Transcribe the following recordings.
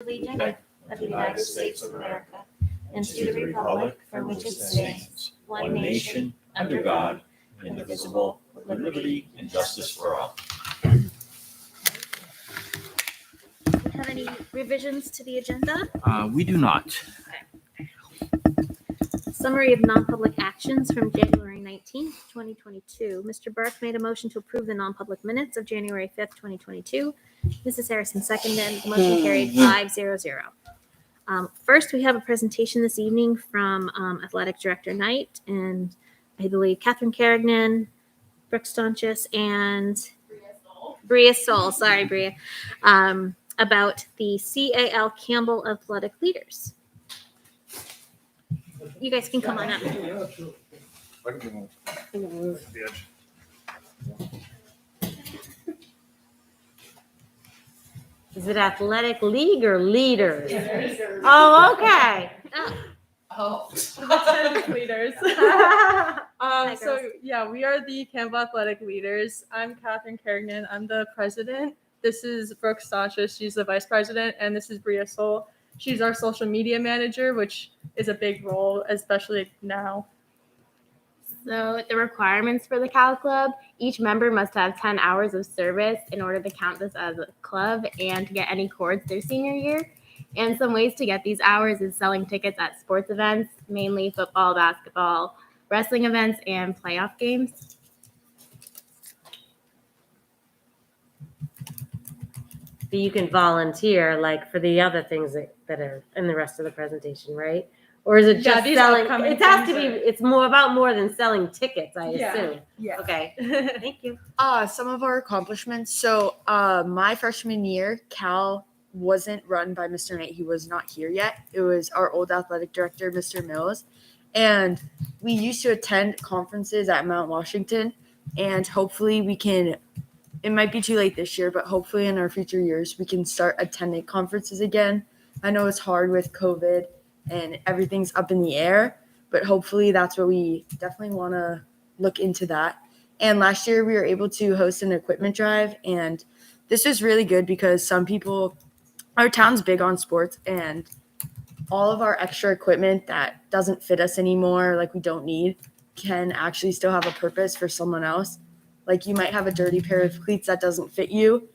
Allegiance of the United States of America and to the republic for which it stands, one nation, under God, indivisible, with liberty and justice for all. Do you have any revisions to the agenda? We do not. Summary of non-public actions from January 19th, 2022. Mr. Burke made a motion to approve the non-public minutes of January 5th, 2022. Mrs. Harrison seconded. The motion carried 5-0-0. First, we have a presentation this evening from Athletic Director Knight and I believe Catherine Carignan, Brooke Staunches, and Bria Stoll. Sorry, Bria. About the CAL Campbell Athletic Leaders. You guys can come on up. Is it athletic league or leaders? Oh, okay. Leaders. We are the Campbell Athletic Leaders. I'm Catherine Carignan. I'm the president. This is Brooke Staunches. She's the vice president, and this is Bria Stoll. She's our social media manager, which is a big role, especially now. So the requirements for the Cal Club, each member must have 10 hours of service in order to count this as a club and to get any cords their senior year. And some ways to get these hours is selling tickets at sports events, mainly football, basketball, wrestling events, and playoff games. But you can volunteer like for the other things that are in the rest of the presentation, right? Or is it just selling? It has to be. It's more than selling tickets, I assume. Yeah. Okay. Thank you. Some of our accomplishments. So my freshman year, Cal wasn't run by Mr. Knight. He was not here yet. It was our old athletic director, Mr. Mills. And we used to attend conferences at Mount Washington. And hopefully we can, it might be too late this year, but hopefully in our future years, we can start attending conferences again. I know it's hard with COVID and everything's up in the air, but hopefully that's what we definitely want to look into that. And last year we were able to host an equipment drive, and this was really good because some people, our town's big on sports, and all of our extra equipment that doesn't fit us anymore, like we don't need, can actually still have a purpose for someone else. Like you might have a dirty pair of cleats that doesn't fit you,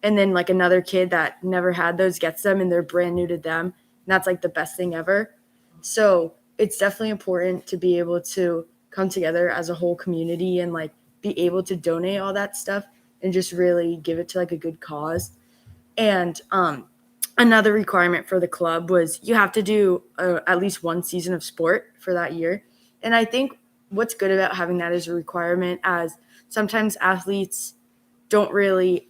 and then like another kid that never had those gets them and they're brand new to them. And that's like the best thing ever. So it's definitely important to be able to come together as a whole community and like be able to donate all that stuff and just really give it to like a good cause. And another requirement for the club was you have to do at least one season of sport for that year. And I think what's good about having that as a requirement, as sometimes athletes don't really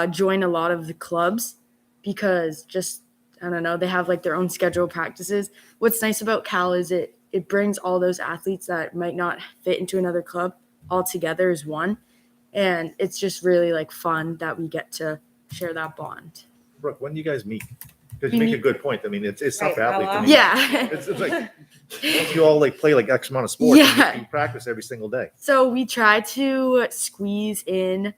join a lot of the clubs because just, I don't know, they have like their own scheduled practices. What's nice about Cal is it brings all those athletes that might not fit into another club all together as one. And it's just really like fun that we get to share that bond. Brooke, when do you guys meet? Because you make a good point. I mean, it's tough for athletes. I mean, Yeah. It's like you all like play like X amount of sports. Yeah. And you practice every single day. So we try to squeeze in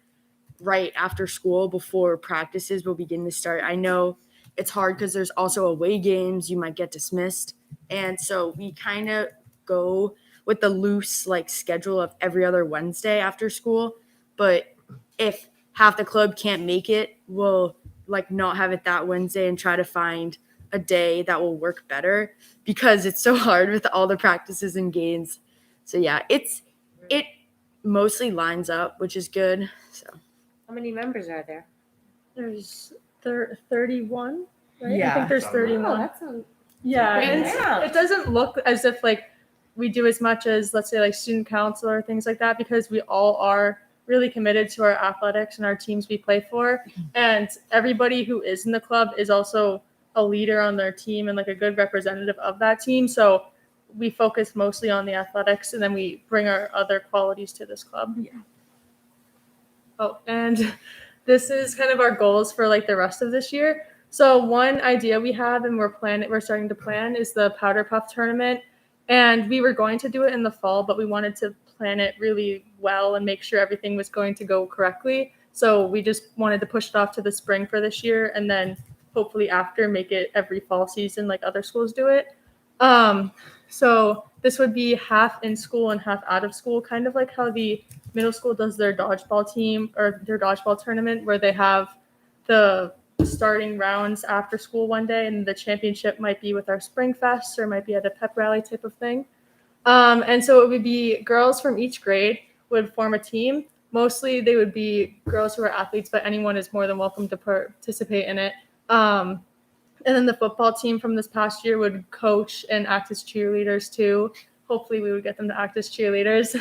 right after school before practices will begin to start. I know it's hard because there's also away games. You might get dismissed. And so we kind of go with the loose like schedule of every other Wednesday after school. But if half the club can't make it, we'll like not have it that Wednesday and try to find a day that will work better because it's so hard with all the practices and games. So yeah, it mostly lines up, which is good. So How many members are there? There's 31, right? Yeah. I think there's 31. Oh, that's a Yeah, big and amount. it doesn't look as if like we do as much as, let's say, like student council or things like that, because we all are really committed to our athletics and our teams we play for. And everybody who is in the club is also a leader on their team and like a good representative of that team. So we focus mostly on the athletics and then we bring our other qualities to this club. Yeah. Oh, and this is kind of our goals for like the rest of this year. So one idea we have and we're starting to plan is the Powder Puff tournament. And we were going to do it in the fall, but we wanted to plan it really well and make sure everything was going to go correctly. So we just wanted to push it off to the spring for this year and then hopefully after make it every fall season like other schools do it. So this would be half in school and half out of school, kind of like how the middle school does their dodgeball team or their dodgeball tournament, where they have the starting rounds after school one day, and the championship might be with our Spring Fest or might be at a pep rally type of thing. And so it would be girls from each grade would form a team. Mostly they would be girls who are athletes, but anyone is more than welcome to participate in it. And then the football team from this past year would coach and act as cheerleaders too. Hopefully we would get them to act as cheerleaders.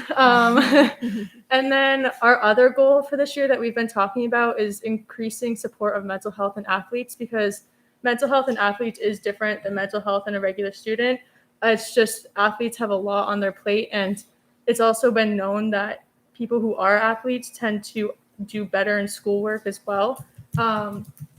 And then our other goal for this year that we've been talking about is increasing support of mental health in athletes, because mental health in athletes is different than mental health in a regular student. It's just athletes have a lot on their plate, and it's also been known that people who are athletes tend to do better in schoolwork as well.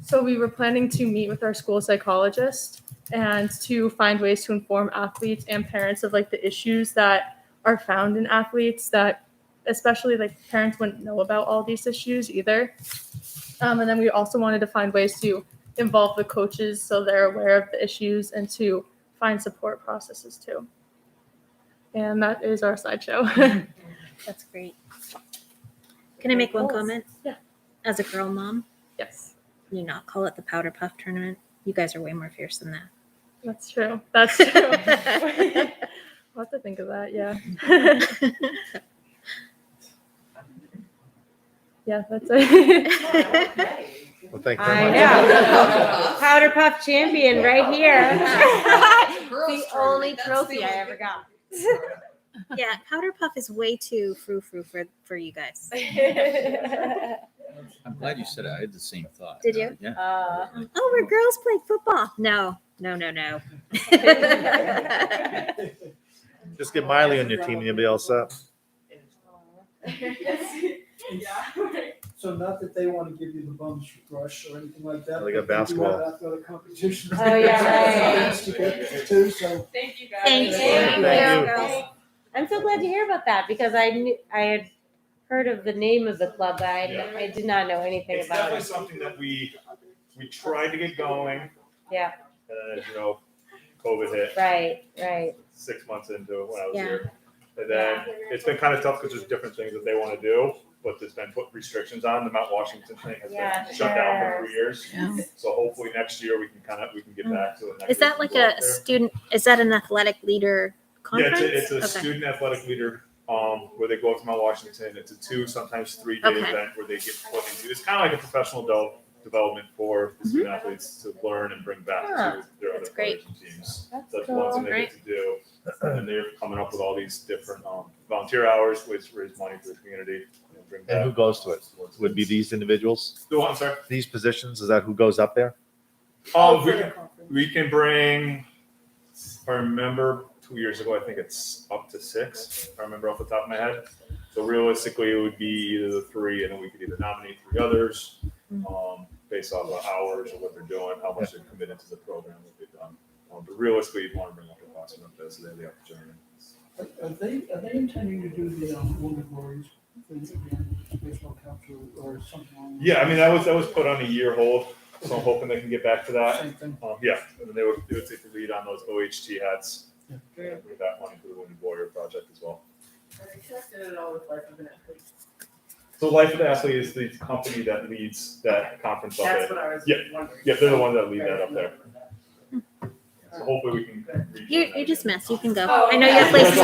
So we were planning to meet with our school psychologist and to find ways to inform athletes and parents of like the issues that are found in athletes, that especially like parents wouldn't know about all these issues either. And then we also wanted to find ways to involve the coaches so they're aware of the issues and to find support processes too. And that is our slideshow. That's great. Can I make one comment? Yeah. As a girl mom, Yes, you not call it the Powder Puff tournament. You guys are way more fierce than that. that's true. That's true. I'll have to think of that. Yeah. Yeah, that's it. Well, thank you I very much. know. Powder Puff champion right here. The only trophy I ever got. Yeah, Powder Puff is way too frou-frou for you guys. I'm glad you said it. I had the same thought. Did you? Yeah. Oh, we're girls playing football. No. Just get Miley on your team and you'll be all set. So not that they want to give you the bum rush or anything like that. They got but do have basketball. athletic competition. Oh, yeah, right. Too, so. Thank you guys. Thank you. Thank you. Girls. I'm so glad to hear about that, because I had heard of the name of the club, but I did not know anything It's about definitely it. something that we tried to get going. Yeah. And as you know, COVID hit Right. 6 months into it when I was Yeah. here. And then it's been kind of tough because there's different things that they want to do, but there's been put restrictions on. The Mount Washington thing has Yeah, been shut down for sure. 3 years. So hopefully next year we can get back to it. Next Is year that we like can go a up there. student? Is that an athletic leader Yeah, conference? it's a Okay. student athletic leader, where they go up to Mount Washington. It's a 2, sometimes 3 day Okay. event where they get put into. It's kind of like a professional development for the student athletes to learn and bring back Huh. to their other That's great. players and teams. That's That's cool. one thing they get to do. And they're coming up with all these different volunteer hours, which raise money for the community. And bring And who back goes to it? Would be these individuals, the one, sorry. these positions? Is that who goes up there? We can bring. If I remember 2 years ago, I think it's up to 6. If I remember off the top of my head. So realistically, it would be either the 3, and then we could either nominate 3 others, based off of hours or what they're doing, how much they're committed to the program, what they've done. But realistically, you'd want to bring up the cost of this, so they have the opportunity. Are they intending to do the Wounded Warriors thing again, baseball capture or something? along those Yeah, I mean, that lines? was put on a year hold, so I'm hoping they can get back to that. Same thing. Yeah, and then they would take the lead on those OHT hats. Yeah. And bring that money for the Wounded Warrior project as well. So Life of the Athlete is the company that leads that conference up there. I was Yeah. wondering. Yeah, they're the ones that lead that up there. So hopefully we can. reach You're them. dismissed. You can go. Oh, I know you have places to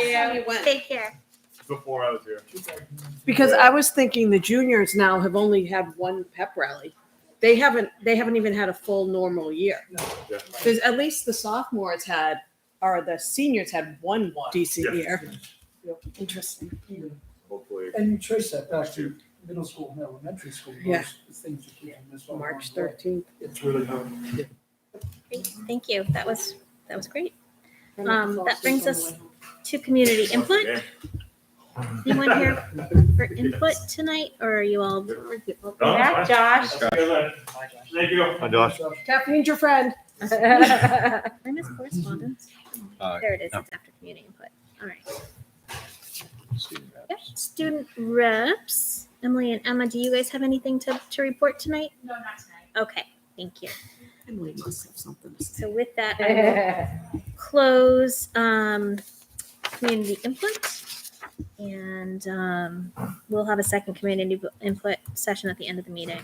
Yeah. be. Take care. Before I was here. Because I was thinking the juniors now have only had one pep rally. They haven't even had a full normal year. Yeah. Because at least the sophomores had, or the seniors had one decent Yeah. year. Interesting. Hopefully. And you trace that back to middle school and elementary school. Yeah. Those things you keep in this one. March 13th. It's really hard. Great. Thank you. That was great. That brings us to community input. Yeah. Anyone here for input tonight, or are you all? Back, Josh. Thank you. Hi, Josh. Kathleen's your friend. I miss correspondence. There it is. It's after community input. All right. Yep. Student reps. Emily and Emma, do you guys have anything to report tonight? No, not tonight. Okay, thank you. Emily must have something to say. So with that, I will close community input. And we'll have a second community input session at the end of the meeting.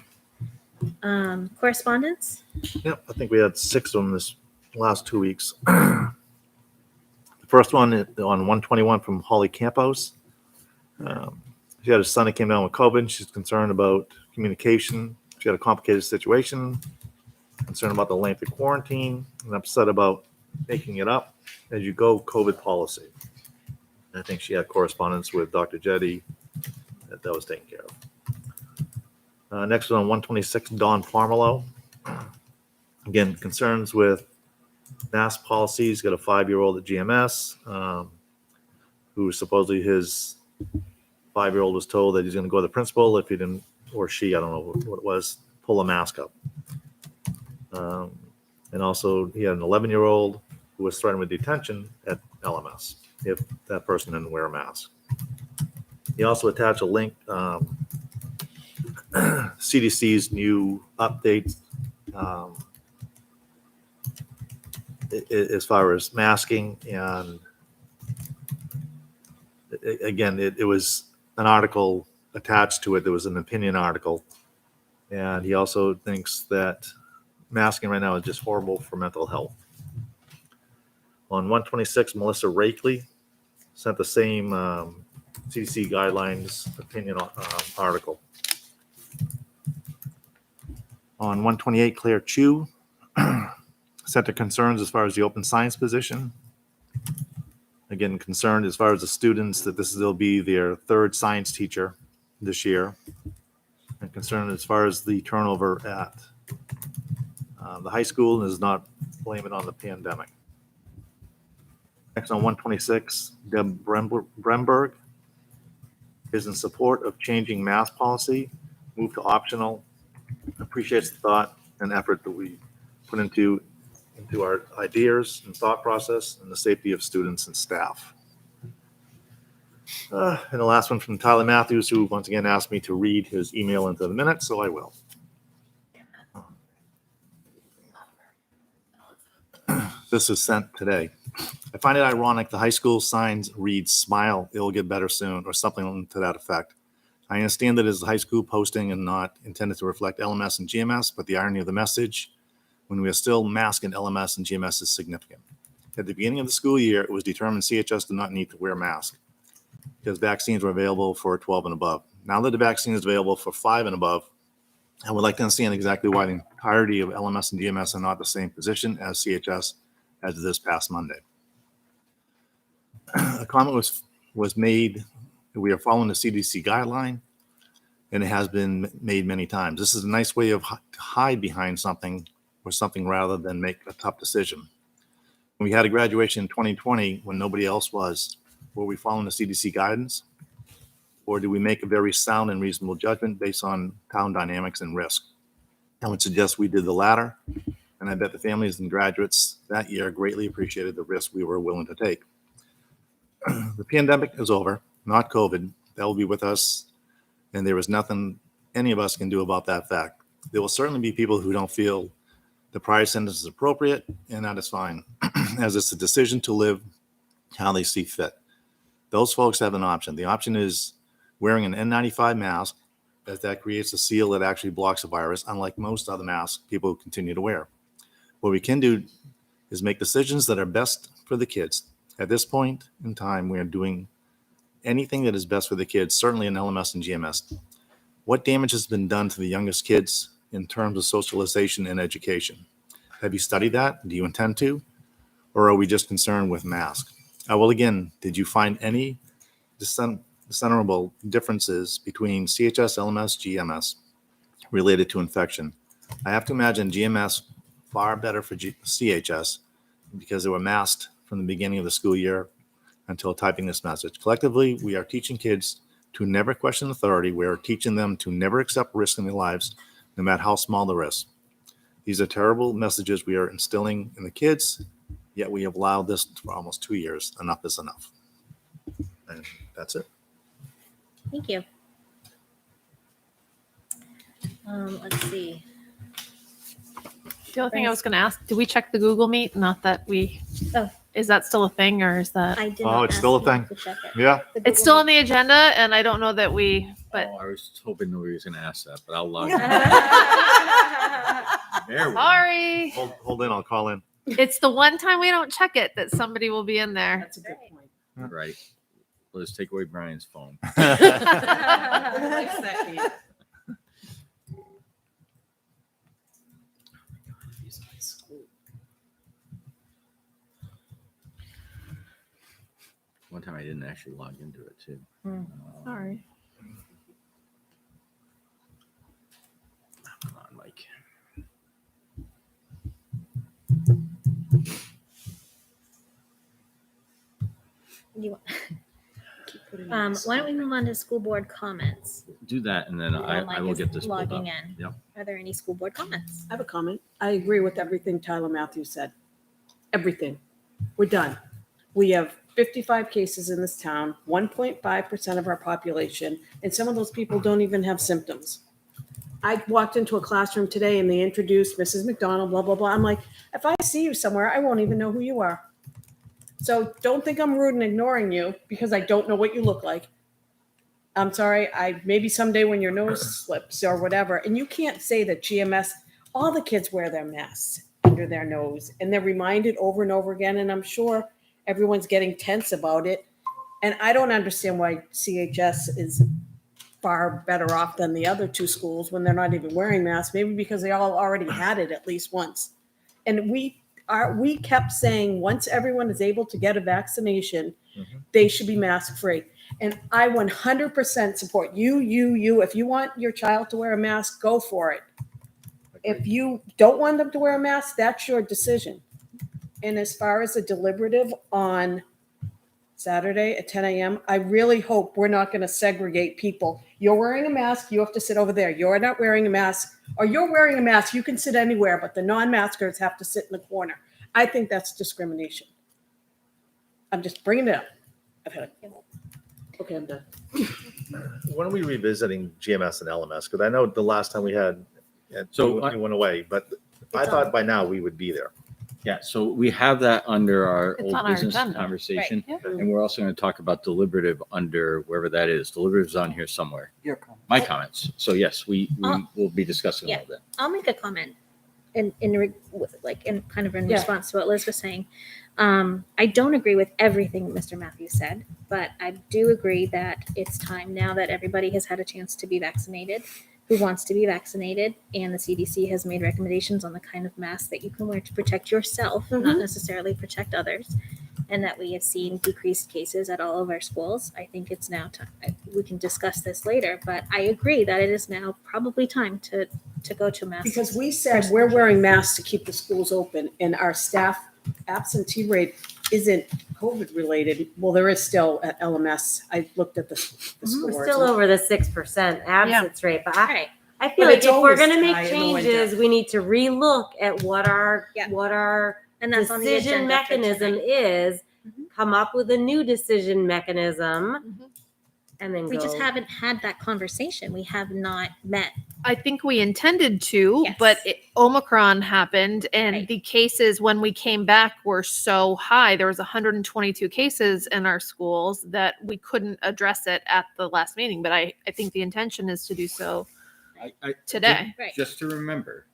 Correspondence? Yep, I think we had 6 of them this last 2 weeks. The first one on 121 from Holly Campos. She had a son that came down with COVID. She's concerned about communication. She had a complicated situation, concerned about the length of quarantine, and upset about making it up as you go COVID policy. I think she had correspondence with Dr. Jetty that was taken care of. Next one on 126, Don Farmelo. Again, concerns with mask policies. Got a 5-year-old at GMS who supposedly his 5-year-old was told that he's going to go to the principal if he didn't, or she, I don't know what it was, pull a mask up. And also he had an 11-year-old who was threatened with detention at LMS if that person didn't wear a mask. He also attached a link, CDC's new updates as far as masking. And again, it was an article attached to it. There was an opinion article. And he also thinks that masking right now is just horrible for mental health. On 126, Melissa Rakely sent the same CDC guidelines opinion article. On 128, Claire Chu sent her concerns as far as the open science position. Again, concerned as far as the students that this will be their 3rd science teacher this year. And concerned as far as the turnover at the high school, and is not blame it on the pandemic. Next on 126, Deb Bremberg is in support of changing mask policy, move to optional, appreciates the thought and effort that we put into our ideas and thought process and the safety of students and staff. And the last one from Tyler Matthews, who once again asked me to read his email into the minute, so I will. This is sent today. I find it ironic the high school signs read "Smile, it'll get better soon," or something to that effect. I understand that it is a high school posting and not intended to reflect LMS and GMS, but the irony of the message when we are still masking LMS and GMS is significant. At the beginning of the school year, it was determined CHS did not need to wear masks because vaccines were available for 12 and above. Now that the vaccine is available for 5 and above, I would like to understand exactly why the entirety of LMS and GMS are not the same position as CHS as this past Monday. A comment was made that we are following the CDC guideline, and it has been made many times. This is a nice way of hide behind something or something rather than make a tough decision. When we had a graduation in 2020 when nobody else was, were we following the CDC guidance? Or did we make a very sound and reasonable judgment based on town dynamics and risk? I would suggest we did the latter, and I bet the families and graduates that year greatly appreciated the risk we were willing to take. The pandemic is over, not COVID. That will be with us, and there is nothing any of us can do about that fact. There will certainly be people who don't feel the prior sentence is appropriate, and that is fine, as it's a decision to live how they see fit. Those folks have an option. The option is wearing an N95 mask, as that creates a seal that actually blocks the virus, unlike most other masks people continue to wear. What we can do is make decisions that are best for the kids. At this point in time, we are doing anything that is best for the kids, certainly in LMS and GMS. What damage has been done to the youngest kids in terms of socialization and education? Have you studied that? Do you intend to? Or are we just concerned with masks? Well, again, did you find any discernible differences between CHS, LMS, GMS related to infection? I have to imagine GMS far better for CHS because they were masked from the beginning of the school year until typing this message. Collectively, we are teaching kids to never question authority. We are teaching them to never accept risk in their lives, no matter how small the risk. These are terrible messages we are instilling in the kids, yet we have allowed this for almost 2 years. Enough is enough. And that's it. Thank you. Let's see. The only thing I was going to ask, do we check the Google Meet? Not that we. Oh. Is that still a thing, or is that? I did Oh, not it's ask still a you thing. to check it. Yeah. The It's Google still on the agenda, and I don't know that we. But Oh, I was hoping nobody was going to ask that, but I'll log in. There we go. sorry, Hold in, I'll call in. it's the one time we don't check it that somebody will be in there. That's a good point. Right. Let's take away Brian's phone. Likes that meeting. One time I didn't actually log into it too. Sorry. Come on, Mike. You- why don't we move on to school board comments? Do that, and then I Mike will is get this pulled up. logging in. Yep. Are there any school board comments? I have a comment. I agree with everything Tyler Matthews said. Everything. We're done. We have 55 cases in this town, 1.5% of our population, and some of those people don't even have symptoms. I walked into a classroom today and they introduced Mrs. McDonald, blah, blah, blah. I'm like, if I see you somewhere, I won't even know who you are. So don't think I'm rude and ignoring you because I don't know what you look like. I'm sorry. Maybe someday when your nose slips or whatever, and you can't say that GMS, all the kids wear their masks under their nose and they're reminded over and over again. And I'm sure everyone's getting tense about it. And I don't understand why CHS is far better off than the other two schools when they're not even wearing masks, maybe because they all already had it at least once. And we kept saying once everyone is able to get a vaccination, they should be mask free. And I 100% support you. If you want your child to wear a mask, go for it. If you don't want them to wear a mask, that's your decision. And as far as the deliberative on Saturday at 10 a.m., I really hope we're not going to segregate people. You're wearing a mask, you have to sit over there. You're not wearing a mask, or you're wearing a mask, you can sit anywhere, but the non-maskers have to sit in the corner. I think that's discrimination. I'm just bringing it up. I've had it. Okay, I'm done. When are we revisiting GMS and LMS? Because I know the last time we had, So, it went away, but I thought by now we would be there. Yeah, so we have that under our It's old on our business agenda. conversation. Right. And we're also going to talk about deliberative under wherever that is. Deliberative's on here somewhere. Your comment. My comments. So yes, we will be discussing Yeah. all that. I'll make a comment in Yeah. response to what Liz was saying. I don't agree with everything Mr. Matthews said, but I do agree that it's time now that everybody has had a chance to be vaccinated, who wants to be vaccinated, and the CDC has made recommendations on the kind of mask that you can wear to protect yourself, not necessarily protect others, and that we have seen decreased cases at all of our schools. I think it's now time. We can discuss this later, but I agree that it is now probably time to go to mask. Because we said we're wearing masks to keep the schools open and our staff absentee rate isn't COVID related. Well, there is still at LMS. I looked at the scores. We're still over the 6% absence rate, but Right. I feel But like it's if we're always going to high make in the winter. changes, we need to relook at what our And that's on the decision agenda for mechanism tonight. is, come up with a new decision mechanism, and then We go. just haven't had that conversation. We have not met. I think we intended to, Yes. but Omicron happened, and Right. the cases when we came back were so high. There was 122 cases in our schools that we couldn't address it at the last meeting. But I think the intention is to do so today. Right. Just to remember,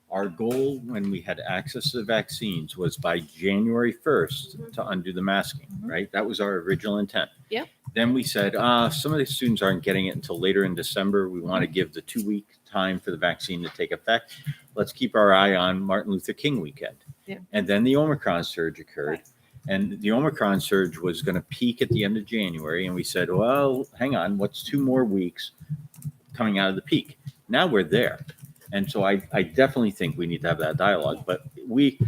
our goal when we had access to the vaccines was by January 1st to undo the masking, right? That was our original intent. Yep. Then we said, some of the students aren't getting it until later in December. We want to give the 2-week time for the vaccine to take effect. Let's keep our eye on Martin Luther King weekend. Yeah. And then the Omicron surge occurred. And the Omicron surge was going to peak at the end of January. And we said, well, hang on, what's 2 more weeks coming out of the peak? Now we're there. And so I definitely think we need to have that dialogue. But we've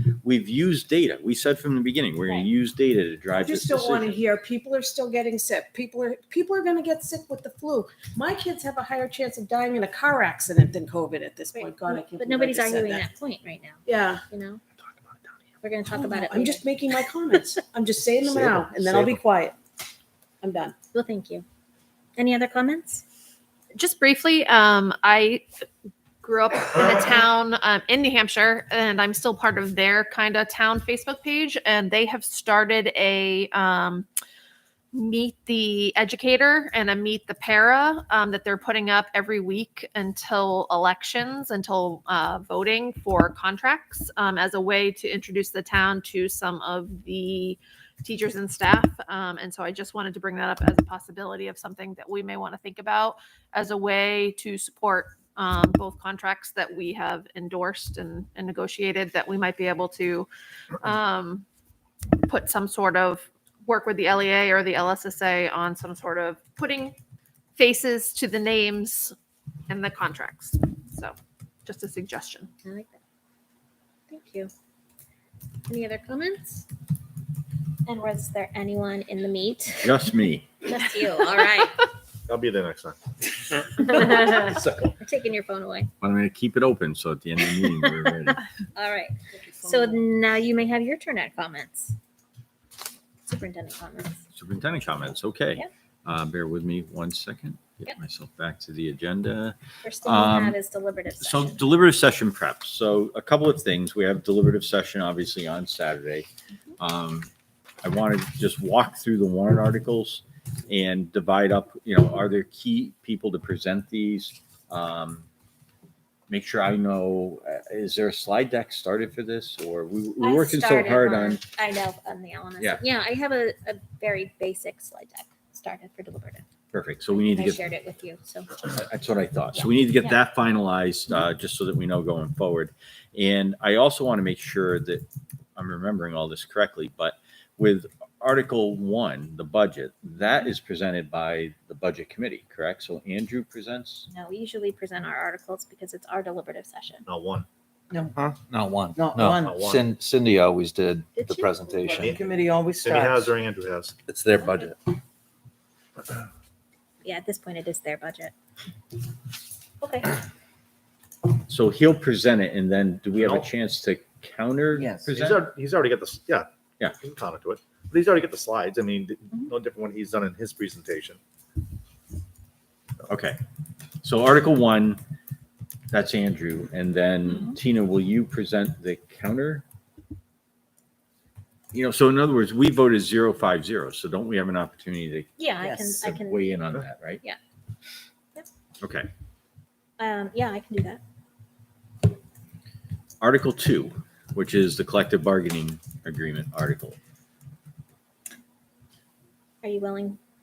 used data. We said from the beginning, we're going to use data to I drive this just don't want to decision. hear people are still getting sick. People are going to get sick with the flu. My kids have a higher chance of dying in a car accident than COVID at this point. God, I can't But believe nobody's I just said arguing that point right now. Yeah. You know, we're going to talk about it. I'm just making my comments. I'm just saying them Save now, them, and then save I'll be them. quiet. I'm done. Well, thank you. Any other comments? Just briefly, grew up in a town in New Hampshire, and I'm still part of their kind of town Facebook page. And they have started a Meet the Educator and a Meet the Para that they're putting up every week until elections, until voting for contracts, as a way to introduce the town to some of the teachers and staff. And so I just wanted to bring that up as a possibility of something that we may want to think about as a way to support both contracts that we have endorsed and negotiated, that we might be able to put some sort of work with the LEA or the LSSA on some sort of putting faces to the names and the contracts. So just a suggestion. I like that. Thank you. Any other comments? And was there anyone in the meet? Just me. Just you. All right. I'll be there next time. We're taking your phone away. I'm going to keep it open so at the end of the meeting we're ready. All right. So now you may have your turn at comments. Superintendent comments. Superintendent comments. Okay. Yep. Bear with me 1 second. Get Yep. myself back to the agenda. First thing we have is deliberative So session. deliberative session prep. So a couple of things. We have deliberative session obviously on Saturday. I wanted to just walk through the warrant articles and divide up, are there key people to present these? Make sure I know, is there a slide deck started for this, or we're I working so started hard on- on, I know, on the elements. Yeah. Yeah, I have a very basic slide deck started for deliberative. perfect. So we need to I get, shared it with you, so. that's what I thought. So we need to get Yeah. that finalized, just so that we know going forward. And I also want to make sure that I'm remembering all this correctly, but with Article 1, the budget, that is presented by the Budget Committee, correct? So Andrew presents? No, we usually present our articles because it's our deliberative session. Not one. Not one. Not No. one. Not one. Cindy always did Did the she? presentation. The committee always Cindy has starts. or Andrew has. It's their budget. Yeah, at this point, it is their budget. Okay. So he'll present it, and then do we have a No. chance to counter Yes. present? He's already got this, yeah. Yeah. He can comment to it. But he's already got the slides. I mean, no different when he's done in his presentation. Okay. So Article 1, that's Andrew. And then Tina, will you present the counter? So in other words, we voted 0-5-0. So don't we have an opportunity Yeah, Yes. I to can, weigh in on that, right? Yeah. Yep. Okay. yeah, I can do that. Article 2, which is the collective bargaining agreement article.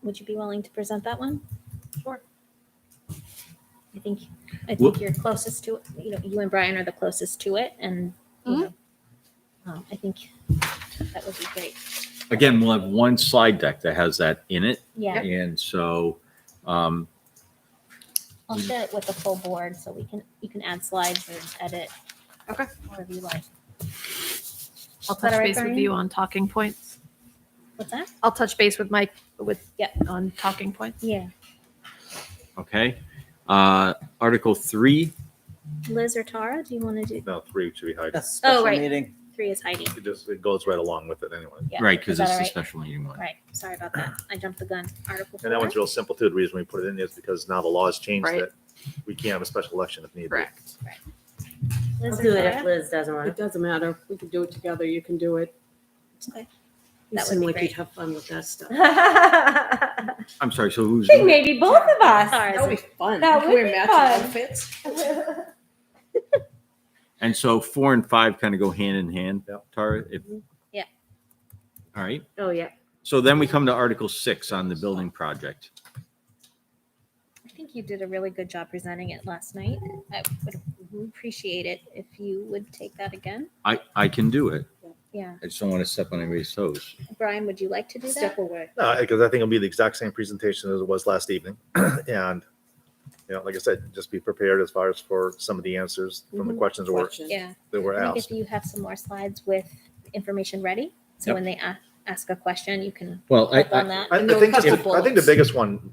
Would you be willing to present that one? Sure. I think Well- you're closest to it. You and Brian are the closest to it, and I think that would be great. Again, we'll have one slide deck that has that in it. Yeah, And so, I'll share it with the full board so you can add slides and edit. Okay. Whatever you like. I'll Is that touch all right, base with Brian? you on talking points. What's that? I'll touch base with Mike Yeah. on talking points. Yeah. okay. Article 3, Liz or Tara, do you want to do? No, 3 should be hiding. That's a special right. meeting. 3 is Heidi. It goes right along with it anyway. Yeah. right, Is because that it's all the right? special meeting one. Right. Sorry about that. I jumped the gun. Article 4. And that one's real simple too. The reason we put it in is because now the law has changed Right. that we can't have a special election if needed. Correct. Liz I'll or do it if Tara? Liz doesn't want It doesn't matter. We can do it together. You can do it. Okay. You That would seem be like great. you'd have fun with that stuff. it. I'm sorry, so who's? Maybe both of us. Tara's That would be fun. That We can would wear be matching fun. outfits. And so 4 and 5 kind of go hand in hand, Yep. Tara? Yeah. All right. Oh, yeah. So then we come to Article 6 on the building project. I think you did a really good job presenting it last night. I would appreciate it if you would take that again. I can do it. Yeah. I just don't want to step on anybody's toes. Brian, would you like to do that? Step away. No, because I think it'll be the exact same presentation as it was last evening. And, like I said, just be prepared as far as for some of the answers from the Mhm. questions Question. Yeah. that were I think asked. if you have some more slides with information ready, so Yep. when they ask a question, you can Well, click on that. I And there were think, a couple I think the bullets. biggest one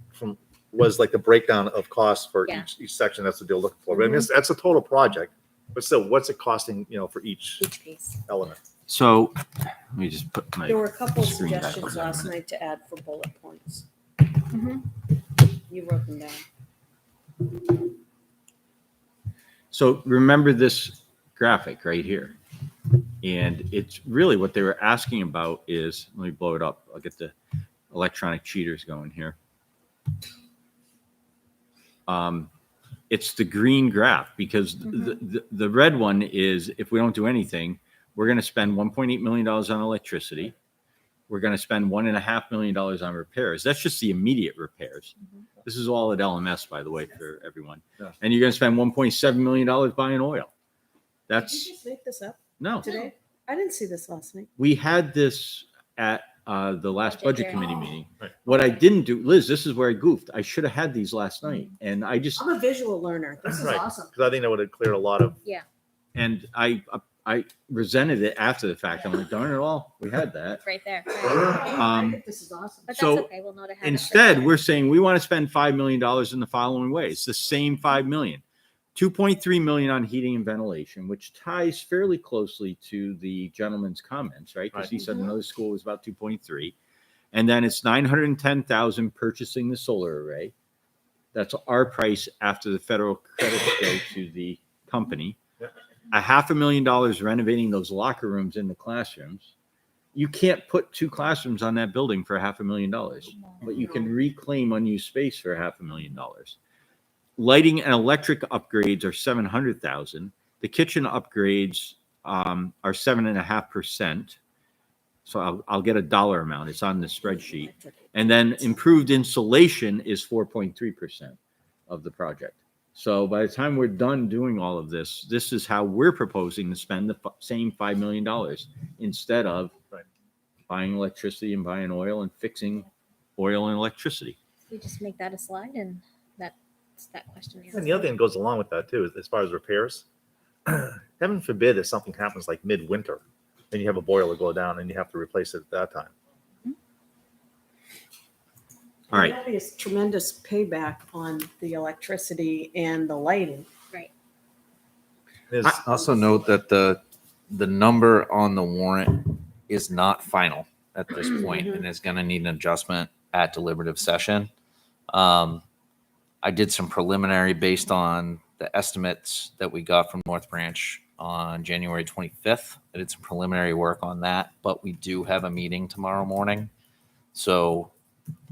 was like the breakdown of costs for Yeah. each section. That's what they're looking for. But I mean, that's a total project, but still, what's it costing, for each Each piece. element? so let me just put my. There were a couple of Screen back suggestions on. last night to add for bullet points. Mhm. You wrote them down. So remember this graphic right here. And it's really what they were asking about is, let me blow it up. I'll get the electronic cheaters going here. It's the green graph because the red one is if we don't do anything, we're going to spend $1.8 million on electricity. We're going to spend $1.5 million on repairs. That's just the immediate repairs. This is all at LMS, by the way, for everyone. Yeah. And you're going to spend $1.7 million buying oil. Did you That's just make this up no. today? I didn't see this last night. We had this at the last budget Budget committee hearing. meeting. Right. What I didn't do, Liz, this is where I goofed. I should have had these last night. And I just, I'm a visual learner. This is Right. awesome. Because I think that would have cleared a lot of. and I resented it after the fact. I'm like, darn it all, we had that. Right there. I think this is awesome. But that's So, okay. We'll know to have it Instead, for- we're saying we want to spend $5 million in the following ways. The same $5 million. 2.3 million on heating and ventilation, which ties fairly closely to the gentleman's comments, right? Because he said another school was about 2.3. And then it's 910,000 purchasing the solar array. That's our price after the federal credits go to the company. $500,000 renovating those locker rooms in the classrooms. You can't put 2 classrooms on that building for $500,000, but you can reclaim unused space for $500,000. Lighting and electric upgrades are $700,000. The kitchen upgrades are 7.5%. So I'll get a dollar amount. It's on the spreadsheet. And then improved insulation is 4.3% of the project. So by the time we're done doing all of this, this is how we're proposing to spend the same $5 million instead of buying electricity and buying oil and fixing oil and electricity. We just make that a slide and that's that question. And the other thing that goes along with that too, is as far as repairs, heaven forbid if something happens like midwinter, then you have a boiler go down and you have to replace it at that time. All right. That'd be a tremendous payback on the electricity and the lighting. Right. There's- Also note that the number on the warrant is not final at this point and is going to need an adjustment at deliberative session. I did some preliminary based on the estimates that we got from North Branch on January 25th. I did some preliminary work on that, but we do have a meeting tomorrow morning. So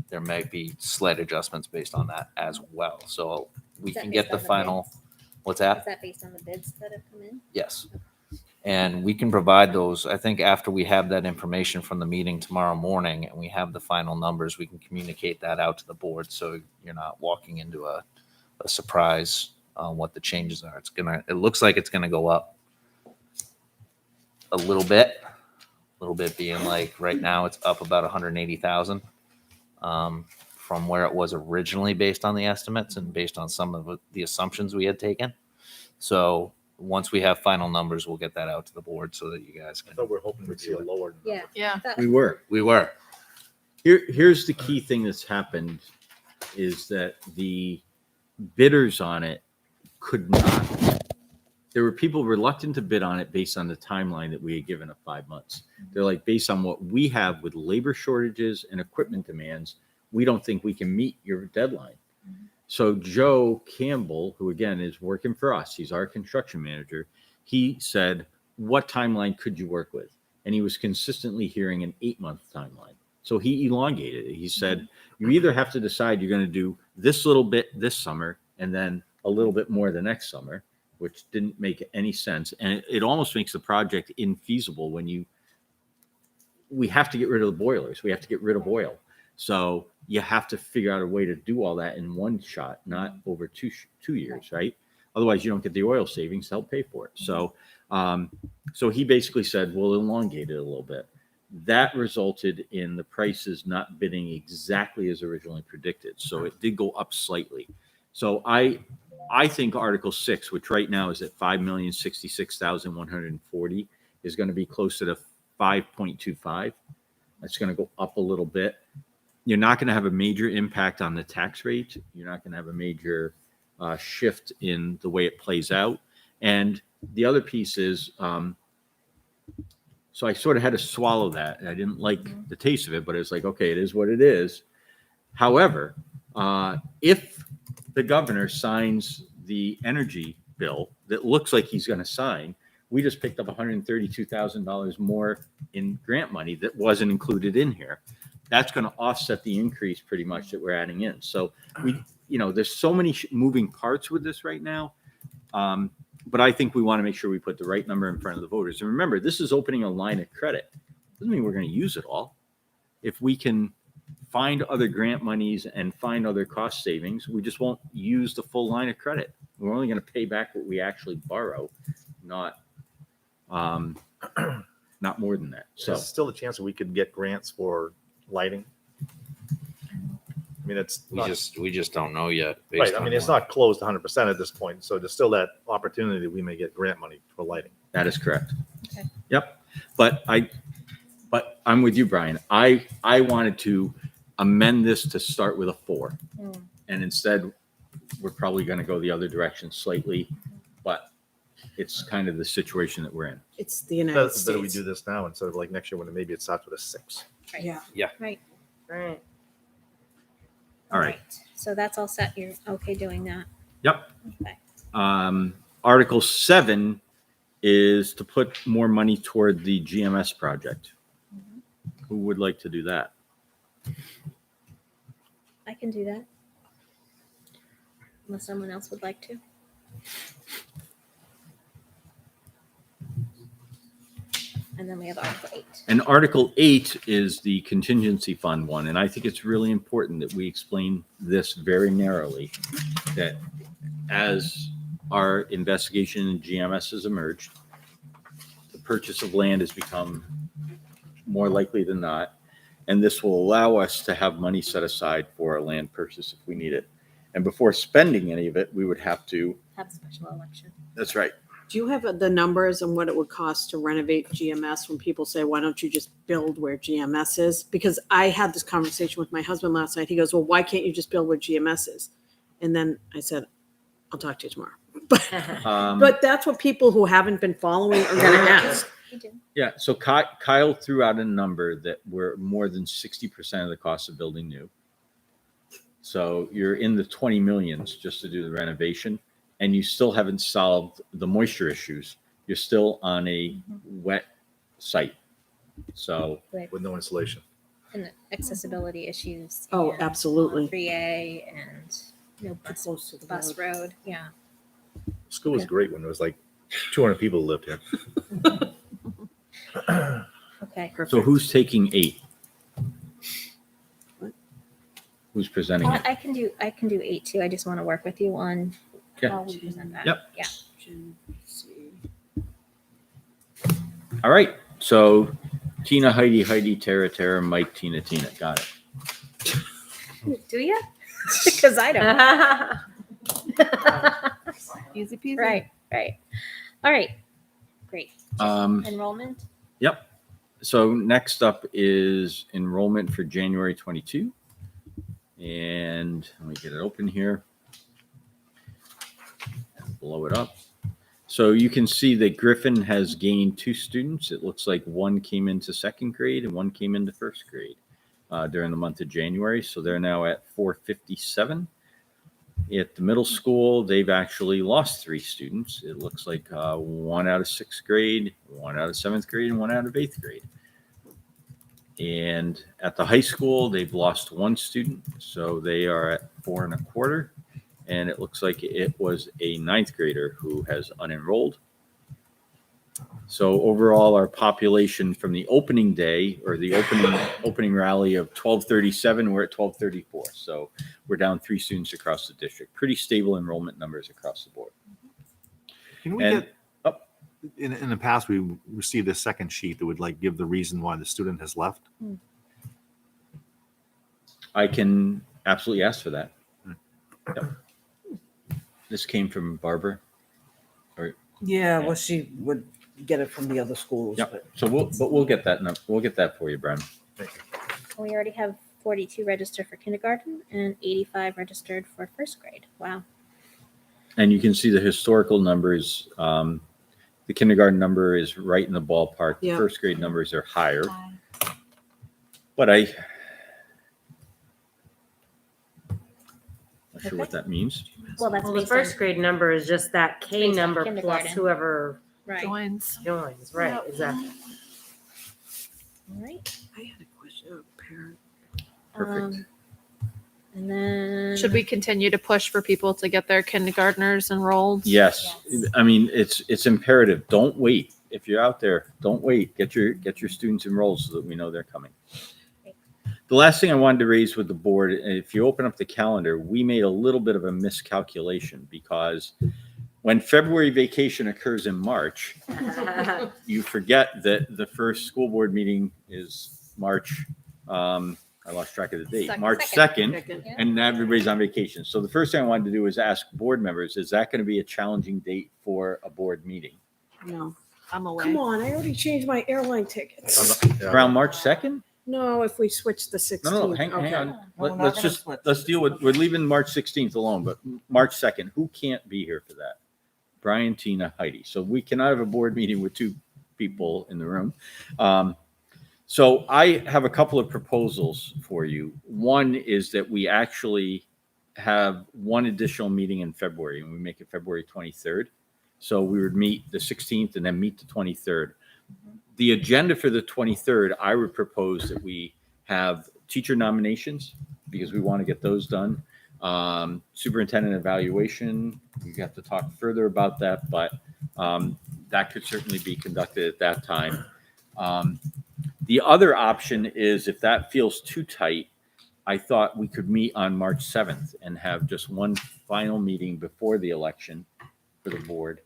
there might be slight adjustments based on that as well. So we Is that can get based the on the final, bids? what's that? Is that based on the bids that have come in? Yes. And we can provide those, I think after we have that information from the meeting tomorrow morning and we have the final numbers, we can communicate that out to the board. So you're not walking into a surprise on what the changes are. It looks like it's gonna go up a little bit being like right now it's up about 180,000 from where it was originally based on the estimates and based on some of the assumptions we had taken. So once we have final numbers, we'll get that out to the board so that you guys I can. thought we were hoping to see a lower number. Yeah. Yeah. We were. We were. Here's the key thing that's happened is that the bidders on it could not. There were people reluctant to bid on it based on the timeline that we had given of 5 months. They're like, based on what we have with labor shortages and equipment demands, we don't think we can meet your deadline. So Joe Campbell, who again is working for us, he's our construction manager. He said, what timeline could you work with? And he was consistently hearing an 8-month timeline. So he elongated it. He said, you either have to decide you're going to do this little bit this summer and then a little bit more the next summer, which didn't make any sense. And it almost makes the project infeasible when we have to get rid of the boilers. We have to get rid of oil. So you have to figure out a way to do all that in one shot, not over two years, right? Otherwise, you don't get the oil savings to help pay for it. So, so he basically said, we'll elongate it a little bit. That resulted in the prices not bidding exactly as originally predicted. So it did go up slightly. So I think Article 6, which right now is at 5,066,140, is going to be closer to 5.25. It's going to go up a little bit. You're not going to have a major impact on the tax rate. You're not going to have a major shift in the way it plays out. And the other piece is, so I sort of had to swallow that. And I didn't like the taste of it, but it's like, okay, it is what it is. However, if the governor signs the energy bill that looks like he's going to sign. We just picked up $132,000 more in grant money that wasn't included in here. That's going to offset the increase pretty much that we're adding in. So there's so many moving parts with this right now. But I think we want to make sure we put the right number in front of the voters. And remember, this is opening a line of credit. Doesn't mean we're going to use it all. If we can find other grant monies and find other cost savings, we just won't use the full line of credit. We're only going to pay back what we actually borrow, not more than that. So There's still a chance that we could get grants for lighting. I mean, it's We not, just don't know yet. based right. I on mean, it's what- not closed 100% at this point. So there's still that opportunity we may get grant money for lighting. that is correct. Okay. Yep. But I'm with you, Brian. I wanted to amend this to start with a 4. And instead, we're probably going to go the other direction slightly, but it's kind of the situation that we're in. It's the United It's better we States. do this now instead of like next year when maybe it starts with a 6. Yeah. Right. Right. All right. So that's all set. You're okay doing that. Yep. Okay. Article 7 is to put more money toward the GMS project. Who would like to do that? I can do that. Unless someone else would like to. And then we have Article 8. And Article 8 is the contingency fund one. And I think it's really important that we explain this very narrowly, that as our investigation in GMS has emerged, the purchase of land has become more likely than not. And this will allow us to have money set aside for a land purchase if we need it. And before spending any of it, we would have to. Have a special election. That's right. Do you have the numbers on what it would cost to renovate GMS when people say, why don't you just build where GMS is? Because I had this conversation with my husband last night. He goes, well, why can't you just build where GMS is? And then I said, I'll talk to you tomorrow. But that's what people who haven't been following are going to ask. You do. Yeah, so Kyle threw out a number that we're more than 60% of the cost of building new. So you're in the 20 millions just to do the renovation, and you still haven't solved the moisture issues. You're still on a wet site. So With no insulation. And accessibility issues. Oh, and absolutely. 3A and Close to the bus road. Yeah. School was great when there was like 200 people who lived here. Okay. So who's taking 8? Who's presenting Well, it? I can do 8 too. I just want to work with you on Yeah. how we present that. Yep. Yeah. All right. So Tina, Heidi, Tara, Mike, Tina. Got it. Do you? Because I don't. Easy peasy. Right. All right. Great. Um, Enrollment. Yep. So next up is enrollment for January 22. And let me get it open here. Blow it up. So you can see that Griffin has gained 2 students. It looks like one came into 2nd grade and one came into 1st grade during the month of January. So they're now at 457. At the middle school, they've actually lost 3 students. It looks like 1 out of 6th grade, 1 out of 7th grade, and 1 out of 8th grade. And at the high school, they've lost 1 student. So they are at 4 1/4. And it looks like it was a 9th grader who has unenrolled. So overall, our population from the opening day or the opening rally of 1237, we're at 1234. So we're down 3 students across the district. Pretty stable enrollment numbers across the board. Can we And- get in the past we received a second sheet that would like give the reason why the student has left? I can absolutely ask for that. Yep. This came from Barbara. Yeah, well, she would get it from the other schools. Yep. So we'll get that. We'll get that for you, Brian. We already have 42 registered for kindergarten and 85 registered for 1st grade. Wow. And you can see the historical numbers. The kindergarten number is right in the ballpark. The Yeah. 1st grade numbers are higher. But Not sure what that means. Well, that's Well, the based on- first grade number is just that K Based on number plus kindergarten. whoever Right. Joins. joins, right, Yep. exactly. All right. I had a question. Oh, parent. Perfect. And then. Should we continue to push for people to get their kindergartners enrolled? Yes. I mean, it's imperative. Don't wait. If you're out there, don't wait. Get your students enrolled so that we know they're coming. The last thing I wanted to raise with the board, if you open up the calendar, we made a little bit of a miscalculation because when February vacation occurs in March, you forget that the first school board meeting is March. I lost track of the date. Second. March 2nd, Second. Yeah. and everybody's on vacation. So the first thing I wanted to do is ask board members, is that going to be a challenging date for a board meeting? No. I'm away. Come on, I already changed my airline tickets. Around March 2nd? No, if we switch the 16th. No, hang okay. on. No, we're not Let's gonna just, switch. let's deal with, we're leaving March 16th alone, but March 2nd, who can't be here for that? Brian, Tina, Heidi. So we cannot have a board meeting with two people in the room. So I have a couple of proposals for you. One is that we actually have one additional meeting in February, and we make it February 23rd. So we would meet the 16th and then meet the 23rd. The agenda for the 23rd, I would propose that we have teacher nominations because we want to get those done. Superintendent evaluation, we have to talk further about that, but that could certainly be conducted at that time. The other option is if that feels too tight, I thought we could meet on March 7th and have just one final meeting before the election for the board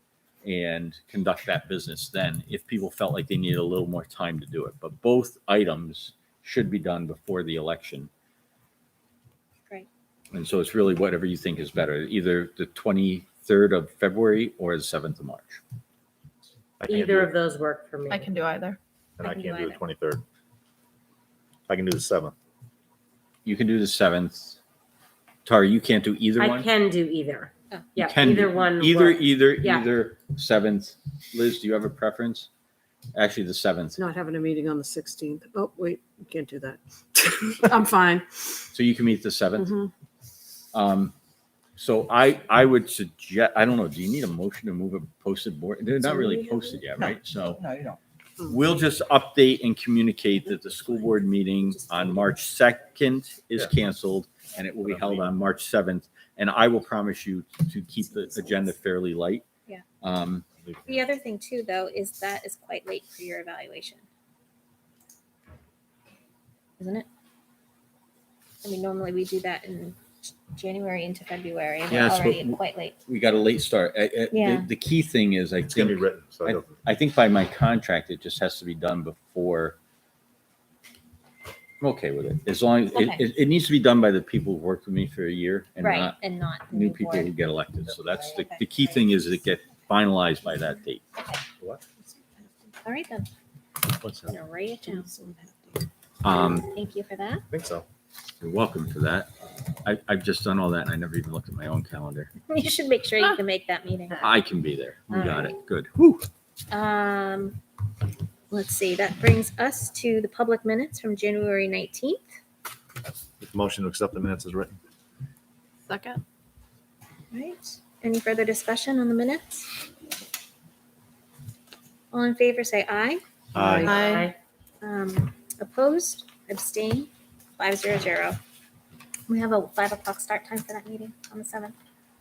and conduct that business then if people felt like they needed a little more time to do it. But both items should be done before the election. Great. And so it's really whatever you think is better, either the 23rd of February or the 7th of March. I can't Either do of those work for me. I can do either. And I I can can't do do the 23rd. I can do the 7th. You can do the 7th. Tara, you can't do either I one? can do either. Oh. You Yeah, can either do- one. Either, works. either, Yeah. either 7th. Liz, do you have a preference? Actually, the 7th. Not having a meeting on the 16th. Oh, wait, you can't do that. I'm fine. So you can meet the 7th. Mhm. So I would suggest, I don't know, do you need a motion to move a posted board? They're not really posted yet, right? So No, you don't. we'll just update and communicate that the school board meeting on March 2nd is Yeah. canceled and it will be held on March 7th. And I will promise you to keep the agenda fairly light. Yeah. Um, The other thing too, though, is that is quite late for your evaluation. Isn't it? I mean, normally we do that in January into February, and we're Yes, but already quite late. we got a late start. Yeah. The key thing is, I It's going to think, be written. So it doesn't- I think by my contract, it just has to be done before. I'm okay with it. As long as, Okay. it needs to be done by the people who worked with me for a year and Right, not and not the new people board. who get elected. So that's Okay. the key thing is it get finalized by that date. What? All right, then. What's I'm gonna write it down. Thank you for that. I think so. You're welcome for that. I've just done all that and I never even looked at my own calendar. You should make sure you can make that meeting. I can be there. We All got right. it. Good. Let's see, that brings us to the public minutes from January 19th. Motion to accept the minutes is written. Second. Right. Any further discussion on the minutes? All in favor, say aye. Aye. Opposed, abstain, 500. We have a 5 o'clock start time for that meeting on the 7th,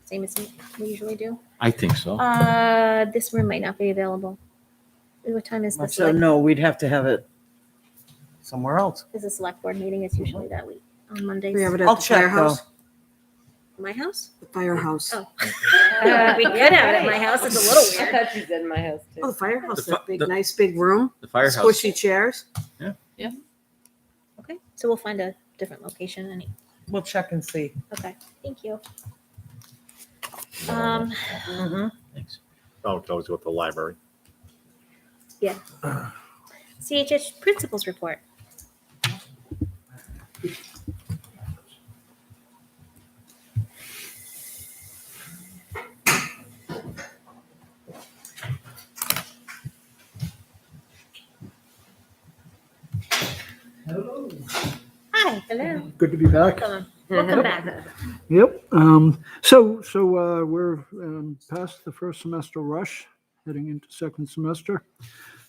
same as we usually do. I think so. This room might not be available. What time is this? So no, we'd have to have it somewhere else. Is a select board meeting? It's usually that week on Mondays. We have it at I'll the check, firehouse. My house? The firehouse. Oh. We could have it at my house. It's a little I weird. thought you said my house too. Oh, the firehouse, The that fi- big, the- nice big room, The firehouse. squishy chairs. Okay, so we'll find a different location. We'll check and see. Okay, thank you. Mhm. Thanks. Oh, we can always go to the library. CHH principals report. Hello. Hi, hello. Good to be back. Welcome back. Yep. We're past the first semester rush, heading into second semester.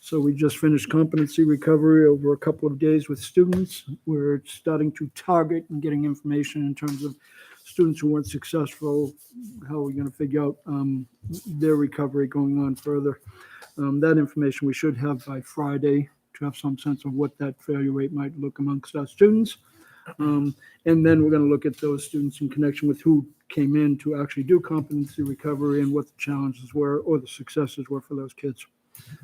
So we just finished competency recovery over a couple of days with students. We're starting to target and getting information in terms of students who weren't successful, how we're going to figure out their recovery going on further. That information we should have by Friday to have some sense of what that failure rate might look amongst our students. And then we're going to look at those students in connection with who came in to actually do competency recovery and what the challenges were or the successes were for those kids.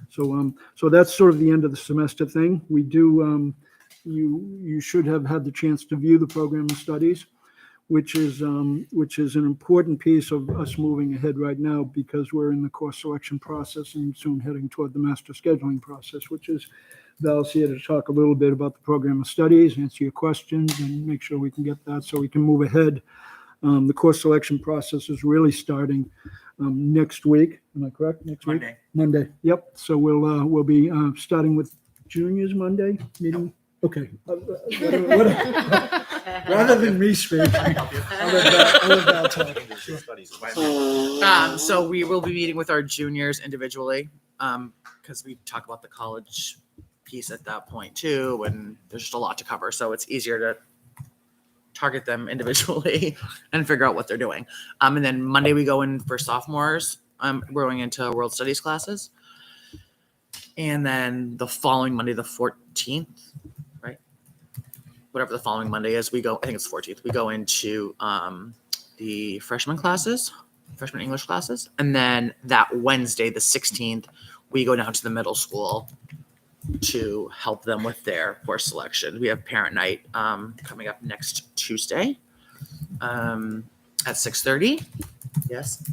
So that's sort of the end of the semester thing. We do, you should have had the chance to view the program of studies, which is an important piece of us moving ahead right now because we're in the course selection process and soon heading toward the master scheduling process, which is Val's here to talk a little bit about the program of studies, answer your questions, and make sure we can get that so we can move ahead. The course selection process is really starting next week. Am I correct? Next week? Monday. Yep. So we'll be starting with juniors Monday meeting. Okay. Rather than me speak, I'll let Val talk. So we will be meeting with our juniors individually because we talk about the college piece at that point too, and there's just a lot to cover. So it's easier to target them individually and figure out what they're doing. And then Monday we go in for sophomores. We're going into world studies classes. And then the following Monday, the 14th, right? Whatever the following Monday is, we go, I think it's 14th, we go into the freshman classes, freshman English classes. And then that Wednesday, the 16th, we go down to the middle school to help them with their course selection. We have parent night coming up next Tuesday at 6:30. Yes.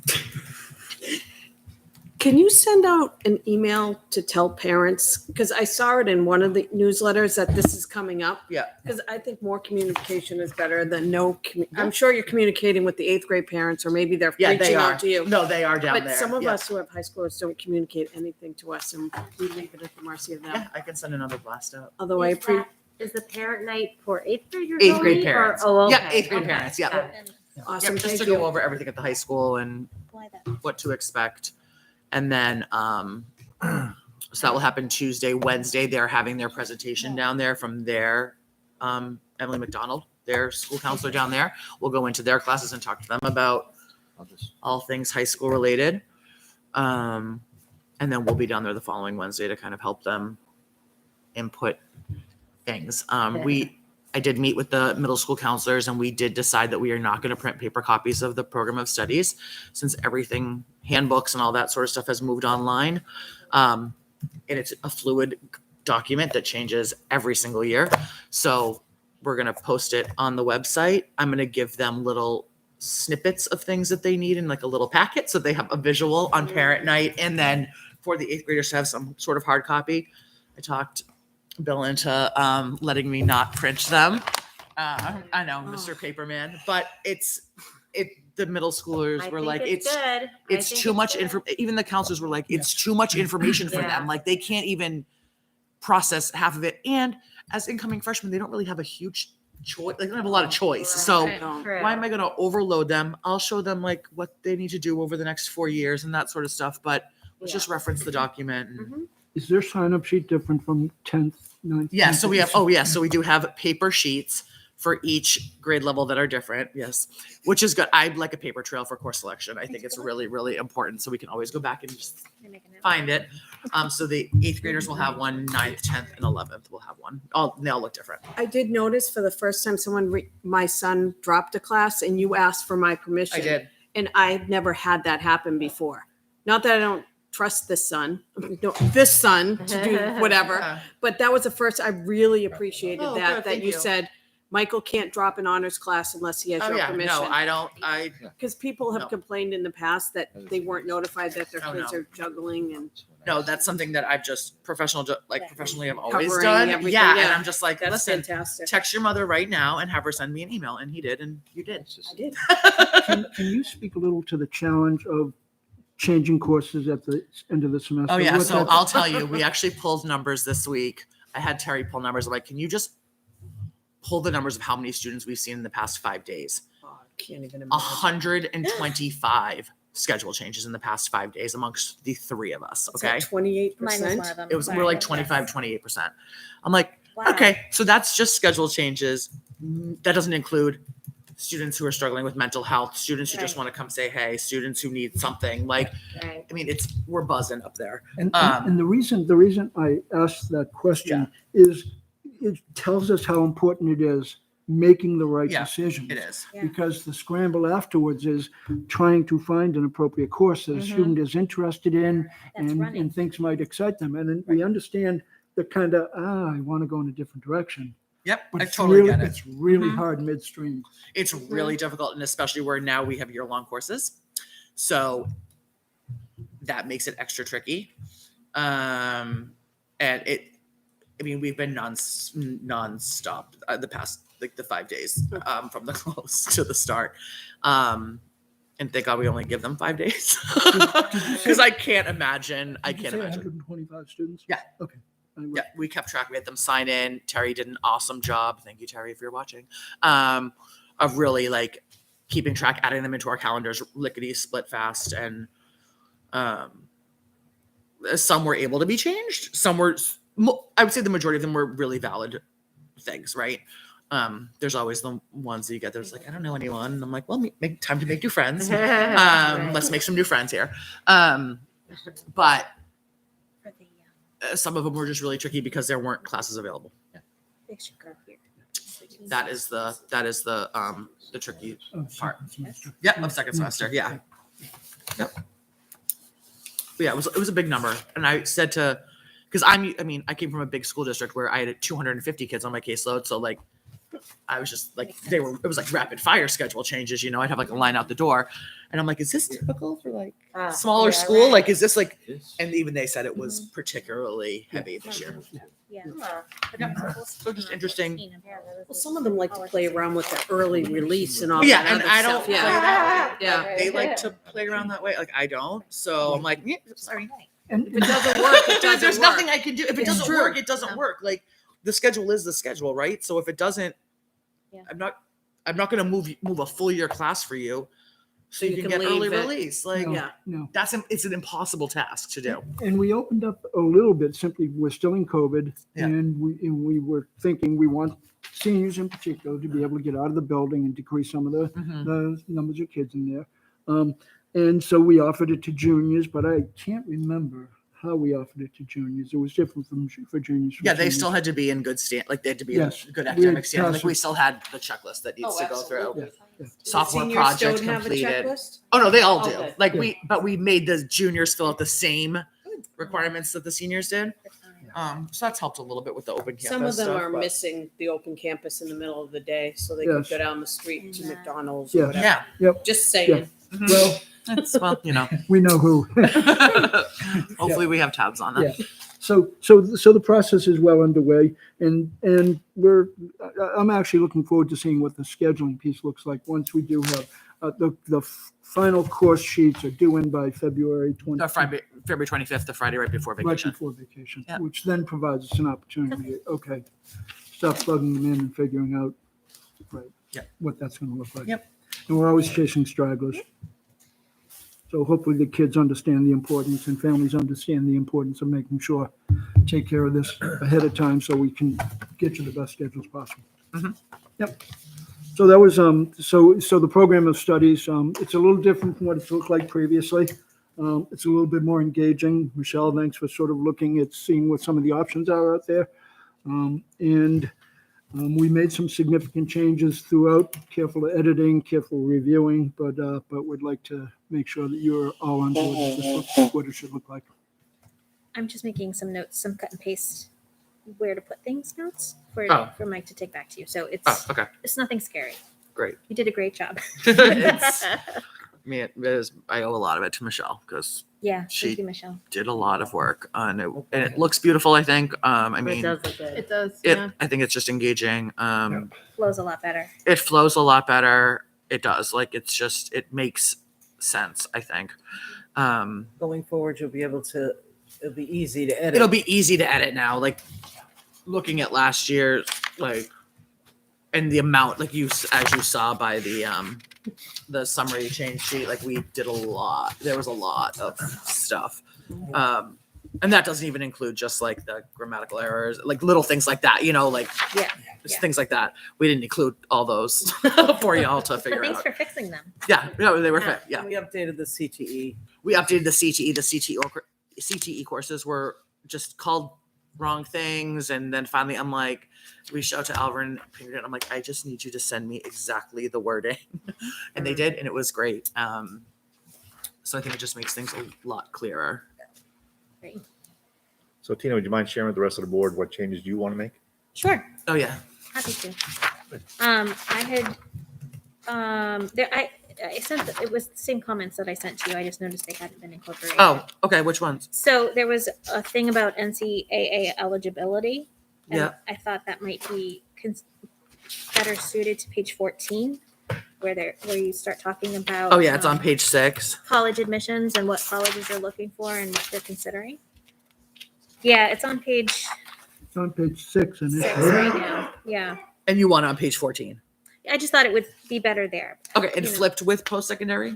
Can you send out an email to tell parents? Because I saw it in one of the newsletters that this is coming up. Yeah. Because I think more communication is better than no. I'm sure you're communicating with the 8th grade parents, or maybe they're reaching out to you. No, they are down But there. some of Yeah. us who have high schoolers don't communicate anything to us, and we leave it at the mercy of them. Yeah, I can send another blast out. Although I appreciate. Is the parent night for 8th graders? 8th grade only, or- parents. Oh, okay. Yeah, 8th grade parents. Yeah. Awesome. Yep, just Thank to you. go over everything at the high school and what to expect. And then, so that will happen Tuesday, Wednesday. They're having their presentation down there from their, Emily McDonald, their school counselor down there. We'll go into their classes and talk to them about all things high school related. And then we'll be down there the following Wednesday to kind of help them input things. I did meet with the middle school counselors, and we did decide that we are not going to print paper copies of the program of studies since everything, handbooks and all that sort of stuff has moved online. And it's a fluid document that changes every single year. So we're going to post it on the website. I'm going to give them little snippets of things that they need in like a little packet so they have a visual on parent night. And then for the 8th graders to have some sort of hard copy, I talked Bill into letting me not print them. I know, Mr. Paperman, but the middle schoolers were like, it's too much info. Even the counselors were like, it's too much information for them. Like they can't even process half of it. And as incoming freshmen, they don't really have a huge choice. They don't have a lot of choice. So why am I going to overload them? I'll show them like what they need to do over the next 4 years and that sort of stuff. But let's just reference the document. And, Is their sign-up sheet different from 10th, 9th? yeah, so we have, so we do have paper sheets for each grade level that are different. Yes, which is good. I'd like a paper trail for course selection. I think it's really, really important. So we can always go back and just find it. So the 8th graders will have one, 9th, 10th, and 11th will have one. They all look different. I did notice for the first time my son dropped a class and you asked for my permission. I did. And I've never had that happen before. Not that I don't trust this son to do whatever, but that was the first, I really appreciated Oh, that good, thank you you. said, Michael can't drop an honors class unless he has Oh your yeah, permission. no, I don't. Because people have No. complained in the past that they weren't notified that their Oh, kids no. are juggling and No, that's something that I've just professionally have always Covering done. everything, Yeah, yeah. and I'm just like, that's listen, fantastic. text your mother right now and have her send me an email, and he did, and you did. I did. Can you speak a little to the challenge of changing courses at the end of the semester? Oh yeah, What so that- I'll tell you, we actually pulled numbers this week. I had Terry pull numbers. I'm like, can you just pull the numbers of how many students we've seen in the past 5 days? can't even imagine. 125 schedule changes in the past 5 days amongst the three of us. Okay. 28%. Mine was one of them. It was, Sorry. we're like 25, 28%. I'm like, Wow. okay, so that's just schedule changes. That doesn't include students who are struggling with mental health, students who just Right. want to come say, hey, students who need something. Like, Right. I mean, we're buzzing up there. And the reason I asked that question is it tells us how important it is making the right Yeah, decisions. It is. Yeah. Because the scramble afterwards is trying to find an appropriate course that a student is interested in That's running. and thinks might excite them. And then we understand the kind of, I want to go in a different direction. Yep, But I it's totally really, get it. it's really hard midstream. It's really difficult, and especially where now we have year-long courses, so that makes it extra tricky. And we've been nonstop the past the 5 days from the close to the start. And thank God we only give them 5 days because I can't imagine. Did you say 125 students? Yeah. Okay. Yeah, we kept track. We had them sign in. Terry did an awesome job. Thank you, Terry, if you're watching. Of really like keeping track, adding them into our calendars, lickety split fast, and some were able to be changed. Some were, I would say, the majority of them were really valid things, right? There's always the ones that you get. There's like, I don't know anyone. And I'm like, well, make time to make new friends. Let's make some new friends here. But some of them were just really tricky because there weren't classes available. They should go here. That is the tricky part. Semester. Yep, of second semester. Yeah. Yep. But yeah, it was a big number, and I said because I came from a big school district where I had 250 kids on my caseload, so like I was just like it was like rapid fire schedule changes. I'd have like a line out the door, and I'm like, is this typical for like smaller school? Like, is this like? And even they said it was particularly heavy this year. Yeah. So just interesting. Well, some of them like to play around with the early release and all Yeah, that and other I stuff. don't. Yeah. Yeah, they like to play around that way. Like I don't. So I'm like, yeah, sorry. And If it doesn't work, it doesn't There's work. nothing I can do. If it doesn't work, it doesn't work. Like the schedule is the schedule, right? So if it doesn't, I'm not going to move a full year class for you, so you can get early leave it. release. Like no. it's an impossible task to do. And we opened up a little bit, simply we're still in COVID, Yeah. and we were thinking we want seniors in particular to be able to get out of the building and decrease some of the numbers of kids in there. And so we offered it to juniors, but I can't remember how we offered it to juniors. It was different for juniors. Yeah, they still had to be in good stand. Like they had to be Yes. in good We academic had standing. Like we passed- still had the checklist that needs to go through. Yeah. Sophomore Seniors project don't have a completed. checklist? Oh no, they all do. Okay. Like we made the juniors fill out the same requirements that the seniors did. So that's helped a little bit with the open campus. Some of them stuff, are but- missing the open campus in the middle of the day, so they Yes. can go down the street to Yeah. McDonald's or Yes. whatever. Yeah. Just saying. Well, Well, we know who. Hopefully we have tabs on that. Yeah. So the process is well underway, and I'm actually looking forward to seeing what the scheduling piece looks like once we do have the final course sheets are due in by February 20th. February 25th, the Friday right before Right vacation. before vacation, Yeah. which then provides us an opportunity to, start plugging them in and figuring out what that's going to look like. Yep. And we're always chasing stragglers. So hopefully the kids understand the importance and families understand the importance of making sure, take care of this ahead of time so we can get you the best schedules possible. Mhm. Yep. So that was, so the program of studies, it's a little different from what it's looked like previously. It's a little bit more engaging. Michelle, thanks for sort of looking at seeing what some of the options are out there. We made some significant changes throughout, careful editing, careful reviewing, but we'd like to make sure that you're all on board with this, what it should look like. I'm just making some notes, some cut and paste where to put things notes for Mike to take back to you. So Okay. it's nothing scary. Great. You did a great job. I owe a lot of it to Michelle because Yeah, She- thank you, Michelle. did a lot of work on it, and it looks beautiful. I think. I It mean, does look good. It does. it. Yeah. I think it's just engaging. Flows a lot better. It flows a lot better. It does. Like it's just. It makes sense. I think. Going forward, you'll be able to, it'll be easy to edit. It'll be easy to edit now. Like looking at last year, like and the amount, like as you saw by the summary change sheet, like we did a lot. There was a lot of stuff. And that doesn't even include just like the grammatical errors, like little things like that, like Yeah. things like that. We didn't include all those for y'all to But figure thanks out. for fixing them. Yeah, no, they were fit. Yeah. We updated the CTE. We updated the CTE. The CTE courses were just called wrong things. And then finally I'm like, reached out to Alvin Pinkerton. I'm like, I just need you to send me exactly the wording. And they did, and it was great. So I think it just makes things a lot clearer. Great. So Tina, would you mind sharing with the rest of the board what changes you want to make? Sure. Oh yeah. Happy to. I had, I sent, it was the same comments that I sent to you. I just noticed they hadn't been incorporated. Oh, okay. Which ones? So there was a thing about NCAA eligibility. And Yeah. I thought that might be better suited to page 14, where you start talking about. Oh yeah, it's on page 6. College admissions and what colleges are looking for and what they're considering. Yeah, it's on page It's on page 6 6 initially. right now. Yeah. And you want it on page 14. I just thought it would be better there. Okay, and You know. flipped with post-secondary?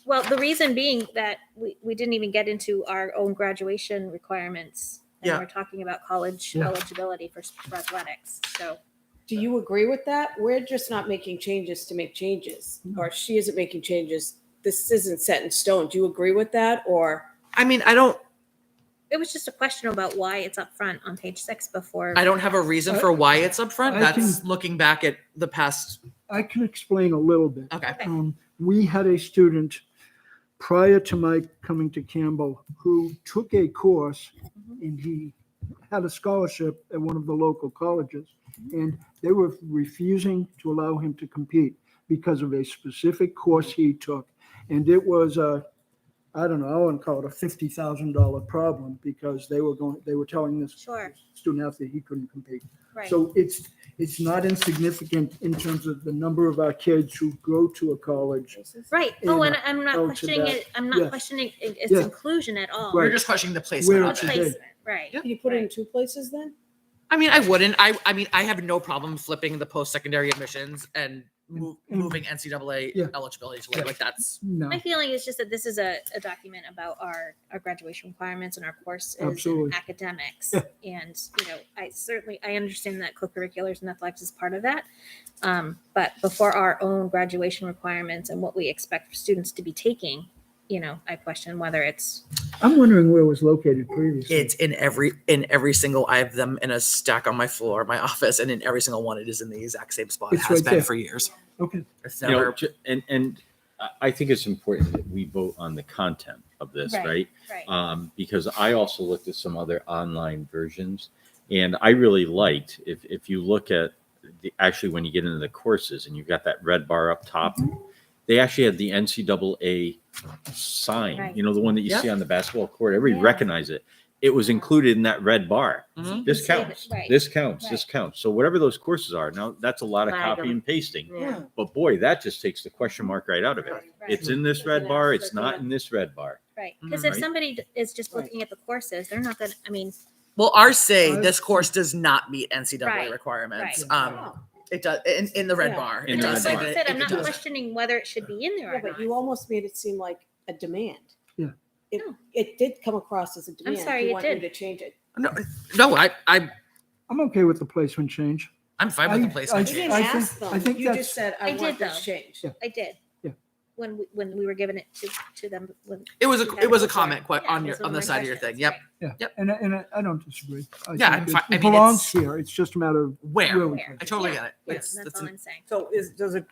Well, the reason being that we didn't even get into our own graduation requirements. And Yeah. we're talking about college eligibility for athletics. So Do you agree with that? We're just not making changes to make changes, or she isn't making changes. This isn't set in stone. Do you agree with that, or? I mean, I don't it was just a question about why it's up front on page 6 before. have a reason for why it's up front. I That's can- looking back at the past. I can explain a little bit. Okay. We had a student prior to my coming to Campbell who took a course and he had a scholarship at one of the local colleges. And they were refusing to allow him to compete because of a specific course he took. And it was I don't know, I wouldn't call it a $50,000 problem because they were telling this Sure. student athlete he couldn't compete. Right. So it's not insignificant in terms of the number of our kids who go to a college. Right. and Oh, and I'm not go to questioning that. it. I'm not Yes. questioning its Yeah. inclusion at all. We're Right. just questioning the Where placement of it's it. at. Placement. Right. Can you put it in two places then? I mean, I wouldn't. I mean, I have no problem flipping the post-secondary admissions and moving NCAA Yeah. eligibility to like that's. No, My feeling is just that this is a document about our graduation requirements and our courses Absolutely. and academics. Yeah. And, I understand that co-curriculars and athletics is part of that. But before our own graduation requirements and what we expect students to be taking, I question whether it's. I'm wondering where it was located previously. It's in every single. I have them in a stack on my floor, my office, and in every single one, it is in the exact same spot. It It's has right been there. for years. Okay. It's You know, never. and I think it's important that we vote on the content of this, right? Right. Because I also looked at some other online versions, and I really liked if you look at actually when you get into the courses and you've got that red bar up top, they actually had the NCAA sign, Right. the one that you see on the basketball court. Everybody Yeah. recognize it. It was included in that red bar. Mhm. This Save it, counts. right. This counts. This counts. So whatever those courses are, now that's a lot of Flag 'em. copy and pasting. Yeah. But boy, that just takes the question mark right out of it. Right. It's in this red bar. It's not in this red bar. Right. Because if Right. somebody is just looking at the courses, they're not going to, Well, ours say I've- this course does not meet NCAA Right, requirements. right. It does in the red Yeah. bar. In It the does red say bar. like I that said, I'm it not does. questioning whether it should be in there Yeah, or but not. you almost made it seem like a demand. Yeah. No. It did come across as a demand. sorry, You it want him did. to change it. No, I'm okay with the placement change. I'm fine with the placement You change. didn't I think- ask them. I think You that's- just said, I I did, want this though. changed. Yeah. I did. Yeah. When we were giving it to them. When It was we a had it was a before. comment Yeah, on it your was one on of the my side of your questions, thing. Yep. right. Yeah. And I don't disagree. Yeah, think I'm fine. I It mean, belongs it's- here. It's just a matter of Where? where we Where? put I it. totally Yeah. get it. Yeah, It's- that's that's all an- I'm saying. So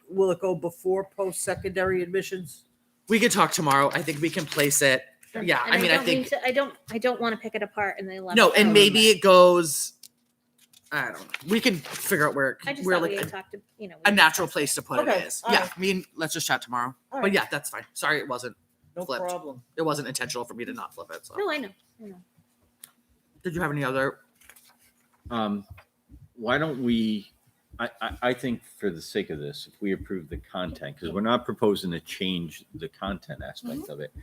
will it go before post-secondary admissions? we could talk tomorrow. I think we can place it. Yeah, And I mean, I don't mean think to- I don't want to pick it apart in the 11th. no, and hour, maybe but it goes. I don't know. We can figure out where I just where thought like we had a, talked to, a natural place to put Okay, it is. all Yeah, right. I mean, let's just chat tomorrow. All But right. yeah, that's fine. Sorry, it wasn't No flipped. problem. It wasn't intentional for me to not flip it. So, No, I know. did you have any other? Why don't we, I think for the sake of this, if we approve the content, because we're not proposing to change the content aspect of it,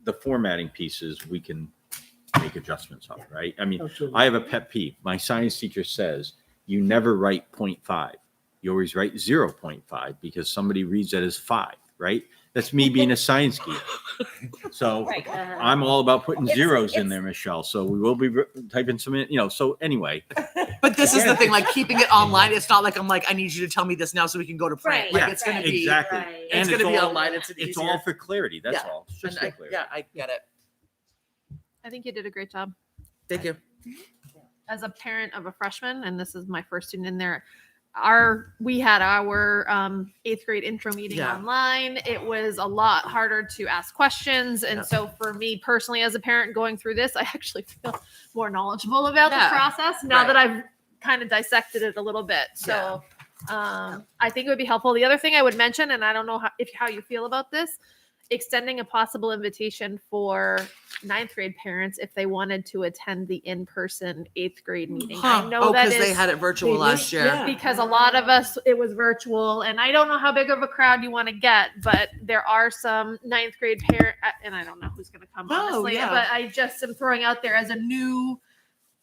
the formatting pieces, we can make adjustments on, right? I mean, Absolutely. I have a pet peeve. My science teacher says, you never write 0.5. you always write 0.5 because somebody reads that as 5, right? That's me being a science geek. So Right. I'm all about putting It's- zeros in it's- there, Michelle. So we will be typing some in, so anyway. But this is the thing, like keeping it online. It's not like I'm like, I need you to tell me this now so we can go to print. Right, Like Yeah, it's gonna right. be exactly. Right. It's And gonna be all- online. It's It's easier. all for clarity. That's Yeah. all. It's just And for clarity. I get it. I think you did a great job. Thank you. As a parent of a freshman, and this is my first student in there, we had our 8th grade intro meeting Yeah. online. It was a lot harder to ask questions. And Yeah. so for me personally, as a parent going through this, I actually feel more knowledgeable about Yeah. the process now Right. that I've kind of dissected it a little bit. So I think it would be helpful. The other thing I would mention, and I don't know how you feel about this, extending a possible invitation for 9th grade parents if they wanted to attend the in-person 8th grade meeting. I know that because they is had it virtual They last did, year. yeah. because a lot of us, it was virtual, and I don't know how big of a crowd you want to get, but there are some 9th grade parent, and I don't know who's going to come, Oh, honestly, yeah. but I just am throwing out there as a new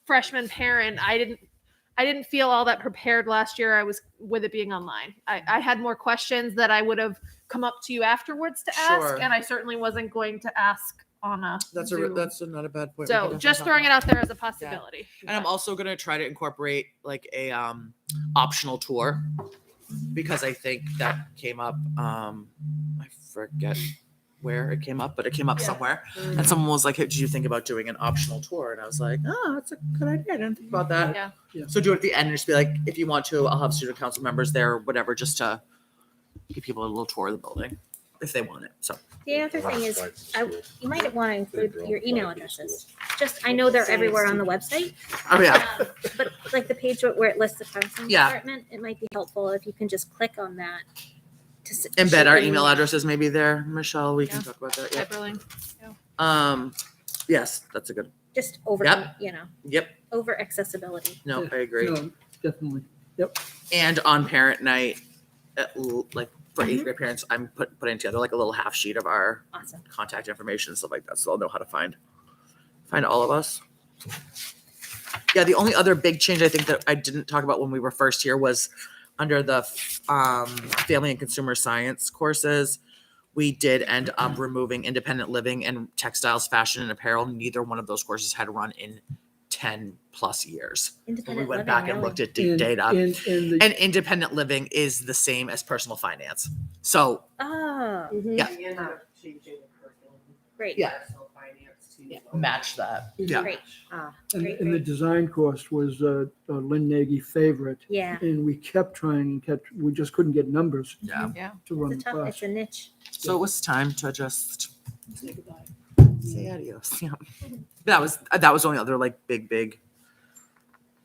freshman parent, I didn't feel all that prepared last year. I was with it being online. I had more questions that I would have come up to you afterwards to ask, Sure. and I certainly wasn't going to ask on a That's Zoom. that's not a bad point. We can So definitely just talk throwing it about out there as a possibility. And I'm also gonna try to incorporate like a optional tour because I think that came up. I forget where it came up, but it came up somewhere. And someone was like, "Hey, did you think about doing an optional tour?" And I was like, "Oh, that's a good idea. I didn't think about that." Yeah. Yeah. So do it at the end and just be like, if you want to, I'll have student council members there, or whatever, just to give people a little tour of the building if they want it. So The other thing is, you might want to include your email addresses. I know they're everywhere on the website. oh yeah. But like the page where it lists the counseling Yeah. department, it might be helpful if you can just click on that. To Embed our shoot an email addresses maybe there, Michelle. We can Yeah. talk about that. Yep. Hyperlink. Yes, that's a good. Just over, Yep. Yep. over accessibility. No, Yeah. I agree. No, definitely. And on parent night, like for 8th grade parents, I'm putting together like a little half sheet of our Awesome. contact information and stuff like that, so they'll know how to find all of us. Yeah, the only other big change I think that I didn't talk about when we were first here was under the family and consumer science courses. We did end up removing independent living and textiles, fashion, and apparel. Neither one of those courses had run in 10 plus years. And we Independent went living, back and really. looked at And- data. And the And independent living is the same as personal finance. So Oh, Yeah. We ended up changing the curriculum. great. Yeah. Personal finance to match that. Yeah. Great. And, Great, and the great. design course was a Lynn Nagy favorite. Yeah. And we kept trying and we just couldn't get numbers Yeah. to run It's the a tough, class. it's a niche. So it was time to just say adios. Yeah. That was the only other like big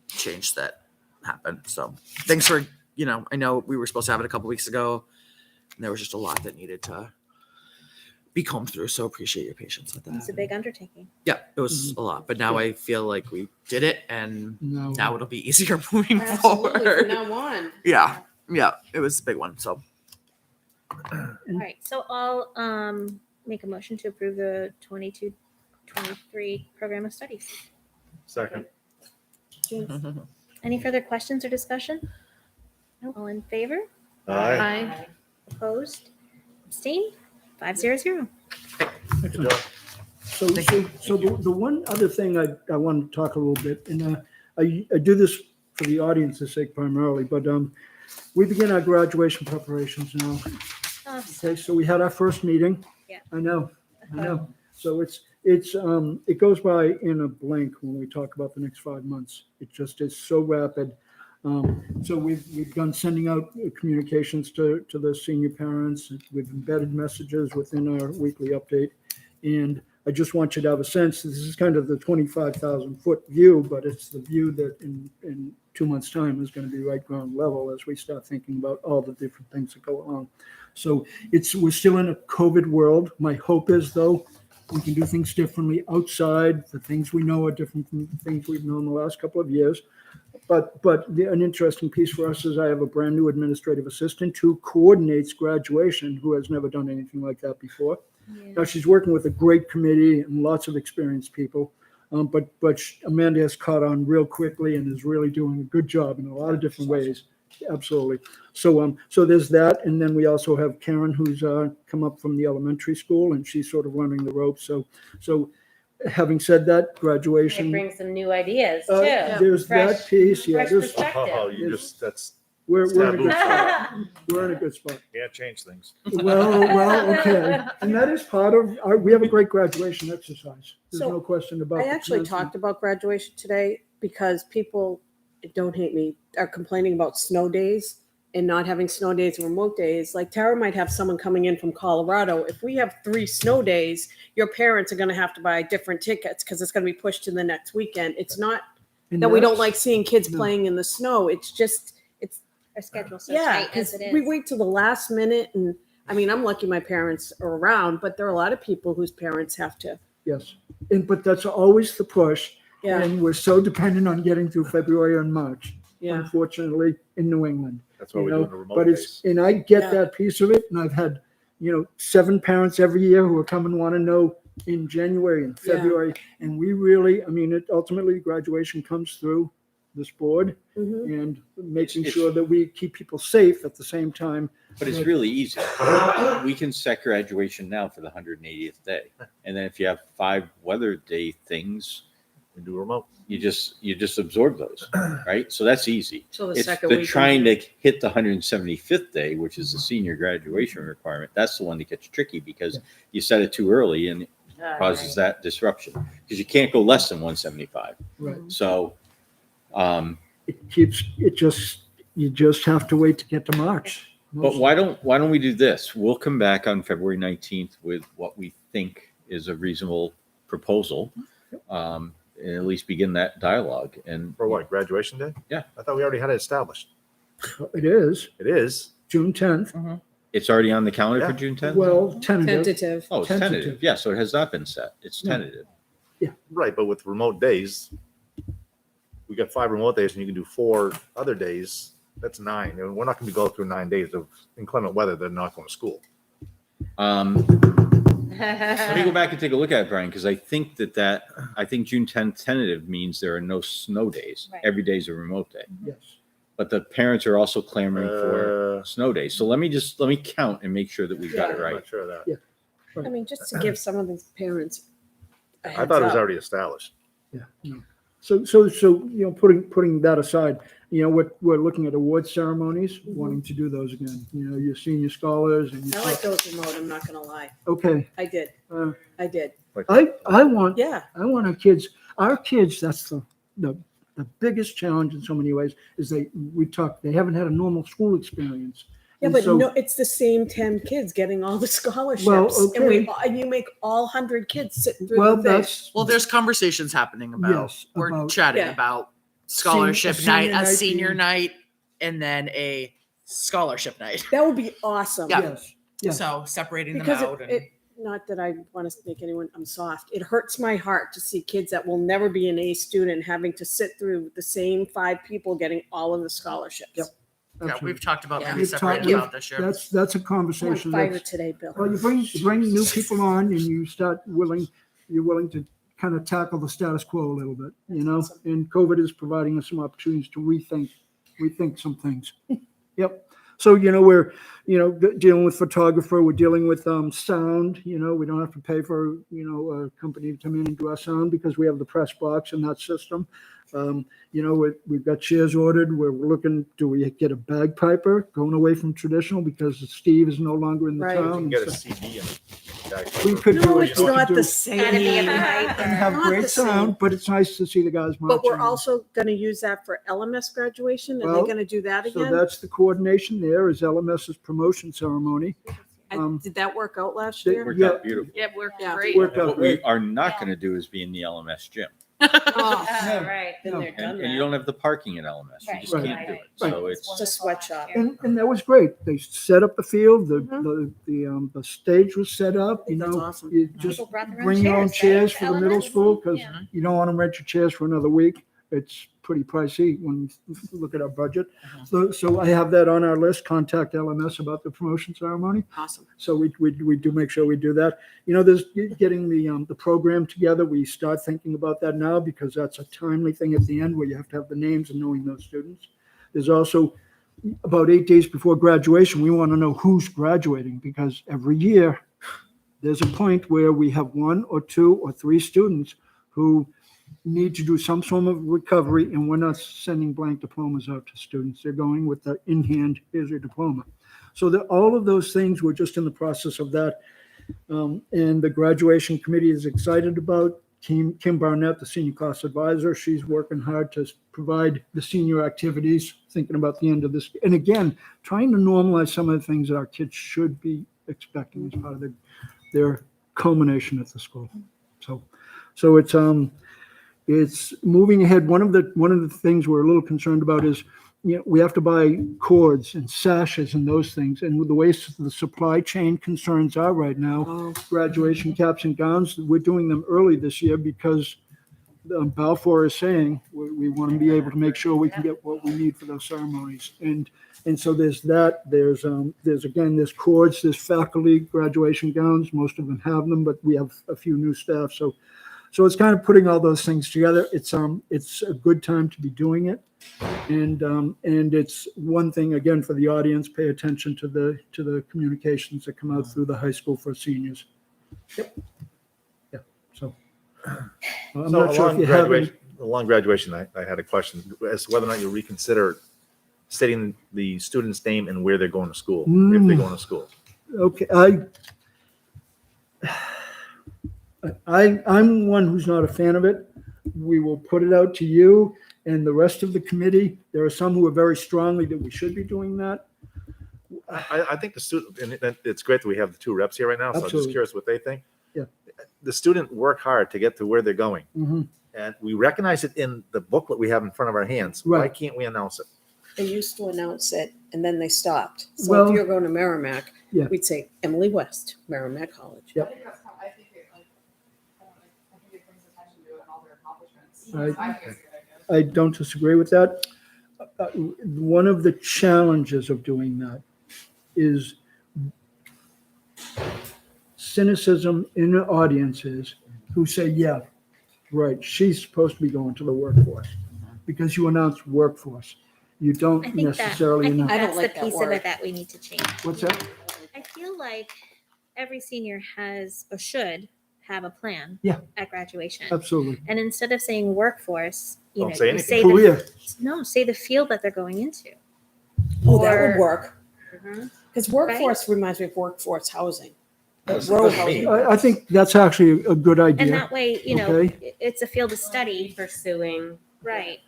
change that happened. So thanks for, I know we were supposed to have it a couple weeks ago and there was just a lot that needed to be combed through. So appreciate your patience with It's a that. big undertaking. Yeah, it was a lot, but now I feel like we did it and No. now it'll be easier moving Absolutely, from forward. now on. Yeah. It was a big one. So All right, so I'll make a motion to approve the 22-23 program of studies. Second. James, any further questions or discussion? No, all in favor? Aye. Opposed? Abstained? 500. Excellent. So the one other thing I wanted to talk a little bit, and I do this for the audience's sake primarily, but we begin our graduation preparations now. Okay, so we had our first meeting. Yeah. I know. So it goes by in a blink when we talk about the next 5 months. It just is so rapid. So we've begun sending out communications to the senior parents. We've embedded messages within our weekly update. And I just want you to have a sense, this is kind of the 25,000 foot view, but it's the view that in 2 months' time is going to be right ground level as we start thinking about all the different things that go along. So we're still in a COVID world. My hope is, though, we can do things differently outside. The things we know are different from the things we've known the last couple of years. But an interesting piece for us is I have a brand new administrative assistant who coordinates graduation, who has never done anything like that before. Yeah. Now she's working with a great committee and lots of experienced people. But Amanda has caught on real quickly and is really doing a good job in a lot of different ways absolutely. So, so there's that, and then we also have Karen, who's come up from the elementary school, and she's sort of running the ropes. So having said that, It graduation. brings some new ideas too. There's Fresh- that piece, yeah. fresh There's, perspective. Oh, you just, that's, we're in a taboo. good spot. We're in a good spot. can't change things. Well, okay. And that is part of, we have a great graduation exercise. There's So, no question about I the actually commencement. talked about graduation today because people, don't hate me, are complaining about snow days and not having snow days and remote days. Like Tara might have someone coming in from Colorado. If we have 3 snow days, your parents are going to have to buy different tickets because it's going to be pushed to the next weekend. It's not And that we don't that's- like seeing kids no. playing in the snow. It's just, Our schedule's so yeah, tight as because it is. we wait till the last minute. And I mean, I'm lucky my parents are around, but there are a lot of people whose parents have to. Yes. But that's always the push. Yeah, And we're so dependent on getting through February and March, yeah. unfortunately, in New England. That's why You we're know, doing the remote But it's, days. and I get Yeah. that piece of it, and I've had, 7 parents every year who are come and want to know in January and Yeah. February. And we really, I mean, ultimately graduation comes through this board Mhm. and making It's- sure that we keep people safe at the same time. But it's really easy. We can set graduation now for the 180th day. And then if you have 5 weather day things, We do remote. you just absorb those, right? So that's easy. So the It's second the week. trying to hit the 175th day, which is the senior graduation requirement. That's the one that gets tricky because you set it too early and it causes that disruption because you can't go less than 175. Right. So, You just have to wait to get to March. but why don't we do this? We'll come back on February 19th with what we think is a reasonable proposal. And at least begin that dialogue. And For what, graduation day? Yeah. I thought we already had it established. It is It is. June 10th. it's already on the calendar for Yeah. June 10th? Well, tentative. Tentative. Oh, it's tentative. tentative. Yeah, so it has not been set. It's No. tentative. Right, but with remote days, we got 5 remote days and you can do 4 other days. That's 9. And we're not going to go through 9 days of inclement weather. They're not going to school. Let me go back and take a look at it, Brian, because I think I think June 10th tentative means there are no snow days. Right. Every day is a remote day. Yes. But the parents are also clamoring for Uh, snow days. So let me count and make sure that we've got it I'm right. not sure of that. Yeah. I mean, just to give some of these parents. a I heads thought it was up. already established. Yeah. No. So, putting that aside, we're looking at award ceremonies, wanting to do those again. Your senior scholars and I like those remote, I'm not gonna lie. okay. I did. Uh, I did. I want Yeah. our kids, that's the biggest challenge in so many ways is they haven't had a normal school experience. Yeah, And but so- no, it's the same 10 kids getting all the scholarships. Well, And okay. and you make all 100 kids sit through Well, the thing. that's, Well, there's conversations happening about, Yes, we're about- chatting Yeah. about scholarship senior night, a night senior being- night, and then a scholarship night. That would be awesome. Yeah. yes, yes. So separating them Because out. it, not that I want to make anyone, I'm soft. It hurts my heart to see kids that will never be an A student having to sit through the same 5 people getting all of the scholarships. Yep. yeah, Absolutely. we've talked about Yeah. maybe We've separating talked- them out this year. That's a I'm on conversation. fire that's- today, Bill. Well, you bring new people on and you're willing to kind of tackle the status quo a little bit, Awesome. and COVID is providing us some opportunities to rethink some things. Yep. So, we're, dealing with photographer, we're dealing with sound, we don't have to pay for, a company to come in and do our sound because we have the press box and that system. We've got chairs ordered. We're looking, do we get a bagpiper going away from traditional because Steve is no longer in the Right. You town? can and get a so- CD and We could do No, it. it's We could not do the it same. Gotta be a and have Not great the same. sound, but it's nice to see the guys marching. But we're also going to use that for LMS graduation. Are they Well, going to do that So again? that's the coordination there is LMS's promotion ceremony. Did that work out last they- year? Worked Yeah. out beautiful. Yep, worked Yeah. great. Worked out What we great. are not going to do is be in the LMS gym. Oh, All right, then No. they're done And you don't have the parking in LMS. You Right. just Right. can't do it. Right. So it's, it's a sweatshop. And that was great. They set up the field, Mhm. the stage was set up, That's awesome. you just People brought their own bring your own chairs, chairs right? for the middle LMS. school because Yeah. you don't want to rent your chairs for another week. It's pretty pricey when you look at our budget. So I have that on our list, contact LMS about the promotion ceremony. Awesome. So we do make sure we do that. There's getting the program together. We start thinking about that now because that's a timely thing at the end where you have to have the names and knowing those students. There's also about 8 days before graduation, we want to know who's graduating, because every year there's a point where we have 1 or 2 or 3 students who need to do some form of recovery, and we're not sending blank diplomas out to students. They're going with the in hand, here's your diploma. So all of those things, we're just in the process of that. And the graduation committee is excited about Kim Barnett, the senior class advisor. She's working hard to provide the senior activities, thinking about the end of this. And again, trying to normalize some of the things that our kids should be expecting as part of their culmination at the school. So it's moving ahead. One of the things we're a little concerned about is, we have to buy cords and sashes and those things. And with the way the supply chain concerns are right now, graduation caps and gowns, we're doing them early this year because Balfour is saying we want to be able to make sure we can get what we need for those ceremonies. And so there's that. There's cords, there's faculty graduation gowns. Most of them have them, but we have a few new staff. So it's kind of putting all those things together. It's a good time to be doing it. And it's one thing, again, for the audience, pay attention to the communications that come out through the high school for seniors. Yep. Yeah. So I'm not sure if you have any. Along graduation, I had a question as to whether or not you reconsider stating the student's name and where they're going to school, if they're going to school. Okay. I'm one who's not a fan of it. We will put it out to you and the rest of the committee. There are some who are very strongly that we should be doing that. I think the student, and it's great that we have the 2 reps here right now, so Absolutely. I'm just curious what they think. Yeah. The student worked hard to get to where they're going, Mhm. and we recognize it in the booklet we have in front of our hands. Why Right. can't we announce it? They used to announce it and then they stopped. So Well, if you're going to Merrimack, yeah. we'd say Emily West, Merrimack College. Yep. I don't disagree with that. One of the challenges of doing that is cynicism in the audiences who say, yeah, right, she's supposed to be going to the workforce, because you announce workforce. You don't I think necessarily I think announce. I don't that's like the that piece of word. it that we need to change. What's that? I feel like every senior has or should have a plan Yeah. at graduation. Absolutely. And instead of saying workforce, you Don't know, say you anything. say Career. say the field that they're going into. Oh, that Or- would work. Mhm. Because workforce reminds me of workforce housing. That's- Row that's housing. me. I think that's actually a good idea. And that way, you know, Okay. it's a field of study. Pursuing. Right.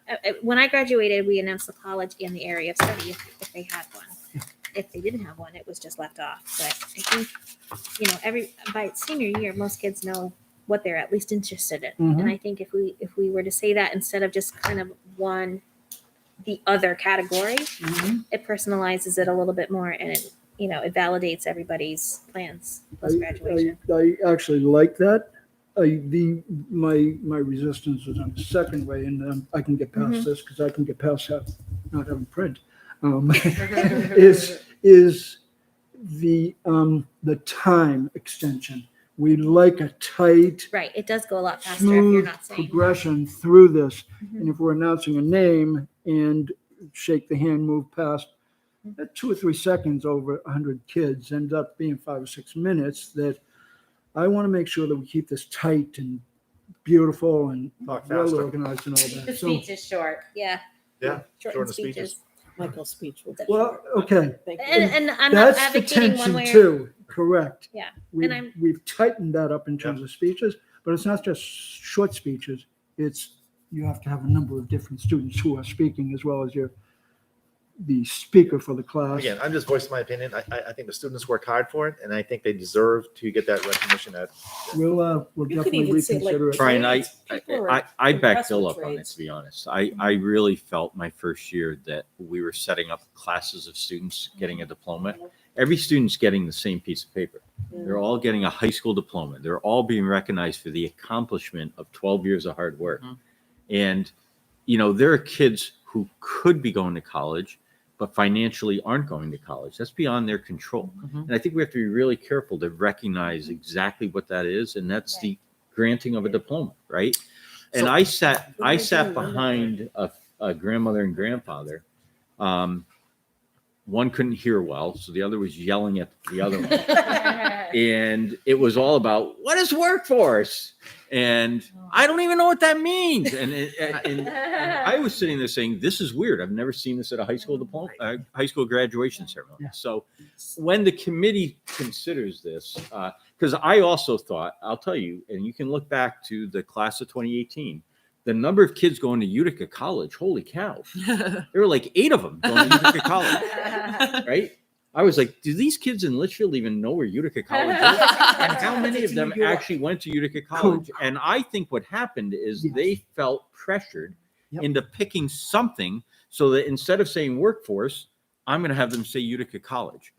When I graduated, we announced the college and the area of study if they had one. If they didn't have one, it was just left off. But I think, you know, by senior year, most kids know what they're at least interested in. Mhm. And I think if we were to say that instead of just kind of the other category, Mhm. it personalizes it a little bit more, and it, you know, it validates everybody's plans post graduation. I actually like that. My resistance was on the second way, and I can get past this because I can get past not having print. Is the time extension. We like a tight, Right. It does go a lot faster if you're smooth not saying. progression through this. Mhm. And if we're announcing a name and shake the hand, move past, that 2 or 3 seconds over 100 kids ends up being 5 or 6 minutes. That I want to make sure that we keep this tight and beautiful and Talk well faster. organized and all The that. So, speech is short. Yeah. Yeah, Shorten shorten the speeches. speeches. Michael's speech will. well, okay, Thank you. And I'm not that's the advocating one tension way or too. Correct. Yeah, We've, we've tightened that up in terms of speeches, but it's not just short speeches. It's you have to have a number of different students who are speaking as well as the speaker for the class. Again, I'm just voicing my opinion. I think the students work hard for it, and I think they deserve to get that recognition. We'll You could definitely even say, like, reconsider it. Brian, People are I back impressed Bill with up on it, trades. to be honest. I really felt my first year that we were setting up classes of students getting a diploma. Every student's getting the same piece of paper. They're all getting a high school diploma. They're all being recognized for the accomplishment of 12 years of hard work. Mhm. And, you know, there are kids who could be going to college, but financially aren't going to college. That's beyond their control. Mhm. And I think we have to be really careful to recognize exactly what that is. And that's the granting of a diploma, right? And So- I sat behind a grandmother and grandfather one couldn't hear well, so the other was yelling at the other one. And it was all about, what is workforce? And I don't even know what that means. And I was sitting there saying, this is weird. I've never seen this at a high school diploma, high school graduation ceremony. Yeah. So when the committee considers this, because I also thought, I'll tell you, and you can look back to the class of 2018, the number of kids going to Utica College, holy cow. There were like 8 of them going to Utica College, right? I was like, do these kids in Litchfield even know where Utica College is? And how many of them actually went to Utica College? And I think what happened is they felt pressured into picking something so that instead of saying workforce, I'm going to have them say Utica College.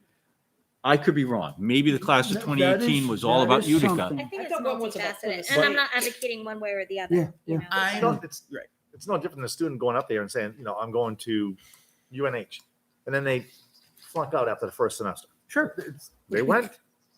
I could be wrong. Maybe the class of 2018 was all about Utica. I think it's multifaceted, and But- I'm not advocating one way or the other. Yeah, you yeah. know. It's right. It's no different than a student going up there and saying, I'm going to UNH, and then they flunk out after the first semester. Sure. They went.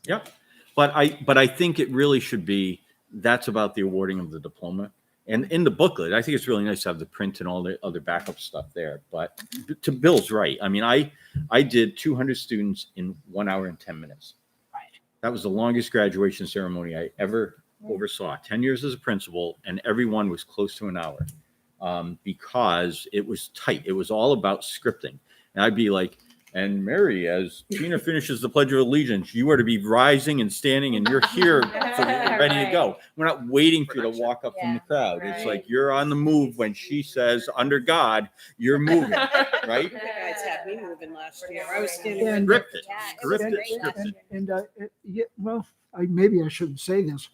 Yep. But I think it really should be, that's about the awarding of the diploma. And in the booklet, I think it's really nice to have the print and all the other backup stuff there. But to Bill's right. I mean, I did 200 students in 1 hour and 10 minutes. Right. That was the longest graduation ceremony I ever oversaw. 10 years as a principal, and everyone was close to an hour because it was tight. It was all about scripting. And I'd be like, and Mary, as Tina finishes the Pledge of Allegiance, you are to be rising and standing, and you're here, so you're ready to go. We're not waiting for you to walk up from the crowd. It's like you're on the move when she says, under God, you're moving, right? You guys had me moving last year. I was standing And- right Scripted, Yeah, it was scripted, great last scripted. year. Yeah, well, maybe I shouldn't say this,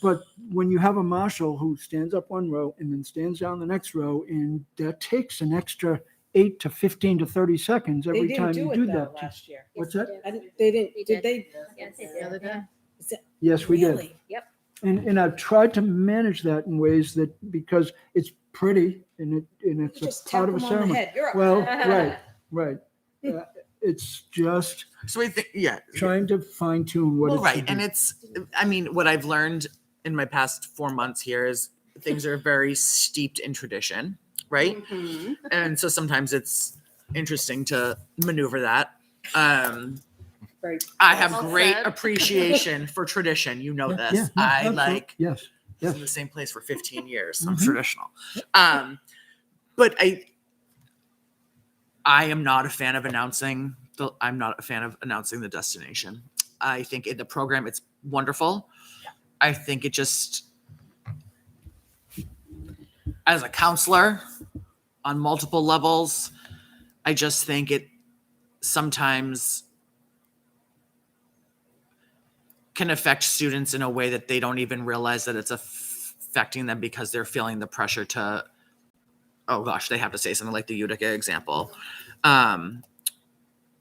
but when you have a marshal who stands up one row and then stands down the next row, and that takes an extra 8 to 15 to 30 seconds They every didn't time do you it do though that. last year. What's Yes, that? we did. They didn't, We did did. they? Yes, The other day. Is it Yes, we did. really? Yep. And I've tried to manage that in ways that, because it's pretty and it's Just a tap part of a them on the ceremony. head. You're up. Well, right. It's just So I think, yeah. trying to fine tune what Well, it right. should And be. it's, I mean, what I've learned in my past 4 months here is things are very steeped in tradition, right? Mhm. And so sometimes it's interesting to maneuver that. Right. I have Well great said. appreciation for tradition. You know Yeah, this. yeah, no, I absolutely. like Yes, was yes. in the same place for 15 years. So I'm Mhm. traditional. But I am not a fan of announcing the destination. I think in the program it's wonderful. I think it just, as a counselor on multiple levels, I just think it sometimes can affect students in a way that they don't even realize that it's affecting them because they're feeling the pressure to, oh gosh, they have to say something like the Utica example.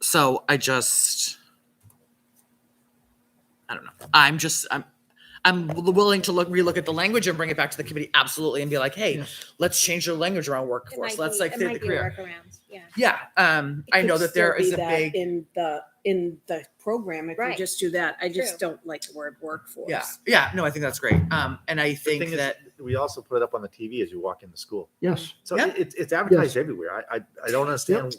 So I don't know. I'm willing to relook at the language and bring it back to the committee. Absolutely. And be like, hey, let's change the language around It workforce. might Let's be- like it fit might the be a career. workaround, yeah. Yeah. It I know could that there still is be a that big, in the program. If we Right. just do that, I just True. don't like the word workforce. yeah. No, I think that's great. And I The think thing is, that, we also put it up on the TV as you walk into school. Yes. So Yeah. it's advertised everywhere. I don't understand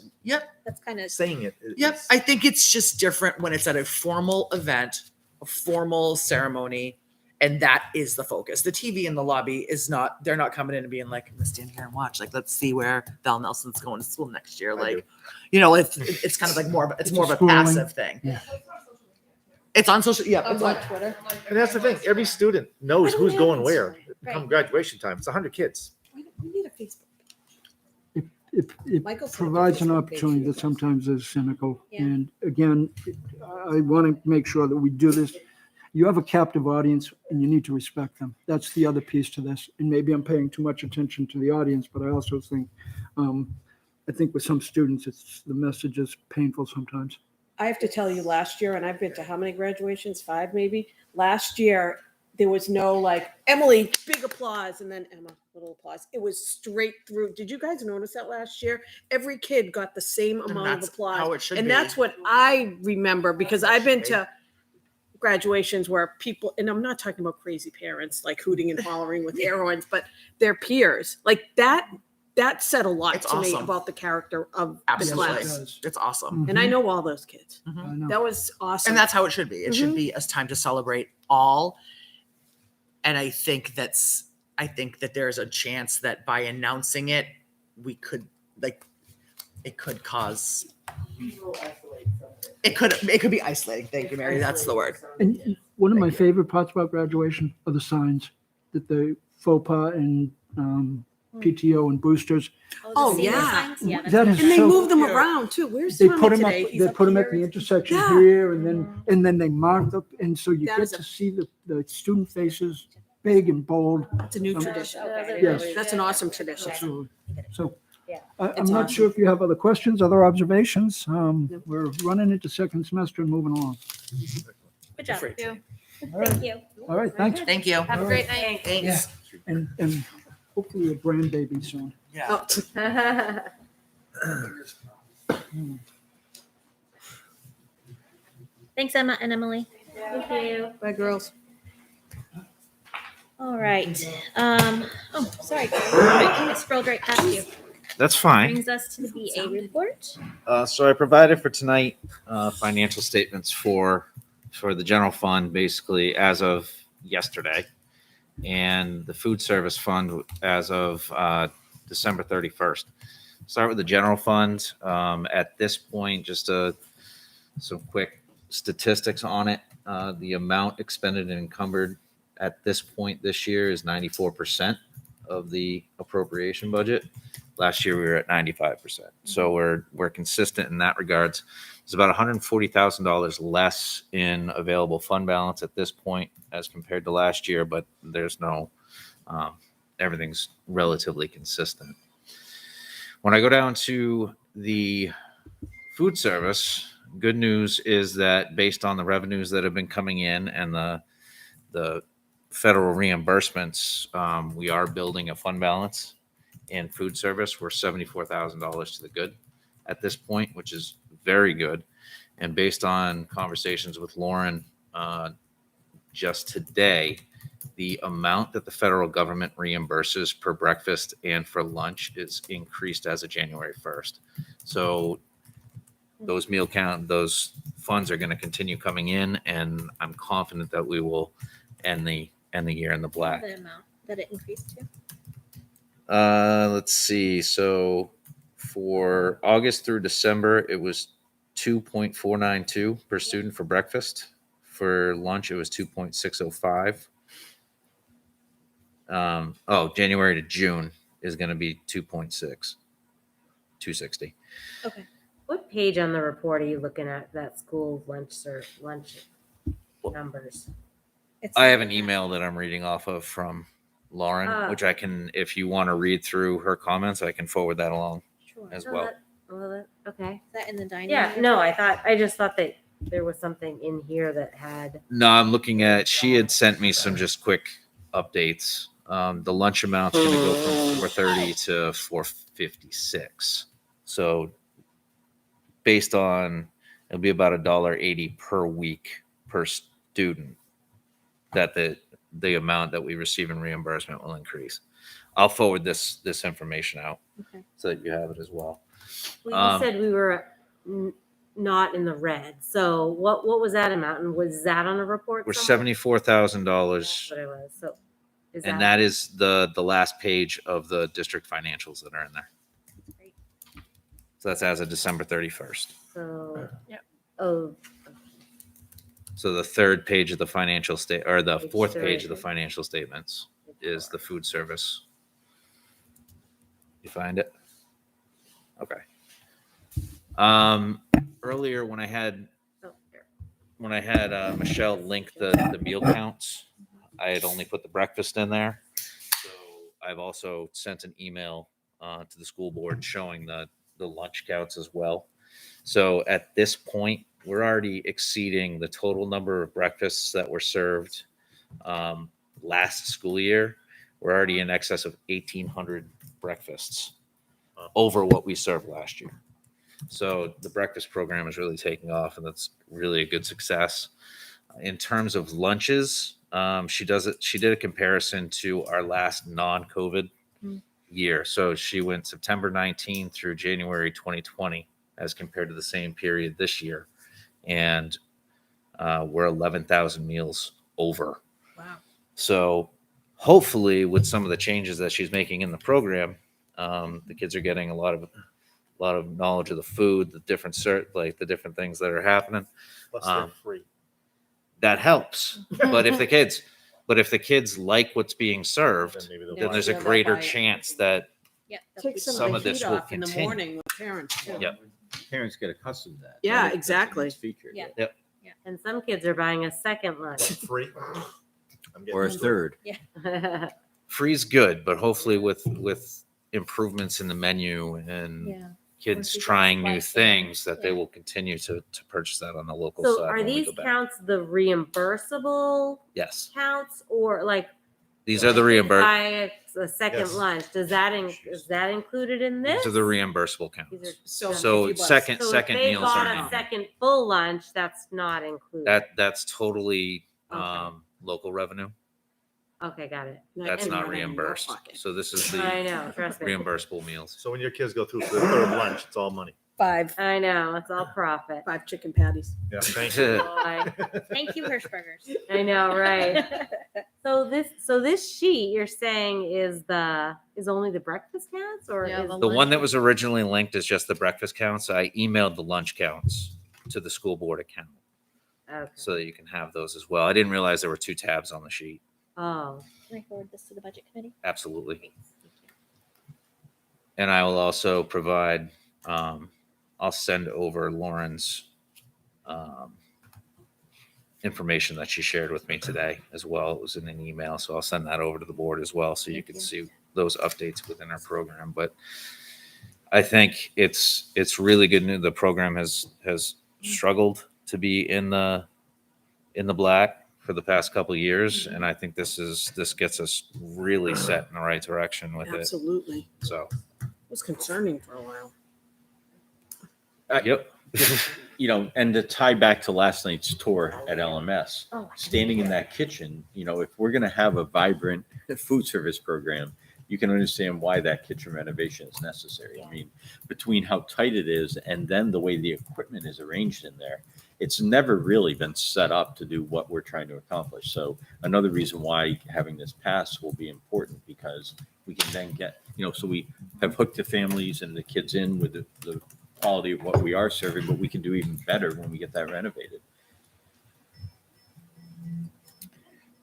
That's kind of, saying it. yep. It's- I think it's just different when it's at a formal event, a formal ceremony, and that is the focus. The TV in the lobby is not, they're not coming in and being like, I'm gonna stand here and watch. Like, let's see where Val Nelson's going to school next year. I Like, do. it's kind of like more of It's more of a scrolling. passive thing. Yeah. It's on social, yeah. It's on, Twitter. And that's the thing. Every student knows I don't who's have going Instagram. where. Right. Come graduation time, it's 100 kids. We need a Facebook. It Michael set up a provides an Facebook page opportunity for that sometimes is cynical. Yeah. And again, I want to make sure that we do this. You have a captive audience and you need to respect them. That's the other piece to this. And maybe I'm paying too much attention to the audience, but I also think, I think with some students, the message is painful sometimes. I have to tell you, last year, and I've been to how many graduations? 5 maybe. Last year, there was no like, Emily, big applause, and then Emma, little applause. It was straight through. Did you guys notice that last year? Every kid got the same and amount of that's applause. how it should And be. that's what I remember because I've been to graduations where people, and I'm not talking about crazy parents like hooting and hollering with air horns, but their peers. Like that that said a lot It's to me awesome. about the character of the Absolutely. class. It's awesome. And I know all those kids. I know. That was awesome. And that's how it should be. It should be a time to celebrate all. And I think that there's a chance that by announcing it, we could it could cause it could be isolating. Thank you, Mary. That's the word. And one of my favorite parts about graduation are the signs that the faux pas and PTO and boosters. Oh, the senior yeah. signs? Yeah, that's That is and they so move them cute. around too. Where's They Tommy put them up. today? He's They up put them at here. the intersection Yeah. here, and then they mark up, and so you That get is to see the student faces big and bold. It's a new Um, tradition. Yes. That's an awesome tradition. Absolutely. So Yeah. I'm It's not awesome. sure if you have other questions, other observations. We're running into second semester and moving along. Good job. Great. All Thank right. you. All right. Thanks. Thank you. Have a great night. Thanks. And hopefully a grandbaby soon. Yeah. Thanks, Emma and Emily. Thank you. Bye, girls. All right. Sorry, Gary. I scrolled right past you. That's fine. Brings us to the BA report. So I provided for tonight financial statements for the general fund, basically as of yesterday, and the food service fund as of December 31st. Start with the general fund. At this point, just some quick statistics on it. The amount expended and encumbered at this point this year is 94% of the appropriation budget. Last year we were at 95%. So we're consistent in that regards. It's about $140,000 less in available fund balance at this point as compared to last year, but there's no everything's relatively consistent. When I go down to the food service, good news is that based on the revenues that have been coming in and the federal reimbursements, we are building a fund balance in food service. We're $74,000 to the good at this point, which is very good. And based on conversations with Lauren just today, the amount that the federal government reimburses per breakfast and for lunch is increased as of January 1st. So those those funds are going to continue coming in, and I'm confident that we will end the year in the black. The amount that it increased to. Let's see. So for August through December, it was 2.492 per student for breakfast. For lunch, it was 2.605. January to June is going to be 2.6, 260. Okay. What page on the report are you looking at, that school lunch numbers? I have an email that I'm reading off of from Lauren, Ah. which I can, if you want to read through her comments, I can forward that along Sure. as Is well. Okay. that in the dining Yeah, room? no, I just thought that there was something in here that had. No, I'm looking at, she had sent me some just quick updates. The lunch amount's going to go from 430 to 456. So based on, it'll be about $1.80 per week per student that the amount that we receive in reimbursement will increase. I'll forward this information out Okay. so that you have it as well. Well, you said we were not in the red. So what was that amount? And was that on a report? We're somewhere? $74,000. That's what it was. So is And that is the last page of the district financials that are in there. Great. So that's as of December 31st. So, Yep. oh, So the third page of the financial or the Page fourth three. page of the financial statements is the food service. You find it? Okay. Earlier when I had Michelle link the meal counts, I had only put the breakfast in there. So I've also sent an email to the school board showing the lunch counts as well. So at this point, we're already exceeding the total number of breakfasts that were served last school year. We're already in excess of 1,800 breakfasts over what we served last year. So the breakfast program is really taking off, and that's really a good success. In terms of lunches, she did a comparison to our last non-COVID year. So she went September 19 through January 2020 as compared to the same period this year. And we're 11,000 meals over. Wow. So hopefully with some of the changes that she's making in the program, the kids are getting a lot of knowledge of the food, the different the different things that are happening. Plus they're free. That helps. But if the kids like what's being served, Then maybe they'll then buy there's it. a Yeah, they'll greater buy it. chance that Yeah. Take some, Some of of the this heat will off in the continue. morning with parents too. Yep. Parents get accustomed to that. Yeah, That's when exactly. it's featured. Yeah. And some kids are buying a second lunch. Free. I'm getting Or a used to it. third. free's good, but hopefully with improvements in the menu and Yeah. kids Once we get trying new supply chain, things, that they yeah. will continue to purchase that on the local So side. are when we these go back. counts the reimbursable Yes, counts, or like? these are the like, reimbursed. buy a second Yes. lunch, is that included in this? These are the reimbursable These counts. are- So if you buy- second So if second they meals bought are a not. second full lunch, that's not included. That's totally Okay. local revenue. Okay, got it. That's And not money in your reimbursed. pocket. So this is I the know, trust me. reimbursable meals. So when your kids go through for the third lunch, it's all money. Five I know, it's all profit. chicken patties. Yeah, thank you. Boy, Thank you, Hirschbergers. I know, right? So this sheet you're saying is only the breakfast counts, or Yeah, is the The one that was originally linked is just the breakfast counts. I emailed the lunch counts to the school board account okay. so that you can have those as well. I didn't realize there were 2 tabs on the sheet. Oh, Can I forward this to the budget committee? Absolutely. And I will also provide, I'll send over Lauren's information that she shared with me today as well. It was in an email, so I'll send that over to the board as well, so you can see those updates within our program. But I think it's really good news. The program has struggled to be in the black for the past couple of years, and I think this gets us really set in the right direction with Absolutely. it. So, It was concerning for a while. yep. And to tie back to last night's tour at LMS, Oh, standing in that kitchen, if we're going to have a vibrant food service program, you can understand why that kitchen renovation is necessary. I mean, between how tight it is and then the way the equipment is arranged in there, it's never really been set up to do what we're trying to accomplish. So another reason why having this pass will be important, because we can then get, so we have hooked the families and the kids in with the quality of what we are serving, but we can do even better when we get that renovated.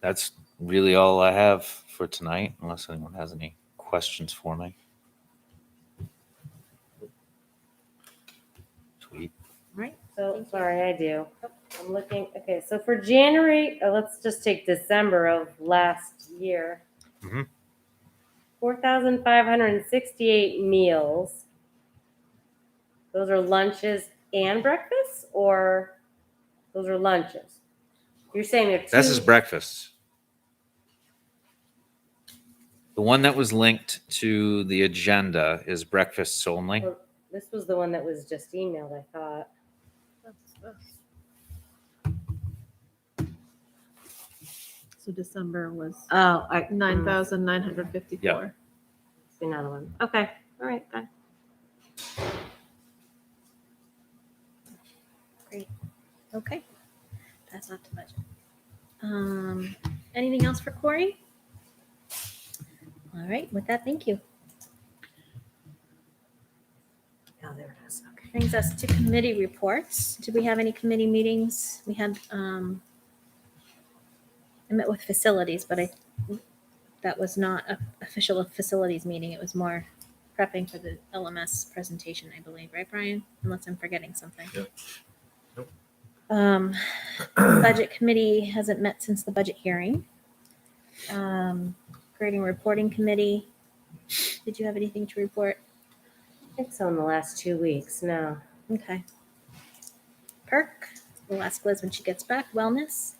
That's really all I have for tonight, unless anyone has any questions for me. Sweet. right. So sorry, I do. I'm looking. Okay, so for January, let's just take December of last year. Mhm. 4,568 meals. Those are lunches and breakfasts, or those are lunches? You're saying they're two. This is breakfast. The one that was linked to the agenda is breakfasts only. Well, this was the one that was just emailed, I thought. So December was Oh, 9,954. See another one. Okay, all right, fine. Okay. That's not the budget. Anything else for Corey? All right, with that, thank you. Oh, there it is. Okay. Brings us to committee reports. Did we have any committee meetings? We had, I met with facilities, but that was not an official facilities meeting. It was more prepping for the LMS presentation, I believe, right, Brian? Unless I'm forgetting something. Yep. Nope. Budget committee hasn't met since the budget hearing. Grading reporting committee. Did you have anything to report? I think so in the last 2 weeks. No. Okay. Perk. We'll ask Liz when she gets back. Wellness.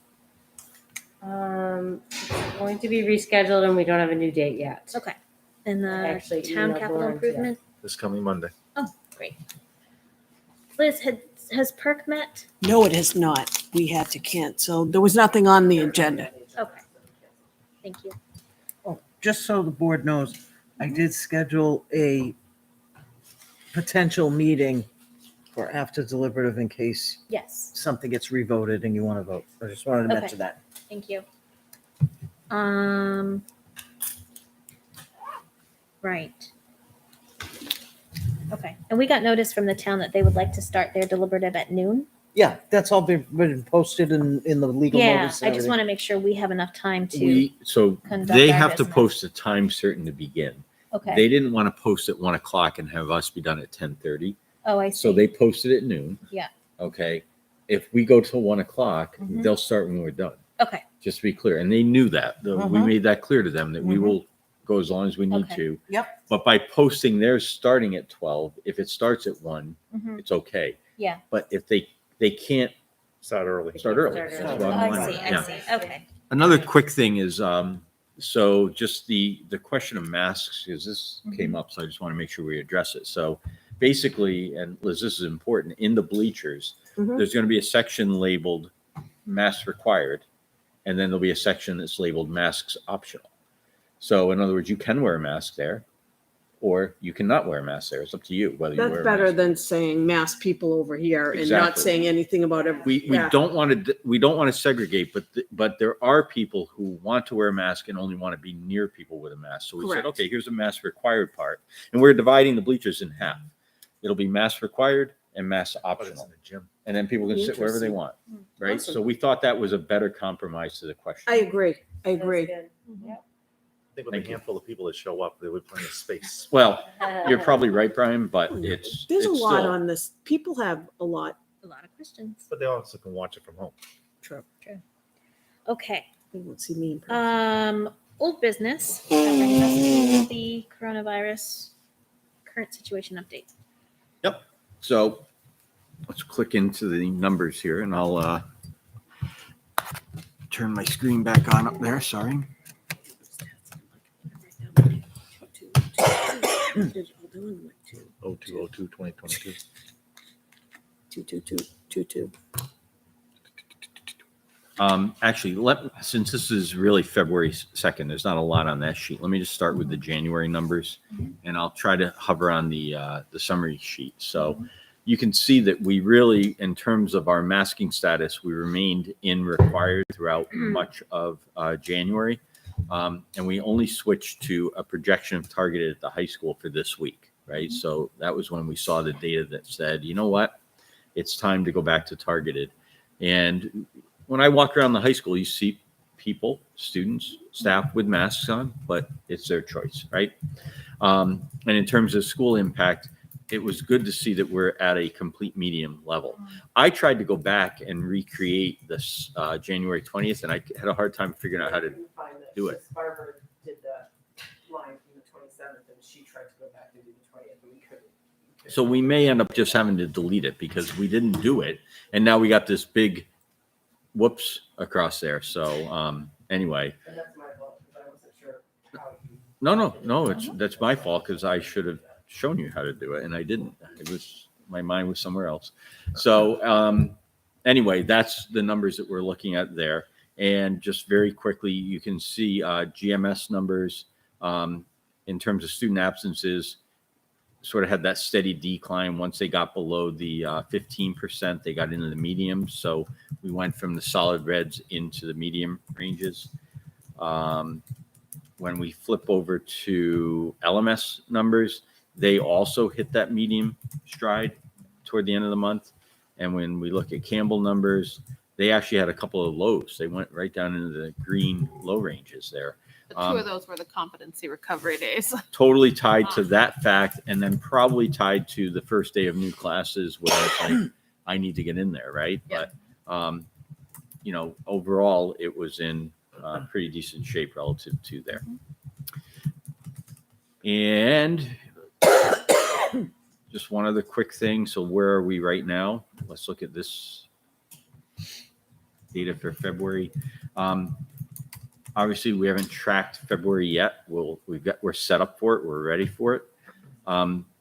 It's going to be rescheduled, and we don't have a new date yet. Okay. And the Actually, town emailed capital Lauren, improvement. This coming Monday. Oh, great. Liz, has Perk met? No, it has not. We had to cancel. There was nothing on the agenda. Okay. Thank you. Oh, just so the board knows, I did schedule a potential meeting for after deliberative in case Yes, something gets revoted and you want to vote. I just wanted to Okay. mention that. thank you. Right. Okay, and we got notice from the town that they would like to start their deliberative at noon. Yeah, that's all been posted in the legal Yeah, notice. I just want to make sure we have enough time to, conduct They our have to business. post a time certain to begin. okay. They didn't want to post at 1:00 and have us be done at 10:30. Oh, I So see. they posted at noon. Yeah. Okay. If we go till 1:00, Mhm. they'll start when we're done. Okay, Just to be clear. And they knew that. We Mhm. made that clear to them that we Mhm. will go as long as we need Okay. to. Yep. But by posting theirs starting at 12, if it starts at 1, Mhm. it's okay. Yeah. But if they can't Start early. start early. Start That's early. the oh, bottom I line. see, I Yeah. see, okay. Another quick thing is, so just the question of masks, because this came up, so I just want to make sure we address it. So basically, and Liz, this is important, in the bleachers, Mhm. there's going to be a section labeled masks required, and then there'll be a section that's labeled masks optional. So in other words, you can wear a mask there, or you cannot wear a mask there. It's up to you whether you That's wear a better mask. than saying mass people over here and not Exactly. saying anything about every. We don't want to segregate, but there are people who want to wear a mask and only want to be near people with a mask. So we said, Correct. okay, here's a mask required part, and we're dividing the bleachers in half. It'll be mask required and mask But it's in optional, the gym. and then people can sit wherever they Interesting. want, right? Awesome. So we thought that was a better compromise to the question. I agree. I agree. I think with Thank a you. handful of people that show up, there would be plenty of space. Well, you're probably right, Brian, but it's There's a it's lot still- on this. People have a lot. A lot of questions. But they also can watch it from home. True. Okay, They won't see me in person. old business, that brings us to the coronavirus current situation update. So let's click into the numbers here, and I'll turn my screen back on up there. Sorry. Oh, 2022. 22222. Actually, since this is really February 2nd, there's not a lot on that sheet. Let me just start with the January numbers, and I'll try to hover on the summary sheet. So you can see that we really, in terms of our masking status, we remained in required throughout much of January. And we only switched to a projection of targeted at the high school for this week, right? So that was when we saw the data that said, you know what, it's time to go back to targeted. And when I walk around the high school, you see people, students, staff with masks on, but it's their choice, right? And in terms of school impact, it was good to see that we're at a complete medium level. I tried to go back and recreate this January 20th, and I had a hard time figuring out how to do it. Barbara did the line from the 27th, and she tried to go back and do the 20th, and we couldn't. So we may end up just having to delete it because we didn't do it. And now we got this big whoops across there. So anyway, And that's my fault, because I wasn't sure how. no, that's my fault because I should have shown you how to do it and I didn't. My mind was somewhere else. So anyway, that's the numbers that we're looking at there. And just very quickly, you can see GMS numbers in terms of student absences sort of had that steady decline. Once they got below the 15%, they got into the medium. So we went from the solid reds into the medium ranges. When we flip over to LMS numbers, they also hit that medium stride toward the end of the month. And when we look at Campbell numbers, they actually had a couple of lows. They went right down into the green low ranges there. The two of those were the competency recovery days. Totally tied to that fact, and then probably tied to the first day of new classes where it's like, I need to get in there, right? Yeah. But, overall, it was in pretty decent shape relative to there. And just one other quick thing. So where are we right now? Let's look at this data for February. Obviously, we haven't tracked February yet. We're set up for it. We're ready for it.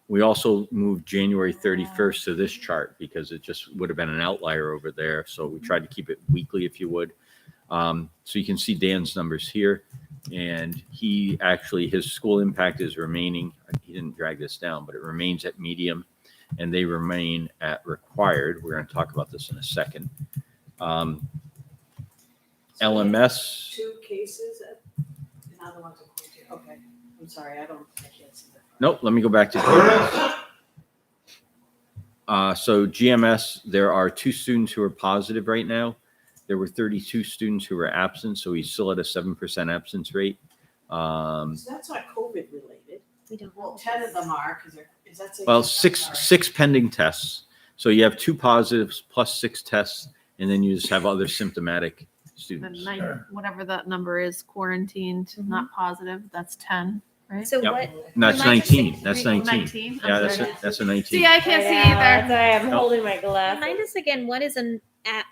We also moved January 31st to this chart because it just would have been an outlier over there. So we tried to keep it weekly, if you would. So you can see Dan's numbers here. And he actually, his school impact is remaining, he didn't drag this down, but it remains at medium and they remain at required. We're going to talk about this in a second. LMS, 2 cases and other ones are quarantined. Okay, I'm sorry, I can't see that. nope, let me go back to GMS. So GMS, there are 2 students who are positive right now. There were 32 students who were absent, so he's still at a 7% absence rate. So that's not COVID related. We don't. Well, 10 of them are, because is that safe? Well, I'm sorry. six pending tests. So you have 2 positives plus 6 tests, and then you just have other symptomatic The students. whatever that number is, quarantined, not positive, that's 10, right? So Yep. what? No, that's You might just say 19. That's 19. 19? Yeah, I'm that's sorry. that's a 19. See, I can't see That's either. why I'm Nope. holding my glass. Remind us again, what is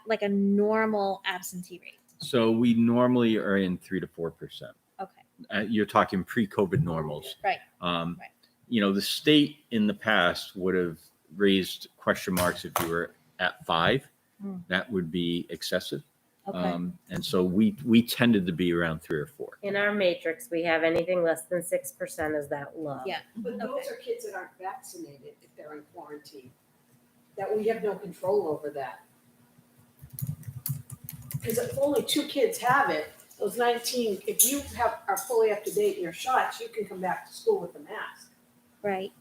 like a normal absentee rate? So we normally are in 3 to 4%. Okay. You're talking pre-COVID normals. Right. Right. Right. The state in the past would have raised question marks if you were at 5. That would be excessive. Okay. And so we tended to be around 3 or 4. In our matrix, we have anything less than 6% is that low. Yeah. But those Okay. are kids that aren't vaccinated if they're in quarantine. That we have no control over that. Because if only 2 kids have it, those 19, if you are fully up to date in your shots, you can come back to school with a mask. Right.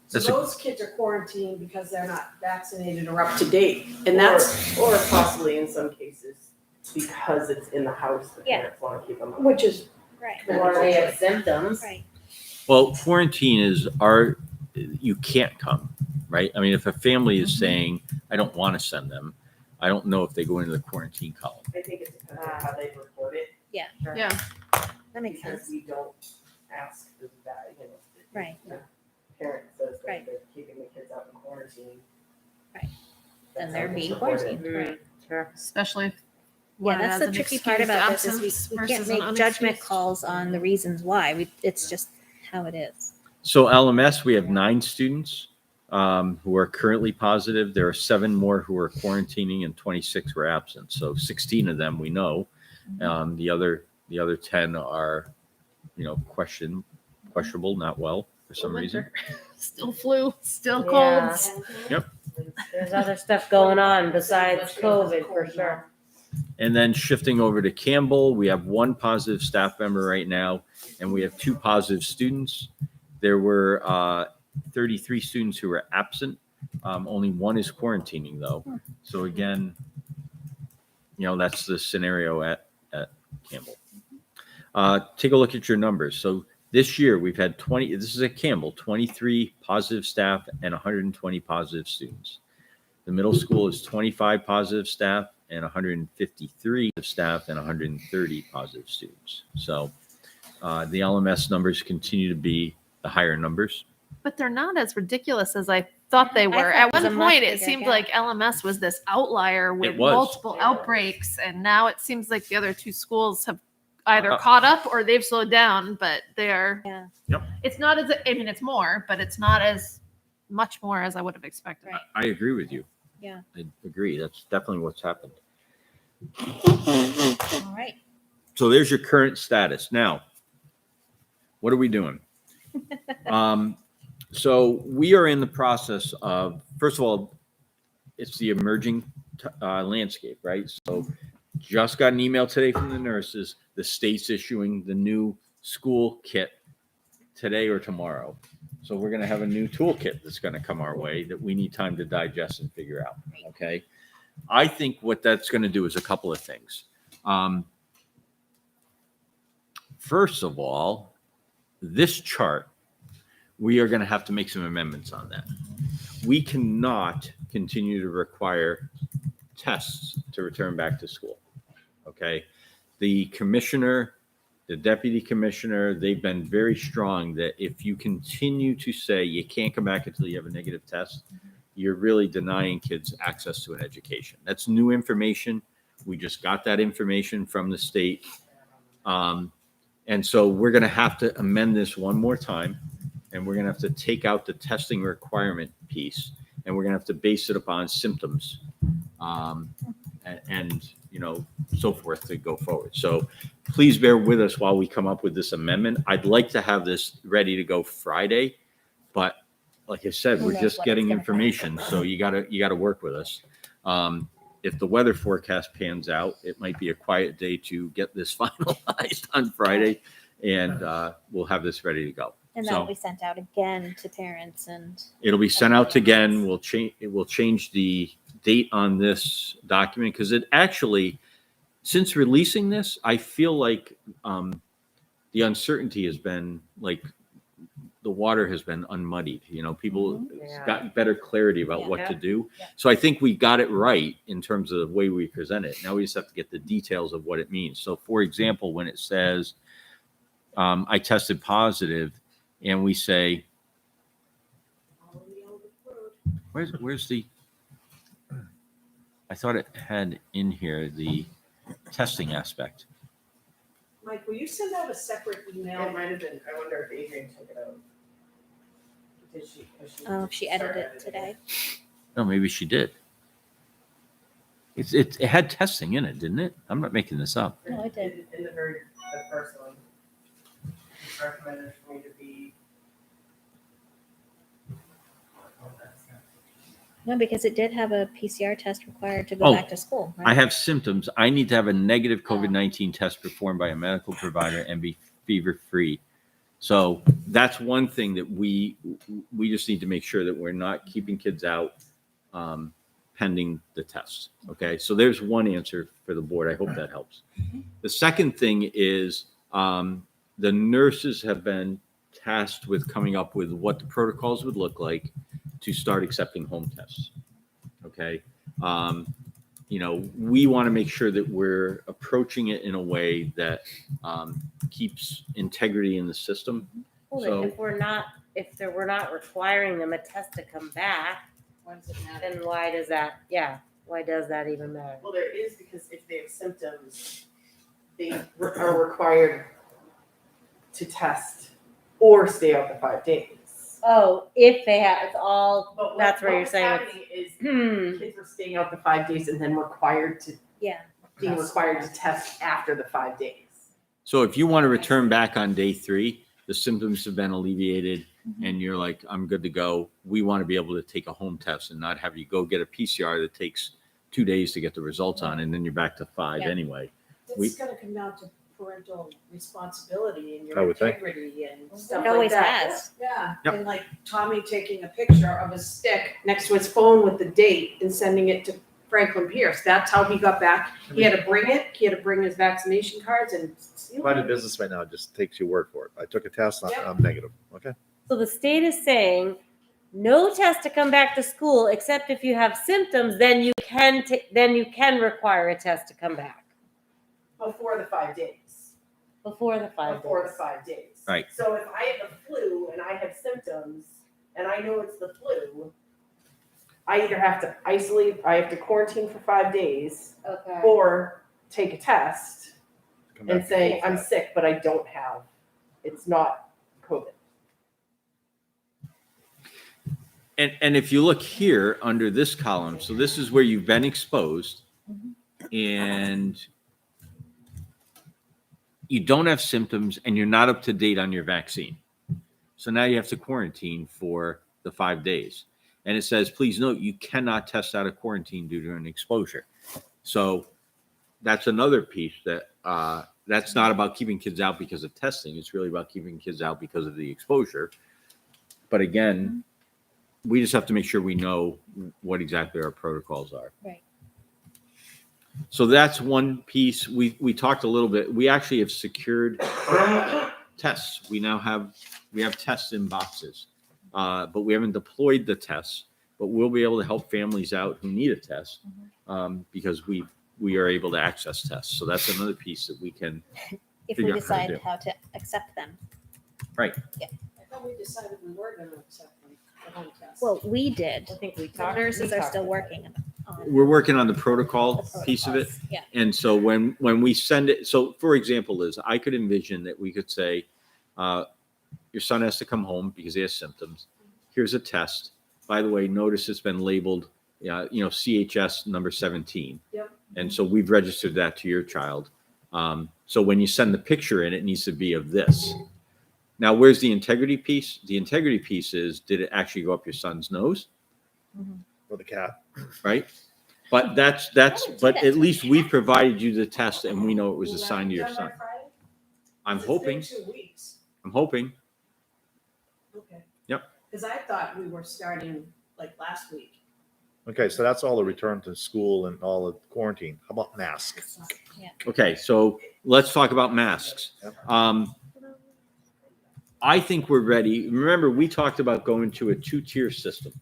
So That's a- those kids are quarantined because they're not vaccinated or up to date. And that's, Or possibly in some cases, because it's in the house, the Yeah. parents want to keep them. which is Right. Or they have symptoms. Right. Well, quarantine is you can't come, right? I mean, if a family is saying, I don't want to send them, I don't know if they go into the quarantine column. I think it depends on how they report it. Yeah. That makes Because sense. we don't ask the Right. parent says that Right. they're keeping the kids out in quarantine. Right. That's Then they're how being it's reported. quarantined. Right. Sure. Especially if Yeah, one that's has the an tricky part excused about this absence is we can't versus an make judgment unexcused. calls on the reasons why. It's just how it is. So LMS, we have 9 students who are currently positive. There are 7 more who are quarantining and 26 were absent. So 16 of them we know. The other 10 are, questionable, not well for some reason. Still flu, still Yeah. colds. Yep. There's other stuff going on besides COVID for sure. And then shifting over to Campbell, we have 1 positive staff member right now, and we have 2 positive students. There were 33 students who were absent. Only 1 is quarantining though. So again, that's the scenario at Campbell. Take a look at your numbers. So this year we've had this is at Campbell, 23 positive staff and 120 positive students. The middle school is 25 positive staff and 153 staff and 130 positive students. So the LMS numbers continue to be the higher numbers. But they're not as ridiculous as I thought they I were. thought At it was one a much point, it bigger seemed gap. like LMS was this outlier with was. multiple outbreaks, and now it seems like the other 2 schools have either Uh, caught up or they've slowed down. But they're, Yeah. Yep. It's not as it's more, but it's not as much more as I would have expected. Right. I agree with you. Yeah. I agree. That's definitely what's happened. All right. So there's your current status. Now, what are we doing? So we are in the process of, first of all, it's the emerging landscape, right? So just got an email today from the nurses. The state's issuing the new school kit today or tomorrow. So we're going to have a new toolkit that's going to come our way that we need time to digest and figure out. Okay. I think what that's going to do is a couple of things. First of all, this chart, we are going to have to make some amendments on that. We cannot continue to require tests to return back to school. Okay. The commissioner, the deputy commissioner, they've been very strong that if you continue to say you can't come back until you have a negative test, you're really denying kids access to an education. That's new information. We just got that information from the state. And so we're going to have to amend this one more time, and we're going to have to take out the testing requirement piece, and we're going to have to base it upon symptoms. And so forth to go forward. So please bear with us while we come up with this amendment. I'd like to have this ready to go Friday, but like I said, Who we're knows just what getting it's gonna information, so you gotta work with us. If the weather forecast pans out, it might be a quiet day to get this finalized on Friday, and we'll have this ready to go. And So that'll be sent out again to parents and. it'll be sent out again. We'll change the date on this document because it actually, since releasing this, I feel like the uncertainty has been like the water has been unmuddied. People Yeah. got better clarity about what to Yeah. do. Yeah. So I think we got it right in terms of the way we present it. Now we just have to get the details of what it means. So, for example, when it says I tested positive, and we say, where's the? I thought it had in here the testing aspect. Mike, will you send out a separate email? It might have been, I wonder if Adrian took it out. Did she? Oh, she edited it today. Oh, maybe she did. It had testing in it, didn't it? I'm not making this up. No, I did. In the first one. It's recommended for me to be. No, because it did have a PCR test required to go Oh, back to school. I Right? have symptoms. I need to have a negative COVID-19 test performed by a medical provider and be fever-free. So that's one thing that we just need to make sure that we're not keeping kids out pending the test. Okay, so there's one answer for the board. I hope that helps. The second thing is the nurses have been tasked with coming up with what the protocols would look like to start accepting home tests. Okay. We want to make sure that we're approaching it in a way that keeps integrity in the system. Well, So- if we're not requiring them a test to come back, Why does it matter? then why does that? Yeah, why does that even matter? Well, there is, because if they have symptoms, they are required to test or stay out the 5 days. Oh, if they have, it's all. But That's where you're what's saying happening is Hmm. kids were staying out the 5 days and then Yeah. being required to test after the 5 days. So if you want to return back on day 3, the symptoms have been alleviated and you're like, I'm good to go. We want to be able to take a home test and not have you go get a PCR that takes 2 days to get the results on, and then you're back to 5 Yeah. anyway. It's gonna come down to parental responsibility and I your would think. integrity and stuff It like always that. has. Yeah, Yep. and like Tommy taking a picture of a stick next to his phone with the date and sending it to Franklin Pierce. That's how he got back. He had to bring it, he had to bring his vaccination cards and seal Private it. business right now just takes your word for it. I took a test, Yep. I'm negative. Okay. So the state is saying no test to come back to school except if you have symptoms. Then you can require a test to come back Before the 5 days. before the 5 Before days. the 5 days. Right. So if I have the flu and I have symptoms and I know it's the flu, I either have to isolate, I have to quarantine for 5 days, Okay. or take a test Come and back. say, I'm sick, but I don't have, it's not COVID. And if you look here under this column, so this is where you've been exposed and you don't have symptoms and you're not up to date on your vaccine. So now you have to quarantine for the 5 days. And it says, please note, you cannot test out of quarantine due to an exposure. So that's another piece that that's not about keeping kids out because of testing. It's really about keeping kids out because of the exposure. But again, we just have to make sure we know what exactly our protocols are. Right. So that's one piece. We talked a little bit. We actually have secured tests. We have tests in boxes, but we haven't deployed the tests. But we'll be able to help families out who need a test because we are able to access tests. So that's another piece that we can. If Figure we out how to decide do. how to accept them. Right. I thought we decided we were gonna accept them, the home test. Well, we did. I think we The talked. nurses we are talked still about working on. We're working on the protocol the piece of it. protocols. Yeah. And so when we send it, so for example, Liz, I could envision that we could say, your son has to come home because he has symptoms. Here's a test. By the way, notice it's been labeled CHS number 17. Yep. And so we've registered that to your child. So when you send the picture in, it needs to be of this. Now, where's the integrity piece? The integrity piece is, did it actually go up your son's nose? For the cat. Right? But but at least we provided you the test and we know it was assigned to your son. I'm hoping. 2 weeks. I'm hoping. Okay. Yep. Because I thought we were starting like last week. Okay, so that's all the return to school and all the quarantine. How about masks? Okay, so let's talk about masks. I think we're ready. Remember, we talked about going to a 2-tier system.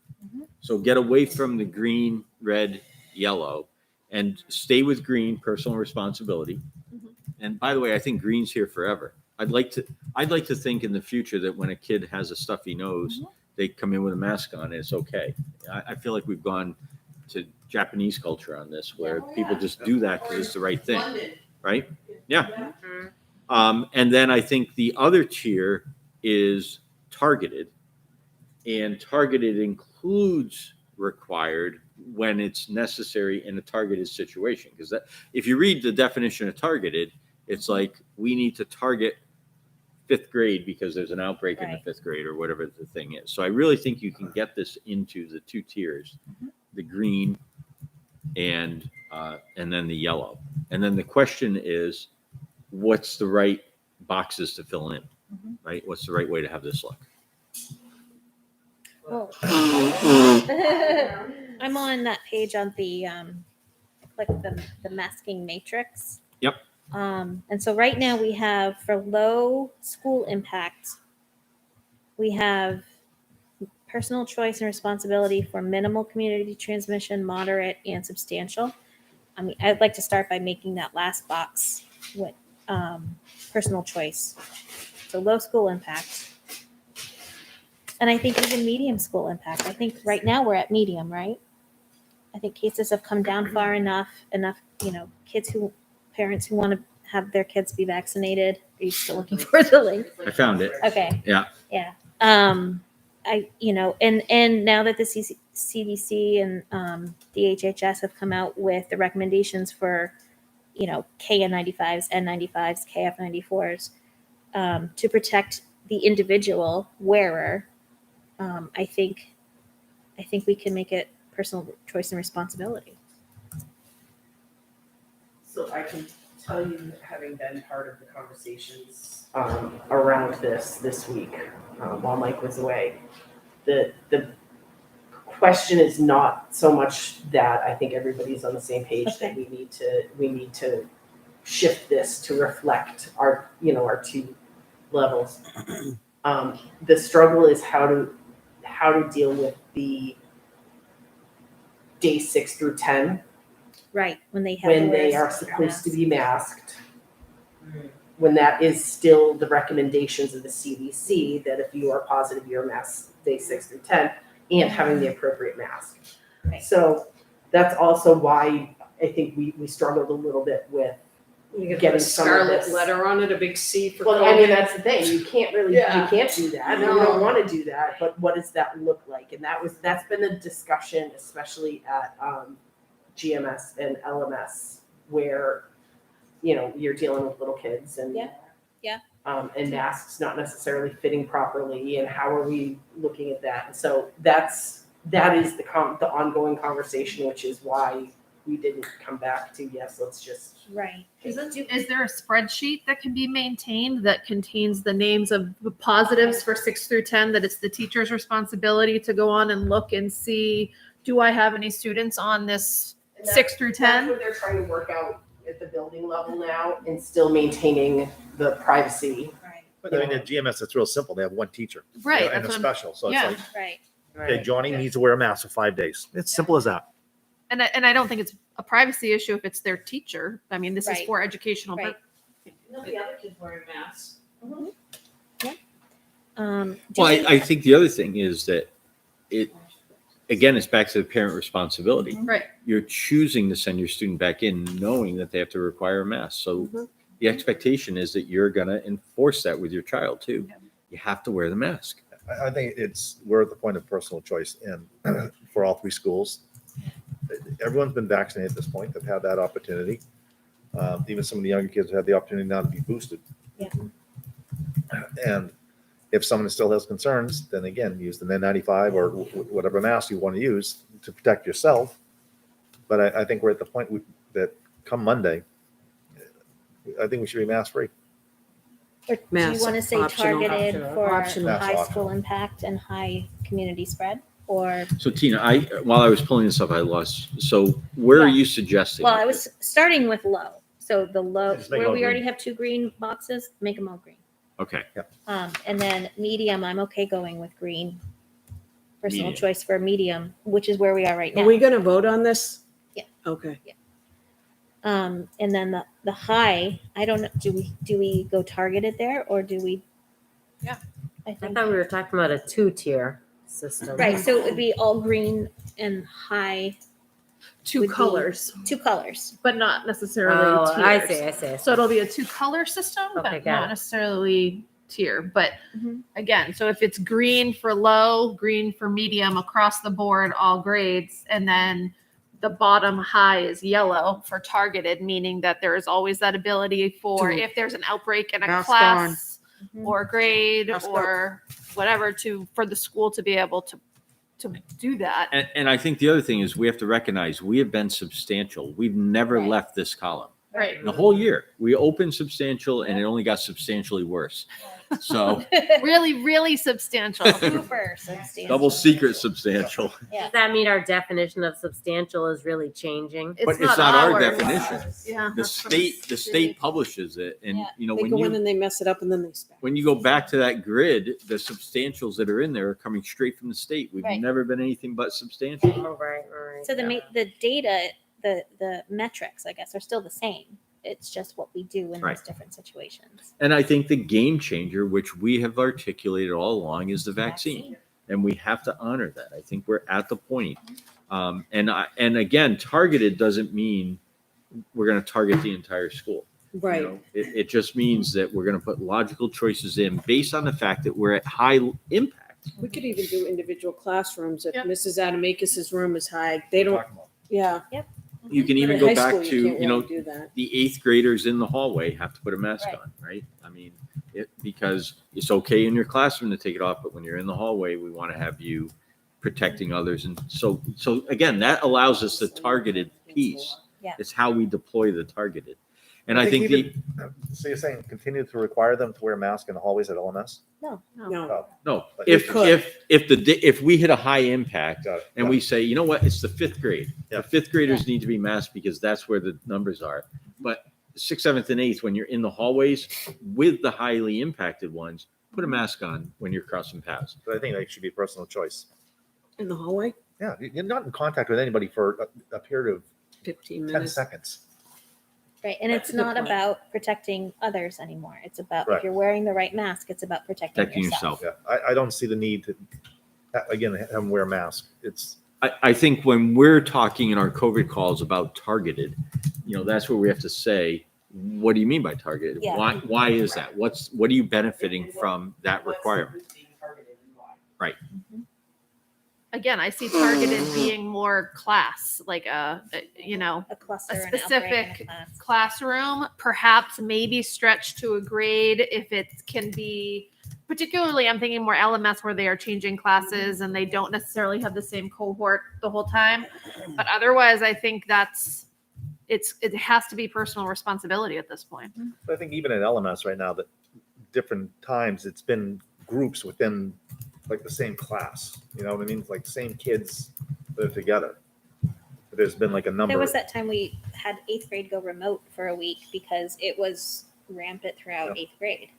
So get away from the green, red, yellow, and stay with green, personal responsibility. And by the way, I think green's here forever. I'd like to think in the future that when a kid has a stuffy nose, they come in with a mask on and it's okay. I feel like we've gone to Japanese culture on this, where people just do that because it's the right thing, right? Yeah. And then I think the other tier is targeted, and targeted includes required when it's necessary in a targeted situation. Because if you read the definition of targeted, it's like we need to target 5th grade because there's an outbreak in the 5th grade or whatever the thing is. So I really think you can get this into the 2 tiers, the green and then the yellow. And then the question is, what's the right boxes to fill in, right? What's the right way to have this look? Well, I'm on that page on the like the masking matrix. Yep. And so right now we have, for low school impact, we have personal choice and responsibility for minimal community transmission, moderate, and substantial. I mean, I'd like to start by making that last box with personal choice. So low school impact. And I think even medium school impact. I think right now we're at medium, right? I think cases have come down far enough, parents who want to have their kids be vaccinated. Are you still looking for the link? I found it. Okay. Yeah. Yeah. And now that the CDC and DHHS have come out with the recommendations for, KN95s, N95s, KF94s, to protect the individual wearer, I think we can make it personal choice and responsibility. So I can tell you, having been part of the conversations around this week while Mike was away, the question is not so much that I think everybody's on the same page that we need to shift this to reflect our 2 levels. The struggle is how to deal with the day 6 through 10. Right, when they are supposed to be masked, when that is still the recommendations of the CDC, that if you are positive, you're masked day 6 through 10, and having the appropriate mask. Right. So that's also why I think we struggled a little bit with getting some of scarlet this. letter on it, a big C for Well, COVID. I mean, that's the thing. You can't really, you Yeah. can't do that. No. We don't want to do that. But what does that look like? And that's been a discussion, especially at GMS and LMS, where you're dealing with little kids and and masks not necessarily fitting properly, and how are we looking at that? And so that is the ongoing conversation, which is why we didn't come back to let's just right. Is there a spreadsheet that can be maintained that contains the names of the positives for 6 through 10, that it's the teacher's responsibility to go on and look and see, do I have any students on this 6 through 10? That's what they're trying to work out at the building level now, and still maintaining the privacy. Right. But I mean, at GMS, it's real simple. They have one teacher. Right, And that's a what I'm- special. So yeah. it's like, Right. okay, Johnny needs to wear a mask for 5 days. It's simple as that. And I don't think it's a privacy issue if it's their teacher. I mean, this is Right. for educational Right. purposes. No, the other kids wearing masks. Well, I think the other thing is that it's back to the parent responsibility. Right. You're choosing to send your student back in knowing that they have to require a mask. So the expectation is that you're going to enforce that with your child too. You have to wear the mask. I think we're at the point of personal choice for all 3 schools. everyone's been vaccinated at this point. They've had that opportunity. Even some of the younger kids have had the opportunity now to be boosted. Yeah. And if someone still has concerns, then again, use the N95 or whatever mask you want to use to protect yourself. But I think we're at the point that come Monday, I think we should be mask free. Or do you Mask want to say optional. targeted for Optional. high Mask school optional. impact and high community spread? Or, So Tina, while I was pulling this up, I lost. So where are Yeah. you suggesting? well, I was starting with low. So the low, Just make it where all we already green. have 2 green boxes, make them all green. Okay. And then medium, I'm okay going with green. Personal Medium. choice for medium, which is where we are right Are now. we gonna vote on this? Yeah. Okay. And then the high, I don't know, do we go targeted there or do we? Yeah. I I think, thought we were talking about a 2-tier system. right, so it would be all green and high, Two would be- colors, 2 colors. but not necessarily Oh, I tiers. see. So it'll be a 2-color system, Okay, but got not it. necessarily tier. But Mhm. again, so if it's green for low, green for medium across the board, all grades, and then the bottom high is yellow for targeted, meaning that there is always that ability for To if there's an outbreak in a mask class Mhm. or grade Mask up. or whatever for the school to be able to do that. And I think the other thing is we have to recognize we have been substantial. We've never Right. left this column. Right. The whole year, we opened substantial and it only got substantially worse. So Really, really substantial. Super substantial. double secret substantial. Does that mean our definition of substantial is really changing? But it's not our ours. definition. Yeah. The that's from state publishes it. And, Yeah. you know, They when go in you, and they mess it up and then they spend. when you go back to that grid, the substantials that are in there are coming straight from the state. We've Right. never been anything but substantial. Oh, right. So the data, the metrics, I guess, are still the same. It's just what we do in Right. those different situations. And I think the game changer, which we have articulated all along, is the vaccine. And we have to honor that. I think we're at the point. And again, targeted doesn't mean we're going to target the entire school. You Right. know, it just means that we're going to put logical choices in based on the fact that we're at high impact. We could even do individual classrooms. If Yep. Mrs. Adamakis's room is high, they don't, yeah. You can even At go high back school, to, you can't you know, really do that. the 8th graders in the hallway have to put a mask Right. on, right? I mean, because it's okay in your classroom to take it off, but when you're in the hallway, we want to have you protecting others. And so again, that allows us the targeted piece. Yeah. It's how we deploy the targeted. And I think So you're saying continue to require them to wear a mask in the hallways at LMS? No. no, But if we hit a high impact Got it. and we say, you know what, it's the 5th grade. Yeah. The 5th graders need to be masked because that's where the numbers are. But 6th, 7th, and 8th, when you're in the hallways with the highly impacted ones, put a mask on when you're crossing paths. But I think that should be personal choice. In the hallway, Yeah, you're not in contact with anybody for a period of 15 10 minutes. seconds. Right. And That's it's a good not point. about protecting others anymore. It's about Right. if you're wearing the right mask, it's about protecting yourself. Yeah, I don't see the need to, again, have them wear a mask. It's, I think when we're talking in our COVID calls about targeted, you know, that's where we have to say, what do you mean by targeted? Yeah. Why is that? What are you benefiting from that requirement? Right. Again, I see targeted being more class, like a cluster, a an outbreak in a specific class. classroom, perhaps maybe stretched to a grade if it can be. Particularly, I'm thinking more LMS where they are changing classes and they don't necessarily have the same cohort the whole time. But otherwise, I think it has to be personal responsibility at this point. I think even at LMS right now, that different times it's been groups within like the same class. You know what I mean? Like same kids that are together. But there's been like a number. There was that time we had 8th grade go remote for a week because it was rampant throughout 8th grade.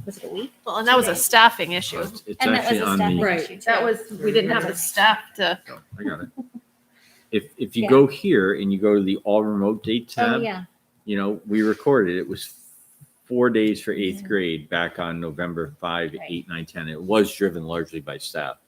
Was it a week? Well, and that was a staffing issue. It's And that actually was a on staffing the. issue, too. That was, we didn't have the staff to. Oh, I got it. If you Yeah. go here and you go to the all remote date Oh, tab, yeah. you know, we recorded it was 4 days for 8th grade back on November 5, Right. 8, 9, 10. It was driven largely by staff.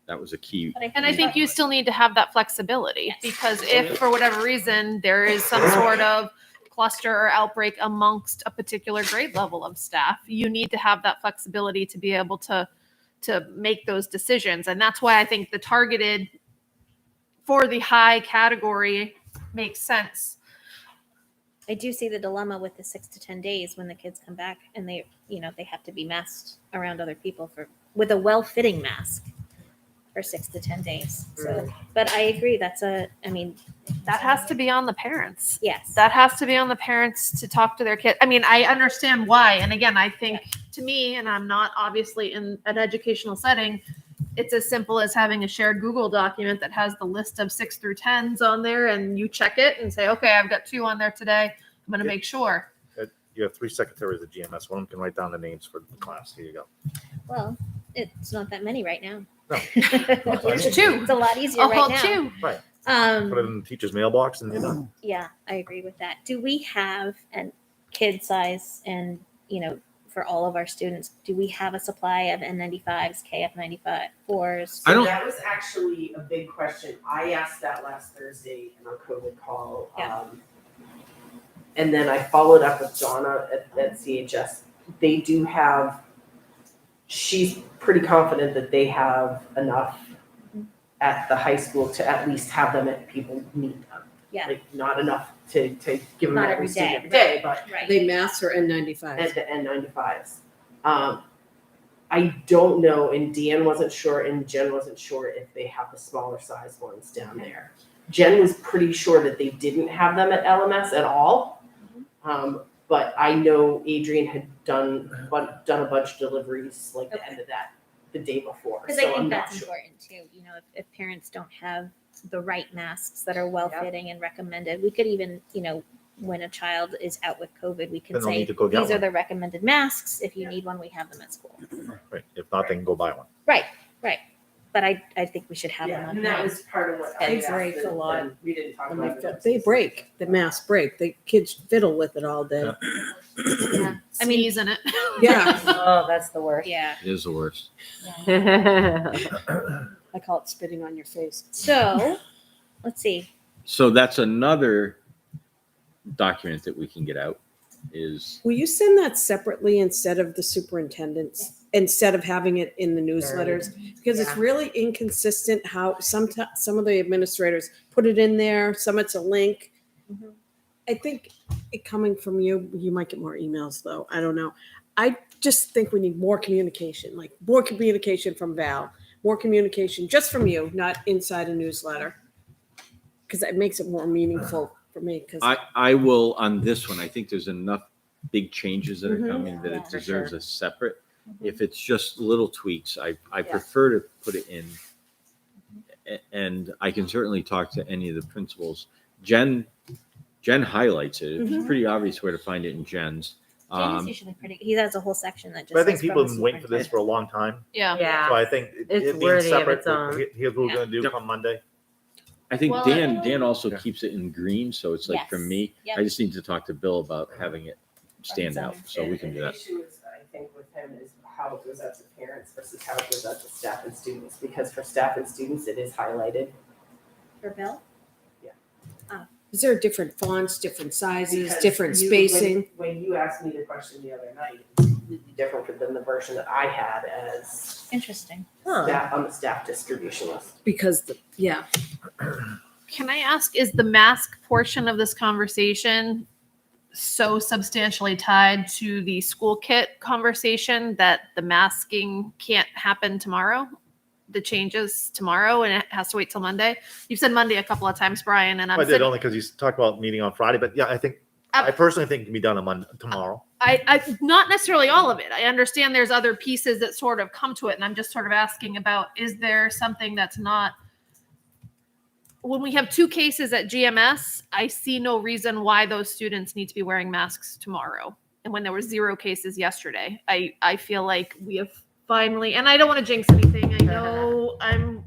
That was a key. But And I think you still need to have that flexibility Yes. because if for whatever reason there is some sort of cluster or outbreak amongst a particular grade level of staff, you need to have that flexibility to be able to make those decisions. And that's why I think the targeted for the high category makes sense. I do see the dilemma with the 6 to 10 days when the kids come back and they, they have to be masked around other people with a well-fitting mask for 6 to 10 days. So, but I agree. That has to be on the parents. Yes. That has to be on the parents to talk to their kid. I mean, I understand why. And again, I think to me, and I'm not obviously in an educational setting, it's as simple as having a shared Google document that has the list of 6 through 10s on there, and you check it and say, okay, I've got 2 on there today. I'm going to make sure. You have 3 secretaries at GMS. One of them can write down the names for the class. Here you go. Well, it's not that many right now. No. There's 2. It's a lot easier A right whole now. 2. Right. Put it in the teacher's mailbox and you're done. Yeah, I agree with that. Do we have a kid size and, for all of our students, do we have a supply of N95s, KF95s? So that was actually a big question. I asked that last Thursday in our COVID call. Yeah. And then I followed up with Donna at CHS. They do have, she's pretty confident that they have enough at the high school to at least have them if people need them. Yeah. Like not enough to give them Not every every student day, every day, but Right. They masks or N95s? at the N95s. I don't know, and Dan wasn't sure, and Jen wasn't sure if they have the smaller size ones down there. Jen was pretty sure that they didn't have them at LMS at all. But I know Adrian had done a bunch of deliveries like the end of that, the day before. Because So I I'm think not that's sure. important too. If parents don't have the right masks that are well fitting and recommended, we could even, when a child is out with COVID, we can Then they'll say, need to go get these are one. the recommended masks. If you need one, we have them at school. Right. If not, they can go buy one. Right. But I think we should have them on And that hand. was part of what I They asked, break a and lot. we didn't talk And about it. they break. The masks break. The kids fiddle with it all day. Yeah. I mean, Sneeze in it. Yeah. Oh, that's the worst. Yeah. It is the worst. I call it spitting on your face. So, let's see. So that's another document that we can get out is, Will you send that separately instead of the superintendent's, instead of having it in the newsletters? Because it's really inconsistent how some of the administrators put it in there, some it's a link. Mhm. I think it coming from you, you might get more emails though. I don't know. I just think we need more communication, like more communication from Val, more communication just from you, not inside a newsletter. Because it makes it more meaningful for me. Because I will, on this one, I think there's enough big changes that are Mhm. coming that Yeah, it for deserves a separate. Mhm. If it's just little tweaks, I prefer to put it in. And I can certainly talk to any of the principals. Jen highlights it. It's Mhm. pretty obvious where to find it in Jen's. James is usually pretty. He has a whole section that just. But I think says people from have the been waiting for this for a long time. Yeah. So Yeah. I think It's it being worthy of separate, its own. here's what we're gonna do Yep. come Monday. I think Well, Dan also keeps it in green, so it's like for Yes. me, Yep. I just need to talk to Bill about having it stand out, so we can do The that. issue is, I think, with him is how it goes out to parents versus how it goes out to staff and students. Because for staff and students, it is highlighted. For Bill? is there different fonts, different sizes, Because different you- spacing? When you asked me the question the other night, it's completely different than the version that I had as Interesting. staff on the staff distribution list. Because Can I ask, is the mask portion of this conversation so substantially tied to the school kit conversation that the masking can't happen tomorrow? The changes tomorrow and it has to wait till Monday? You've said Monday a couple of times, Brian, and I'm I did sitting, only because you talked about meeting on Friday, but yeah, I personally think it can be done on Monday, tomorrow. I not necessarily all of it. I understand there's other pieces that sort of come to it, and I'm just sort of asking about, is there something that's not, when we have 2 cases at GMS, I see no reason why those students need to be wearing masks tomorrow. And when there were 0 cases yesterday, I feel like we have finally, and I don't want to jinx anything. I know I'm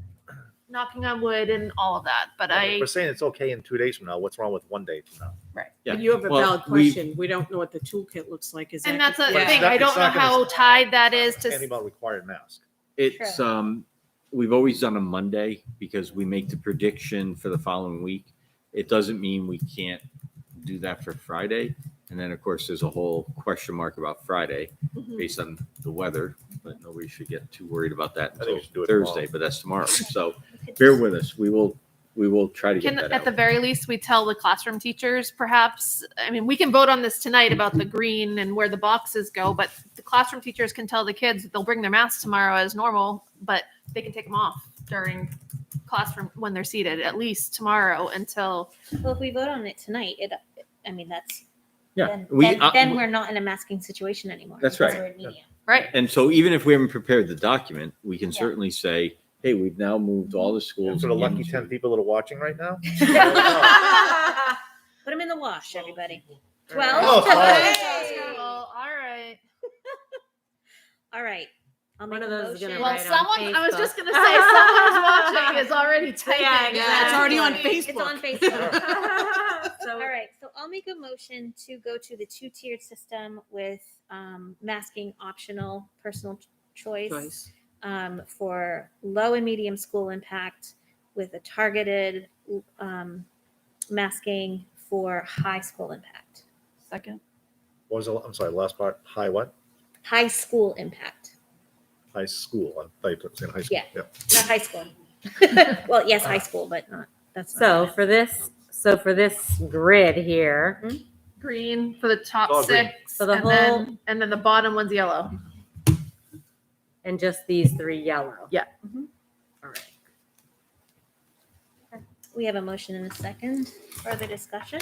knocking on wood and all of that, but We're saying it's okay in 2 days from now. What's wrong with 1 day from now? right. Yeah. But you have a Well, valid question. We don't know what the toolkit looks like. Is And that that's a Yeah. thing. I don't It's know not gonna- how tied that is to. Anything about required mask. It's, we've always done a Monday because we make the prediction for the following week. It doesn't mean we can't do that for Friday. And then, of course, there's a whole question mark about Friday based on the weather, but nobody should get too worried about that I think until we should do it Thursday, tomorrow. but that's tomorrow. So bear with us. We will we will try to get Can, that at the out. very least, we tell the classroom teachers, perhaps, I mean, we can vote on this tonight about the green and where the boxes go, but the classroom teachers can tell the kids that they'll bring their masks tomorrow as normal, but they can take them off during classroom when they're seated, at least tomorrow until. Well, if we vote on it tonight, I mean, that's, Yeah, then we're not in a masking situation anymore. That's because right. we're in media. Right. And so even if we haven't prepared the document, we can Yeah. certainly say, hey, we've now moved all the schools. For the lucky into- 10 people that are watching right now. Put them in the wash, everybody. Oh, 12. sorry. Hey. All right. All right. I'll make One of a those is gonna motion. Well, Right on someone, I was Facebook. just going to say, someone who's watching is already typing. Yeah, it's already on It's on Facebook. So All right, so I'll make a motion to go to the two-tiered system with masking optional, personal choice. For low and medium school impact with a targeted masking for high school impact. Second. What was the, I'm sorry, last part? High what? High school impact, High school. I thought you were saying high school. Yeah. not high school. Well, yes, high school, but not, that's So not. for this grid here, Green for the top All green. 6. For the and whole- then the bottom one's yellow. and just these 3 yellow. Yeah. All right. We have a motion and a second. Further discussion?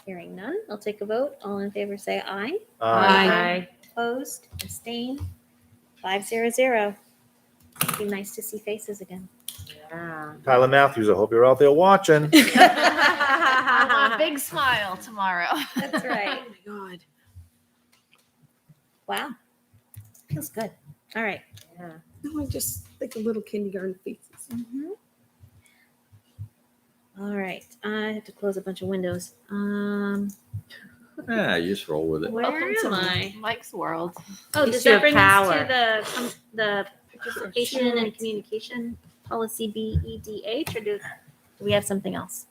Hearing none, I'll take a vote. All in favor say aye. Aye. Opposed, abstained, 500. It'd be nice to see faces again. Yeah. Tyler Matthews, I hope you're out there watching. I want a big smile tomorrow. That's right. Oh my God. Wow. Feels good. All right. Yeah. No, I just think of little kindergarten faces. All right. I have to close a bunch of windows. Yeah, you just roll with it. Where Welcome am to I? Mike's world. Oh, Least does you that have bring power. us to the participation and communication policy BEDH, or do we have something else?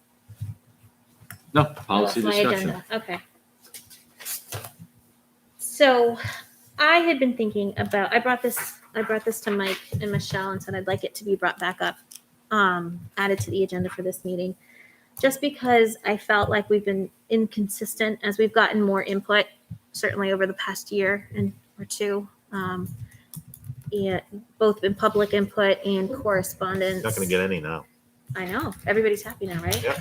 No, I policy lost my discussion. agenda. Okay. So I had been thinking about, I brought this to Mike and Michelle and said I'd like it to be brought back up, added to the agenda for this meeting, just because I felt like we've been inconsistent as we've gotten more input, certainly over the past year or two. Yeah, both in public input and correspondence. Not going to get any now. I know. Everybody's happy now, right? Yep.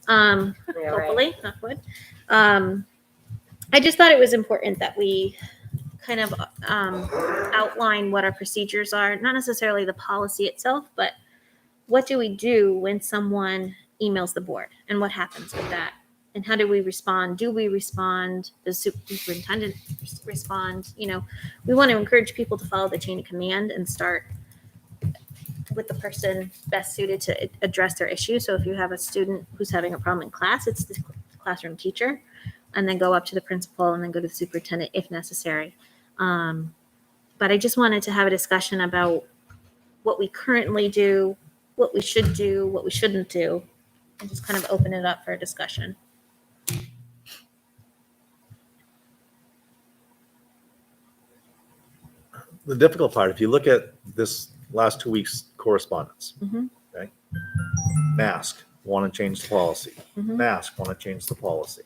Yeah, right. Hopefully, knock wood. I just thought it was important that we kind of outline what our procedures are, not necessarily the policy itself, but what do we do when someone emails the board and what happens with that? And how do we respond? Do we respond? Does superintendent respond? You know, we want to encourage people to follow the chain of command and start with the person best suited to address their issue. So if you have a student who's having a problem in class, it's the classroom teacher, and then go up to the principal and then go to the superintendent if necessary. But I just wanted to have a discussion about what we currently do, what we should do, what we shouldn't do, and just kind of open it up for a discussion. The difficult part, if you look at this last 2 weeks correspondence, Mhm. okay? Mask, want to change the policy. Mhm. Mask, want to change the policy.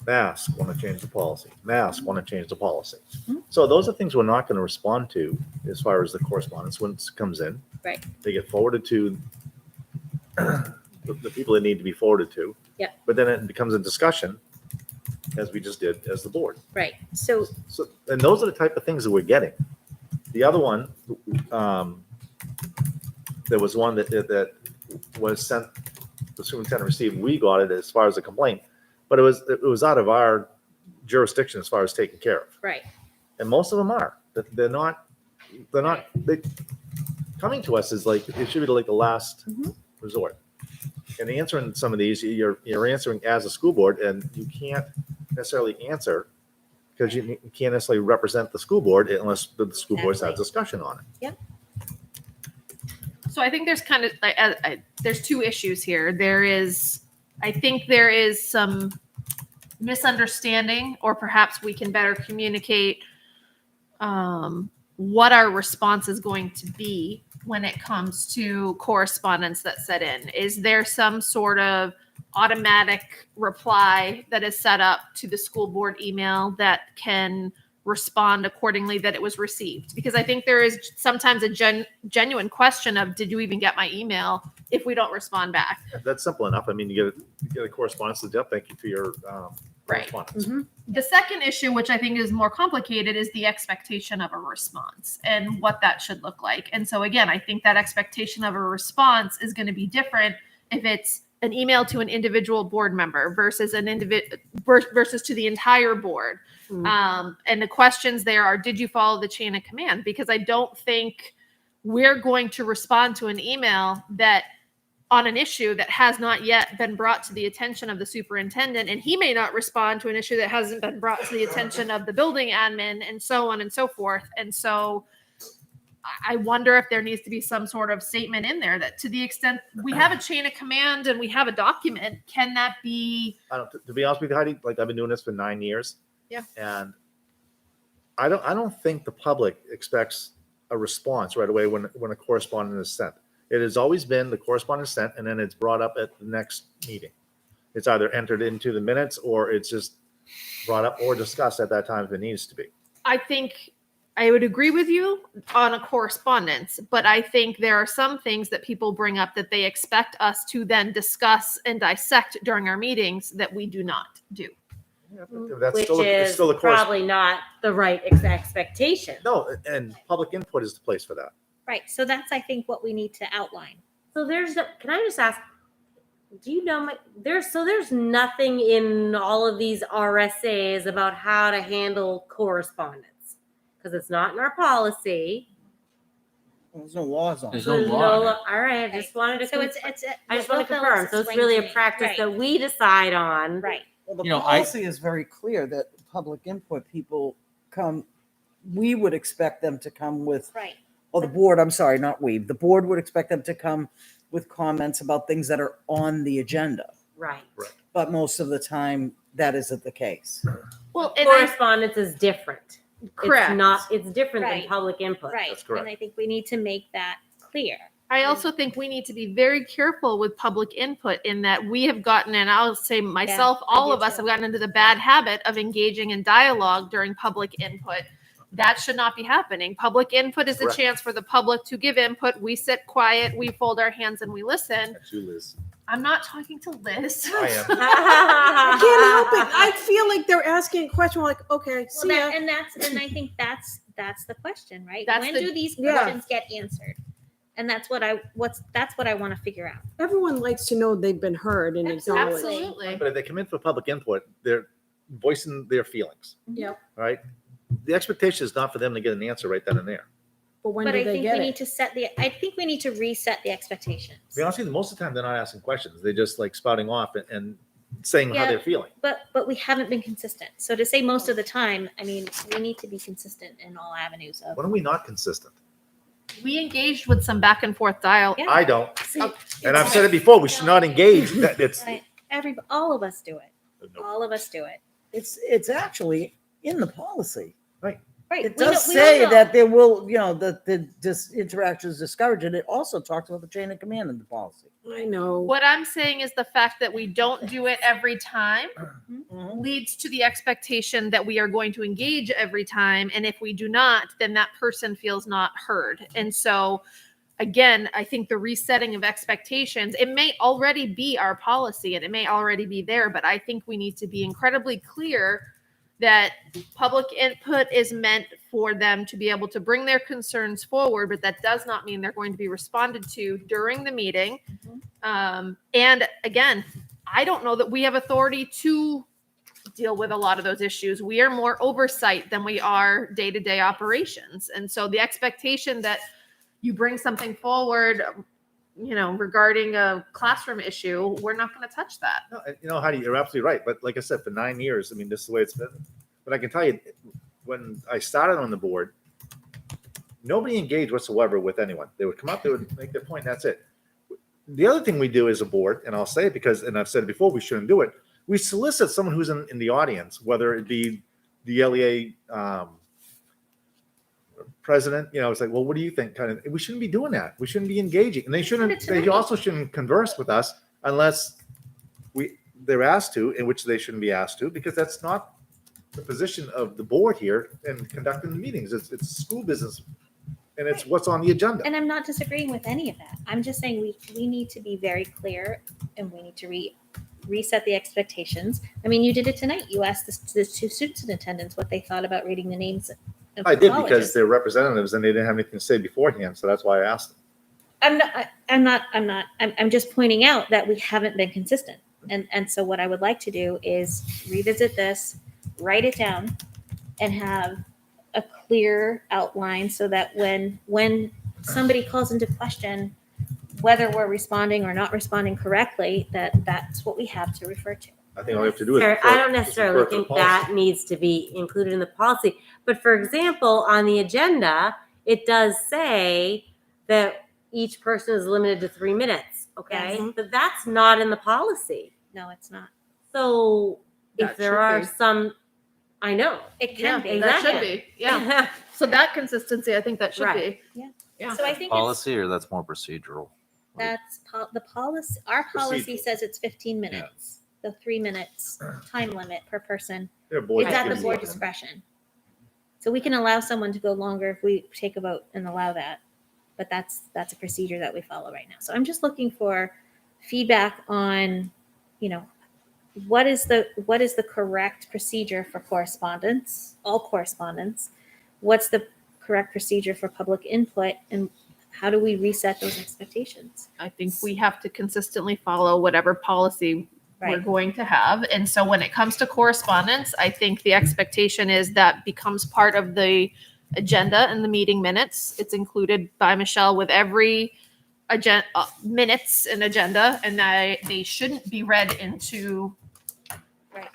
Mask, want to change the policy. Mask, want to change the policy. Mhm. So those are things we're not going to respond to as far as the correspondence when it comes in. Right. They get forwarded to the people that need to be forwarded to. Yeah. But then it becomes a discussion, as we just did as the board. Right. So So, and those are the type of things that we're getting. The other one, there was one that was sent, the superintendent received, we got it as far as a complaint, but it was out of our jurisdiction as far as taken care of. right. And most of them are, they're not, they, coming to us is like, it should be like the last Mhm. resort. And answering some of these, you're answering as a school board, and you can't necessarily answer because you can't necessarily represent the school board unless the school board's had Exactly. discussion on it. So I think there's kind of there's two issues here. I think there is some misunderstanding, or perhaps we can better communicate what our response is going to be when it comes to correspondence that's set in. Is there some sort of automatic reply that is set up to the school board email that can respond accordingly that it was received? Because I think there is sometimes a genuine question of, did you even get my email, if we don't respond back? That's simple enough. I mean, you get a correspondence to Jeff. Thank you for your Right. correspondence. The second issue, which I think is more complicated, is the expectation of a response and what that should look like. And so again, I think that expectation of a response is going to be different if it's an email to an individual board member versus versus to the entire board. And the questions there are, did you follow the chain of command? Because I don't think we're going to respond to an email that on an issue that has not yet been brought to the attention of the superintendent, and he may not respond to an issue that hasn't been brought to the attention of the building admin, and so on and so forth. And so I wonder if there needs to be some sort of statement in there that, to the extent we have a chain of command and we have a document, can that be? To be honest with you, Heidi, like I've been doing this for 9 years. Yeah. And I don't think the public expects a response right away when a correspondence is sent. It has always been the correspondence sent, and then it's brought up at the next meeting. It's either entered into the minutes or it's just brought up or discussed at that time if it needs to be. I think I would agree with you on a correspondence, but I think there are some things that people bring up that they expect us to then discuss and dissect during our meetings that we do not do. That's Which still is it's still a probably not the right expectation. No, and public input is the place for that. Right. So that's, I think, what we need to outline. So can I just ask, do you know there's nothing in all of these RSAs about how to handle correspondence? Because it's not in our policy. There's no laws on it. There's no law. on it. All right, I just wanted to. So I just want to confirm. So it's really a practice Right. that we decide on. Right. Well, the You know, policy is very clear that public input people come, we would expect them to come with, Right. or the board, I'm sorry, not we, the board would expect them to come with comments about things that are on the agenda. Right. But most of the time, that isn't the case. Well, Correspondence is different. Correct. It's different Right. than public input. Right. That's correct. And I think we need to make that clear. I also think we need to be very careful with public input in that we have gotten, and I'll say myself, I all do of us too. have gotten into the bad habit of engaging in dialogue during public input. That should not be happening. Public input is a Correct. chance for the public to give input. We sit quiet, we fold our hands, and we listen. That's you, Liz. I'm not talking to Liz. I am. I can't help it. I feel like they're asking a question. We're like, okay, Well, see ya. and I think that's the question, right? That's When the- do these Yeah. questions get answered? And that's what I want to figure out. Everyone likes to know they've been heard and acknowledged. Absolutely. But if they come in for public input, they're voicing their feelings. Yep. Right? The expectation is not for them to get an answer right then and there. But when But do I they think get we it? need to I think we need to reset the expectations. To be honest with you, most of the time they're not asking questions. They're just like spouting off and saying how Yeah. they're feeling. But we haven't been consistent. So to say most of the time, I mean, we need to be consistent in all avenues of. When are we not consistent? We engaged with some back and forth dialogue. Yeah. I don't. See, And I've said it before, we should not engage. That it's right. All of us do it. All of us do it. It's actually in the policy. Right. It We does don't say know. that there will, that the interaction is discouraged, and it also talks about the chain of command in the policy. I know. What I'm saying is the fact that we don't do it every time leads to the expectation that we are going to engage every time. And if we do not, then that person feels not heard. And so, again, I think the resetting of expectations, it may already be our policy and it may already be there, but I think we need to be incredibly clear that public input is meant for them to be able to bring their concerns forward, but that does not mean they're going to be responded to during the meeting. And again, I don't know that we have authority to deal with a lot of those issues. We are more oversight than we are day-to-day operations. And so the expectation that you bring something forward, regarding a classroom issue, we're not going to touch that. No, Heidi, you're absolutely right. But like I said, for 9 years, I mean, this is the way it's been. But I can tell you, when I started on the board, nobody engaged whatsoever with anyone. They would come up, they would make their point, and that's it. The other thing we do as a board, and I'll say it because, and I've said it before, we shouldn't do it. We solicit someone who's in the audience, whether it be the LEA president, it's like, well, what do you think? Kind of, we shouldn't be doing that. We shouldn't be engaging. And they also shouldn't converse with us unless they're asked to, in which they shouldn't be asked to, because that's not the position of the board here in conducting the meetings. It's school business, and it's what's on the agenda. And I'm not disagreeing with any of that. I'm just saying we need to be very clear, and we need to reset the expectations. I mean, you did it tonight. You asked the two superintendents what they thought about reading the names of I did colleges. because they're representatives and they didn't have anything to say beforehand, so that's why I asked them. I'm just pointing out that we haven't been consistent. And so what I would like to do is revisit this, write it down, and have a clear outline so that when somebody calls into question whether we're responding or not responding correctly, that's what we have to refer to. I think all we have to do is. I don't necessarily think that needs to be included in the policy. But for example, on the agenda, it does say that each person is limited to 3 minutes. Okay. Yes. But that's not in the policy. No, it's not. So That if there should are be. some, I know. It can be. That should Exactly. be. Yeah. So that consistency, I think that should Right. be. So I think Policy, or that's more procedural? the policy. Our policy Procedural. says it's 15 minutes. The 3 minutes time limit per person. Their board It's at the gives board you- discretion. So we can allow someone to go longer if we take a vote and allow that. But that's a procedure that we follow right now. So I'm just looking for feedback on, what is the correct procedure for correspondence, all correspondence? What's the correct procedure for public input, and how do we reset those expectations? I think we have to consistently follow whatever policy we're Right. going to have. And so when it comes to correspondence, I think the expectation is that becomes part of the agenda and the meeting minutes. It's included by Michelle with every agenda, minutes and agenda, and they shouldn't be read into. Right.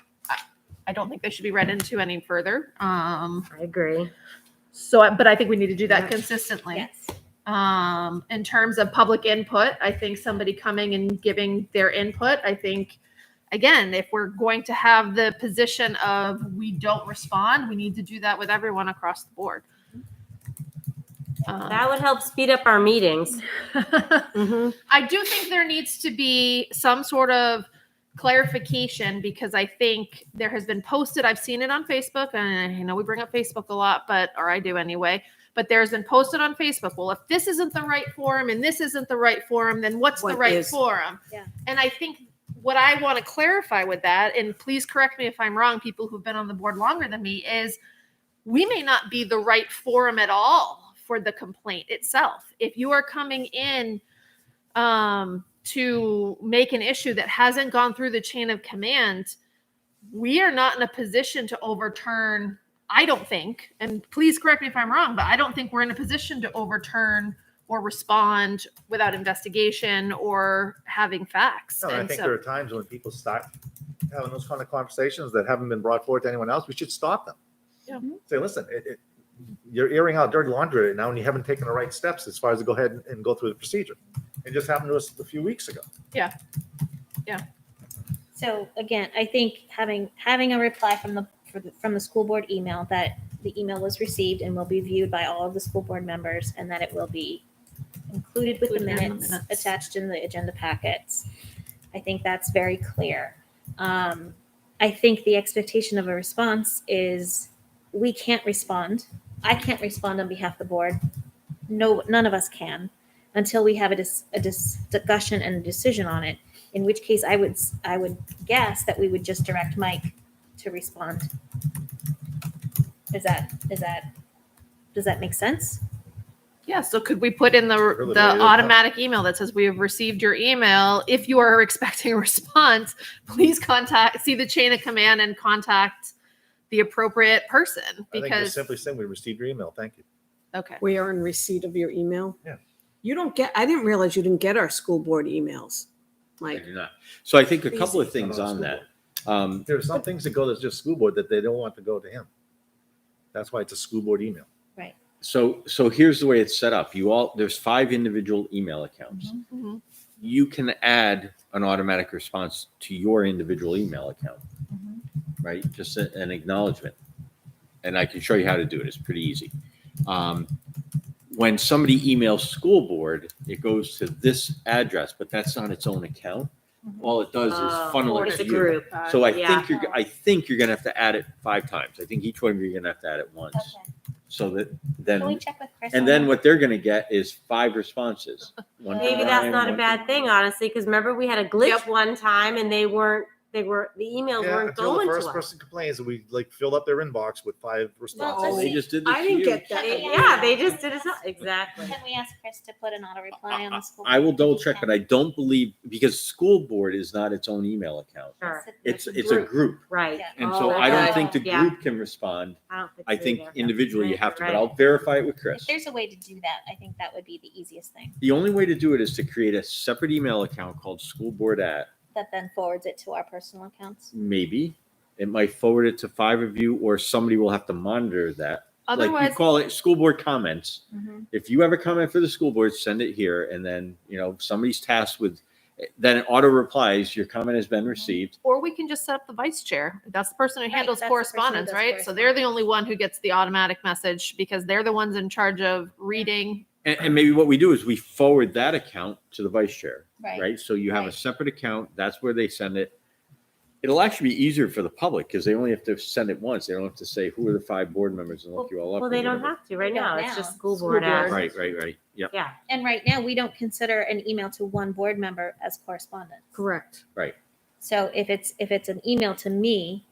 I don't think they should be read into any further. I agree. But I think we need to do that consistently. Yes. In terms of public input, I think somebody coming and giving their input, I think, again, if we're going to have the position of we don't respond, we need to do that with everyone across the board. That would help speed up our meetings. I do think there needs to be some sort of clarification, because I think there has been posted, I've seen it on Facebook, and I know we bring up Facebook a lot, or I do anyway, but there's been posted on Facebook, well, if this isn't the right forum and this isn't the right forum, then what's the What right is? forum? Yeah. And I think what I want to clarify with that, and please correct me if I'm wrong, people who've been on the board longer than me, is we may not be the right forum at all for the complaint itself. If you are coming in to make an issue that hasn't gone through the chain of command, we are not in a position to overturn, I don't think, and please correct me if I'm wrong, but I don't think we're in a position to overturn or respond without investigation or having facts. No, I And think so- there are times when people start having those kind of conversations that haven't been brought forward to anyone else. We should stop them. Yeah. Say, listen, you're airing out dirty laundry right now, and you haven't taken the right steps as far as to go ahead and go through the procedure. It just happened to us a few weeks ago. So again, I think having a reply from the school board email that the email was received and will be viewed by all of the school board members, and that it will be included with the Included in the minutes, minutes. attached in the agenda packets. I think that's very clear. I think the expectation of a response is we can't respond. I can't respond on behalf of the board. No, none of us can until we have a discussion and a decision on it. In which case, I would guess that we would just direct Mike to respond. Does that make sense? Yeah, so could we put in the Really, the yeah. automatic email that says we have received your email? If you are expecting a response, please see the chain of command and contact the appropriate person, I think we're because simply saying we received your email. Thank you. okay. We are in receipt of your email. Yeah. I didn't realize you didn't get our school board emails. I Like, do not. So I think a Please. couple of Not things on on school that. There are some things that go to just school board that they don't want to go to him. That's why it's a school board email. So here's the way it's set up. There's 5 individual email accounts. Mhm. You can add an automatic response to your individual email account, right? Just an acknowledgement. And I can show you how to do it. It's pretty easy. when somebody emails school board, it goes to this address, but that's on its own account. All it does is funnel it It's to a you. group. So I Yeah. think you're gonna have to add it 5 times. I think each one of you are gonna have to add it once. Okay. So that Can we then, check with Chris? and on then that? what they're gonna get is 5 responses. One for Maybe that's Brian, not a one bad for- thing, honestly, because remember we had a glitch one time and the emails Yeah, weren't until the going first to us. person complains that we like filled up their inbox with 5 responses. They just did this I to didn't you. get that. Yeah, they just did it. Exactly. Can we ask Chris to put an auto reply on the school? I will board? double check, but I don't believe, because school board is not its own email account. Sure. It's a group. Right. Yeah. And so Oh, I don't okay. think the Yeah. group can respond. I don't think I so think either. individually you have to, but Right. I'll verify it with If Chris. there's a way to do that, I think that would be the easiest thing. The only way to do it is to create a separate email account called school board at, That then forwards it to our personal accounts. maybe. It might forward it to 5 of you, or somebody will have to monitor that. Like you Otherwise, call it school board comments. Mhm. If you have a comment for the school board, send it here, and then, somebody's tasked with, then it auto replies, your comment has been received. or we can just set up the vice chair. That's the person who Right, handles that's the person who correspondence, does right? So they're the only one who gets the automatic message because they're the ones in charge of reading. And maybe what we do is we forward that account to the vice chair, Right. right? So you have a Right. separate account. That's where they send it. It'll actually be easier for the public because they only have to send it once. They don't have to say who are the 5 board members and look you all up. Well, or they don't whatever. have to right They now. don't It's now. just school School board board. app. Right. Yep. Yeah. And right now, we don't consider an email to one board member as correspondence. Correct. So if it's an email to me,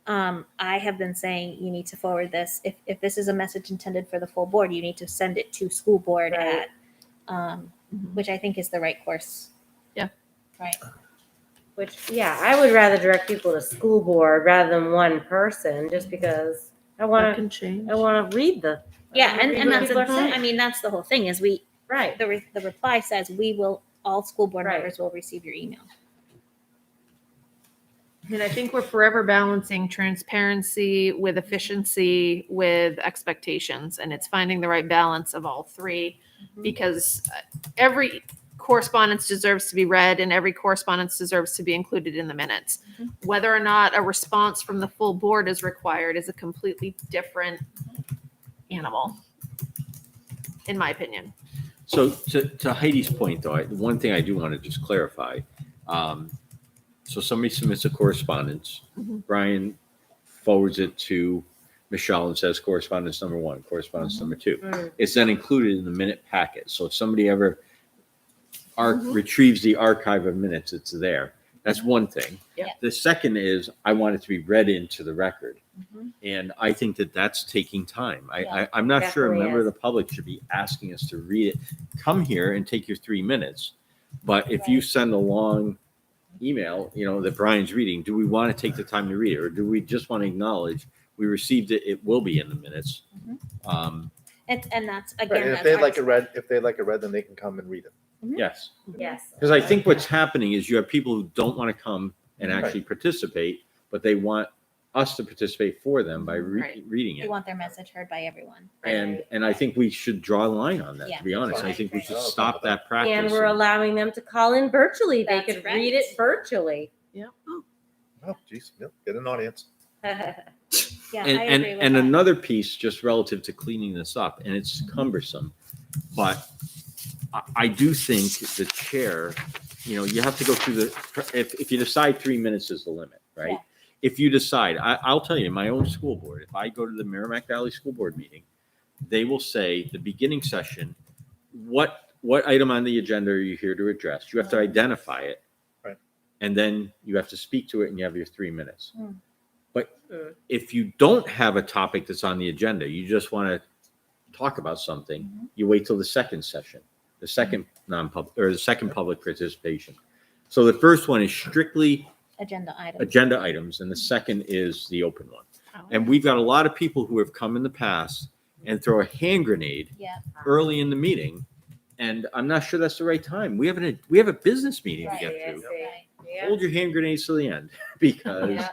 I have been saying you need to forward this. If this is a message intended for the full board, you need to send it to school board Right. at, which I think is the right course. Yeah. Right. Which, yeah, I would rather direct people to school board rather than one person, just because I That want to. can change. I want to read the. Yeah, I wanna read and what that's people are saying. I mean that's the whole thing is Right. the reply says all school board Right. members will receive your email. And I think we're forever balancing transparency with efficiency with expectations. And it's finding the right balance of all three because every correspondence deserves to be read and every correspondence deserves to be included in the minutes. Whether or not a response from the full board is required is a completely different animal, in my opinion. So to Heidi's point, though, one thing I do want to just clarify. So somebody submits a correspondence. Mhm. Brian forwards it to Michelle and says correspondence number 1, correspondence number 2. Mm. It's then included in the minute packet. So if somebody ever Mhm. retrieves the archive of minutes, it's there. That's one thing. Yep. The second is I want it to be read into the record. Mhm. And I think that that's taking time. Yeah, I'm not sure a definitely member of is. the public should be asking us to read it. Come here and take your 3 minutes. But if you send a long email, that Brian's reading, do we want to take the time to read it? Or do we just want to acknowledge we received it, it will be in the minutes? And that's Right, again and if that's they our like it read, then they can come and read it. Yes. Yes. Because I think what's happening is you have people who don't want to come and actually participate, but they want us to participate for them by Right. reading We it. want their message heard by everyone. And I think we should draw a line on that, Yeah. to be honest. I think we Right. should stop that practice. And we're allowing them to call in virtually. They That's could right. read it virtually. Oh, geez, yep, get an audience. Yeah, and I and, agree with and that. another piece just relative to cleaning this up, and it's cumbersome, but I do think the chair, you have to go through if you decide 3 minutes is the limit, right? Yeah. If you decide, I'll tell you, my own school board, if I go to the Merrimack Valley School Board meeting, they will say the beginning session, what item on the agenda are you here to address? You have to identify it. Right. And then you have to speak to it and you have your 3 minutes. Mm. But if you don't have a topic that's on the agenda, you just want to talk about something, you wait till the second session, the second non-public or the second public participation. So the first one is strictly Agenda item. agenda items, and the second is the open one. Oh. And we've got a lot of people who have come in the past and throw a hand grenade Yeah. early in the meeting, and I'm not sure that's the right time. We have a business meeting Right. to get to. Right. Hold your hand grenades to the end because Yeah.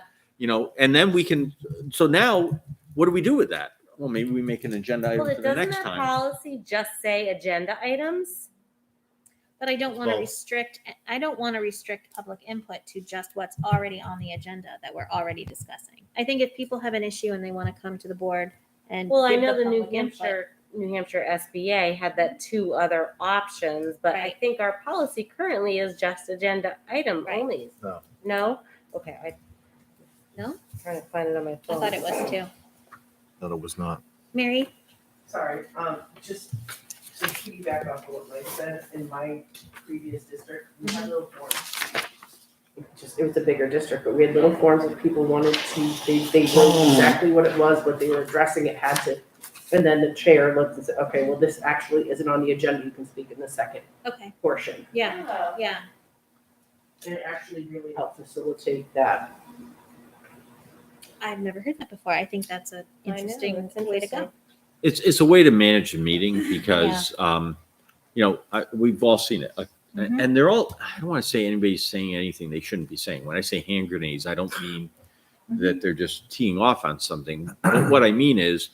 and then we can. So now, what do we do with that? Well, maybe we make an agenda item Well, for it the doesn't next that time. policy just say agenda items? But I don't want to Well- restrict public input to just what's already on the agenda that we're already discussing. I think if people have an issue and they want to come to the board and Well, I give know the New public input- Hampshire New Hampshire SBA had that 2 other options, but I Right. think our policy currently is just agenda item Right. only. No. No? Okay, No? I'm trying to find it on my I phone. thought it was too. No, it was not. Mary? Sorry, just to piggyback off of what Mike said, in my previous district, we had little forms. It was a bigger district, but we had little forms that people wanted to, they wrote exactly what it was, what they were addressing, it had to. And then the chair looked and said, okay, well, this actually isn't on the agenda, you can speak in the second Okay. portion. Yeah. Yeah. And it actually really helped facilitate that. I've never heard that before. I think that's an I know, interesting it's way to go. interesting. It's a way to manage the meeting because, we've all seen it. And they're all, I don't want to say anybody's saying anything they shouldn't be saying. When I say hand grenades, I don't mean that they're just teeing off on something. But what I mean is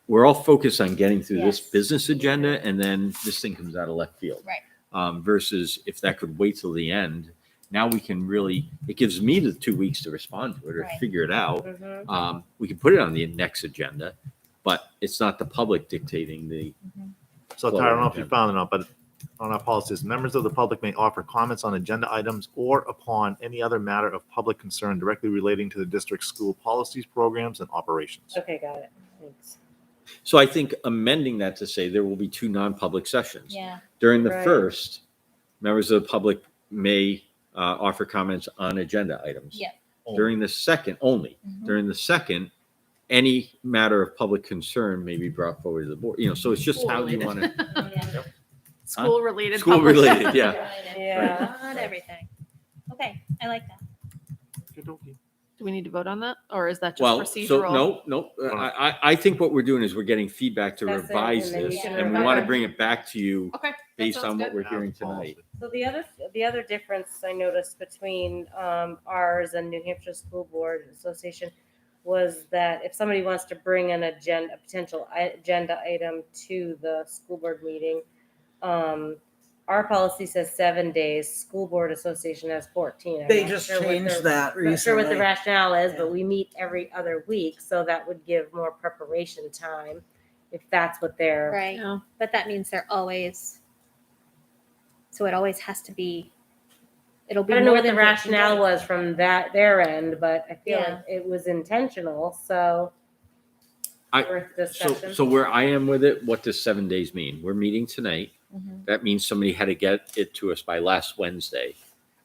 we're all focused on getting through this Yes. business agenda and then this thing comes out of left field. Right. Versus if that could wait till the end, now we can really, it gives me the 2 weeks to respond to it or Right. figure it out. Mhm. We can put it on the next agenda, but it's not the public dictating the. So Tara, I don't know if you found it out, but on our policies, members of the public may offer comments on agenda items or upon any other matter of public concern directly relating to the district's school policies, programs, and operations. Okay, got it. Thanks. So I think amending that to say there will be 2 non-public sessions. Yeah. During the Right. first, members of the public may offer comments on agenda items. Yeah. During the second, only. Mhm. During the second, any matter of public concern may be brought forward to the board. So it's just how you want to. Yeah. School related. School related, yeah. Yeah. Not everything. Okay. I like that. Do we need to vote on that, or is that just Well, procedural? so no. I think what we're doing is we're getting feedback to That's it, revise and then you this, can and we revise want it. to bring it back to you Okay. that based sounds on what good. we're hearing tonight. So the other difference I noticed between ours and New Hampshire School Board Association was that if somebody wants to bring a potential agenda item to the school board meeting, our policy says 7 days. School Board Association has 14. I'm They not just sure what changed their- that Not sure what the recently. rationale is, Yeah. but we meet every other week, so that would give more preparation time if that's what they're. Right. But that means they're always, so it always has to be, it'll I be don't know more what the than 14 rationale days. was from their end, but I feel Yeah. like it was intentional, so. Worth discussion. So where I am with it, what does 7 days mean? We're meeting tonight. Mhm. That means somebody had to get it to us by last Wednesday.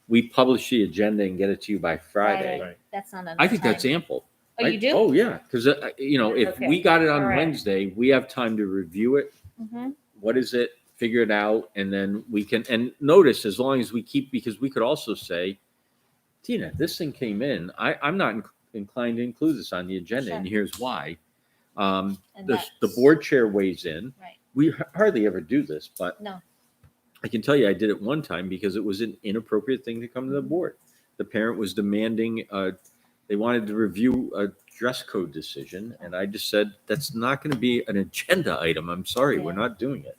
We publish the agenda and get it to you by Friday. Right. That's not enough I think that's time. ample. Oh, you do? Oh, yeah, because, if Okay. we got it on All right. Wednesday, we have time to review it. Mhm. What is it? Figure it out, and then we can, and notice, as long as we keep, because we could also say, Tina, this thing came in, I'm not inclined to include this on the agenda, and here's why. And The that's- board chair weighs in. Right. We hardly ever do this, but No. I can tell you I did it one time because it was an inappropriate thing to come to the board. The parent was demanding, they wanted to review a dress code decision, and I just said, that's not going to be an agenda item. I'm sorry, we're Yeah. not doing it.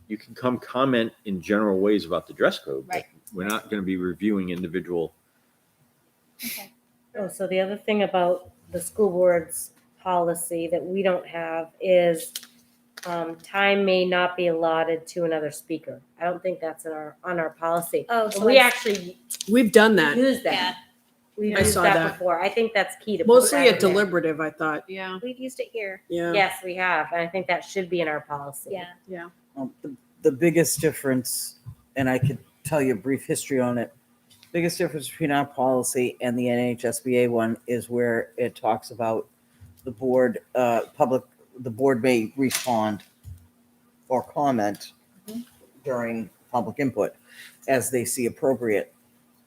You can come comment in general ways about the dress code, but Right. we're not going to be reviewing individual. Okay. Oh, so the other thing about the school board's policy that we don't have is time may not be allotted to another speaker. I don't think that's in on our policy. Oh, And so we I- actually We've done that. use Yeah. that. We've I used saw that that. before. I think that's key to. put Mostly that at in there. deliberative, I thought. Yeah. We've used it here. Yeah. Yes, we have, and I think that should be in our policy. Yeah. The biggest difference, and I could tell you a brief history on it. Biggest difference between our policy and the NHSBA one is where it talks about the board, the board may respond or comment during public input as they see appropriate.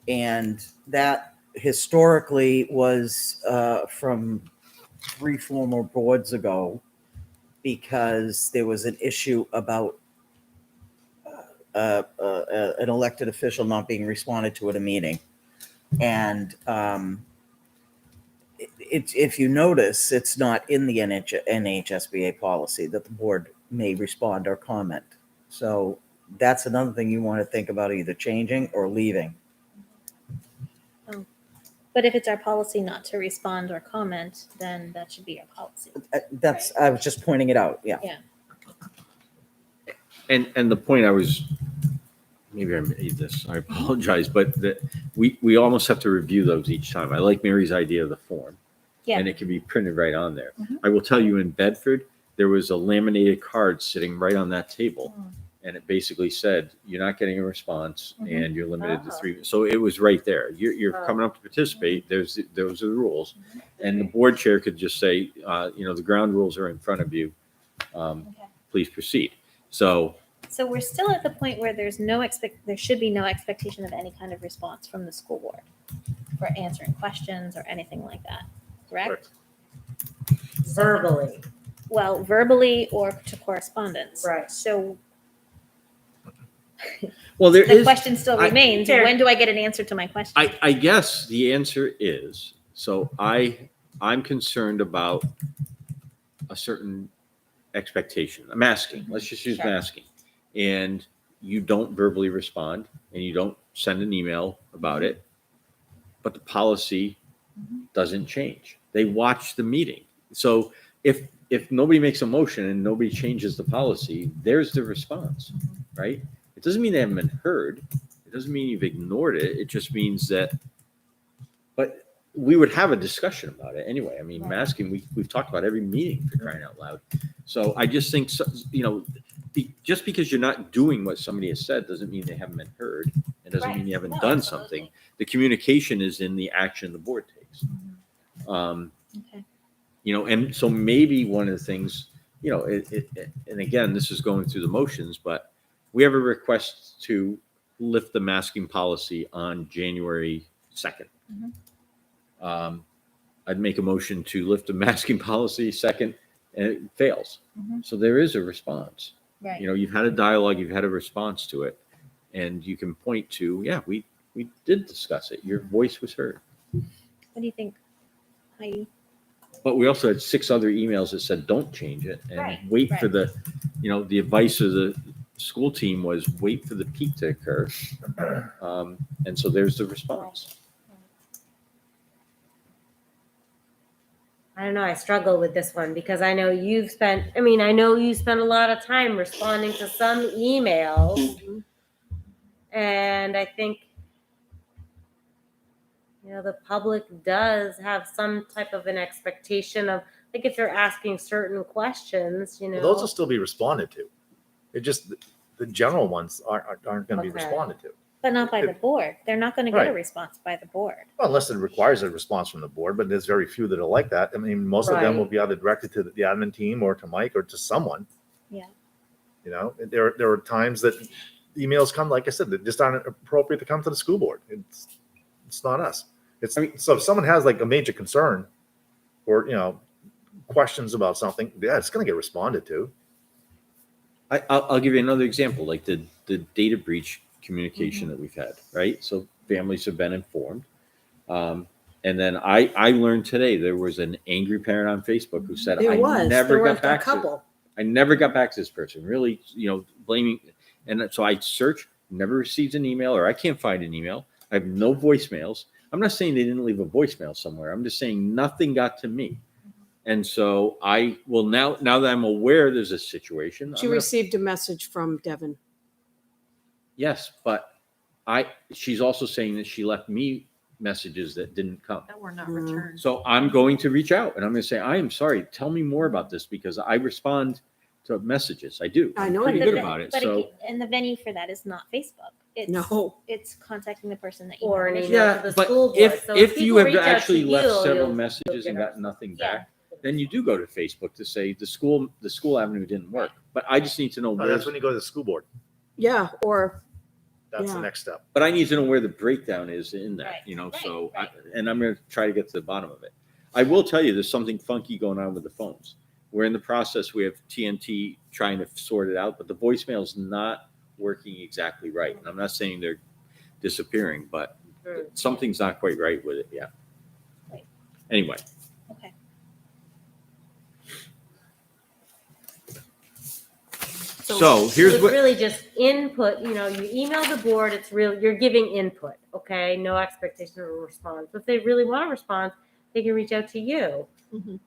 And that historically was from 3 former boards ago, because there was an issue about an elected official not being responded to at a meeting. And if you notice, it's not in the NHSBA policy that the board may respond or comment. So that's another thing you want to think about either changing or leaving. But if it's our policy not to respond or comment, then that should be our policy. I was just pointing it out, yeah. Yeah. And the point I was, maybe I made this, I apologize, but that we almost have to review those each time. I like Mary's idea of the form. Yeah. And it can be printed right on there. Mhm. I will tell you, in Bedford, there was a laminated card sitting right on that table. And it basically said, you're not getting a response and you're limited to 3. So it was right there. You're coming up to participate. Those are the rules. And the board chair could just say, the ground rules are in front of you. Please proceed. So we're still at the point where there should be no expectation of any kind of response from the school board for answering questions or anything like that, correct? Verbally. Well, verbally or to correspondence. Right. So well, there the is. question still remains, when do I get an answer to my question? I guess the answer is, so I'm concerned about a certain expectation. Masking. Let's just use Sure. masking. And you don't verbally respond and you don't send an email about it, but the policy doesn't change. They watch the meeting. So if nobody makes a motion and nobody changes the policy, there's the response, right? It doesn't mean they haven't been heard. It doesn't mean you've ignored it. It just means that, but we would have a discussion about it anyway. I mean, masking, we've talked about every meeting, for crying out loud. So I just think, just because you're not doing what somebody has said doesn't mean they haven't been heard. It doesn't mean you haven't done something. The communication is in the action the board takes. Okay. And so maybe one of the things, and again, this is going through the motions, but we have a request to lift the masking policy on January 2nd. I'd make a motion to lift the masking policy 2nd, and it fails. So there is a response. Right. You've had a dialogue, you've had a response to it, and you can point to, we did discuss it. Your voice was heard. What do you think, Heidi? But we also had 6 other emails that said, don't change it and wait for the advice of the school team was wait for the peak to occur. And so there's the response. I don't know. I struggle with this one because I know you spent a lot of time responding to some emails. And I think, the public does have some type of an expectation of, like, if you're asking certain questions, Well, those will still be responded to. It just, the general ones aren't going to be responded to. But not by the board. They're not going to get a Right. response by the board. Well, unless it requires a response from the board, but there's very few that are like that. I mean, most of them will be either directed to the admin team or to Mike or to someone. Yeah. There are times that emails come, like I said, that just aren't appropriate to come to the school board. It's not us. So if someone has like a major concern or, questions about something, it's going to get responded to. I'll give you another example, like the data breach communication that we've had, right? So families have been informed. And then I learned today there was an angry parent on Facebook who said, I never got back to this person, really, blaming. And so I searched, never received an email, or I can't find an email. I have no voicemails. I'm not saying they didn't leave a voicemail somewhere. I'm just saying nothing got to me. And so I will now that I'm aware there's a situation. She received a message from Devin. Yes, but she's also saying that she left me messages that didn't come. That were not returned. So I'm going to reach out and I'm going to say, I am sorry. Tell me more about this because I respond to messages. I do. I know I'm pretty you good do. about it. But So and the venue for that is not Facebook. It's, No. It's contacting the person that Or an emailed. email to the but school board. if So you people have reach out actually to left you, several you'll messages and get got nothing Yeah. back, then you do go to Facebook to say the school avenue didn't work. But I just need to know No, where. that's when you go to the school board. Yeah, or That's the Yeah. next step. But I need to know where the breakdown is in that, Right, so, right. and I'm going to try to get to the bottom of it. I will tell you, there's something funky going on with the phones. We're in the process. We have TNT trying to sort it out, but the voicemail's not working exactly right. And I'm not saying they're disappearing, but something's not quite right with it yet. Right. Anyway. Okay. So here's it's what. really just input. You email the board. It's real. You're giving input. Okay, no expectation of a response. If they really want a response, they can reach out to you. Mhm.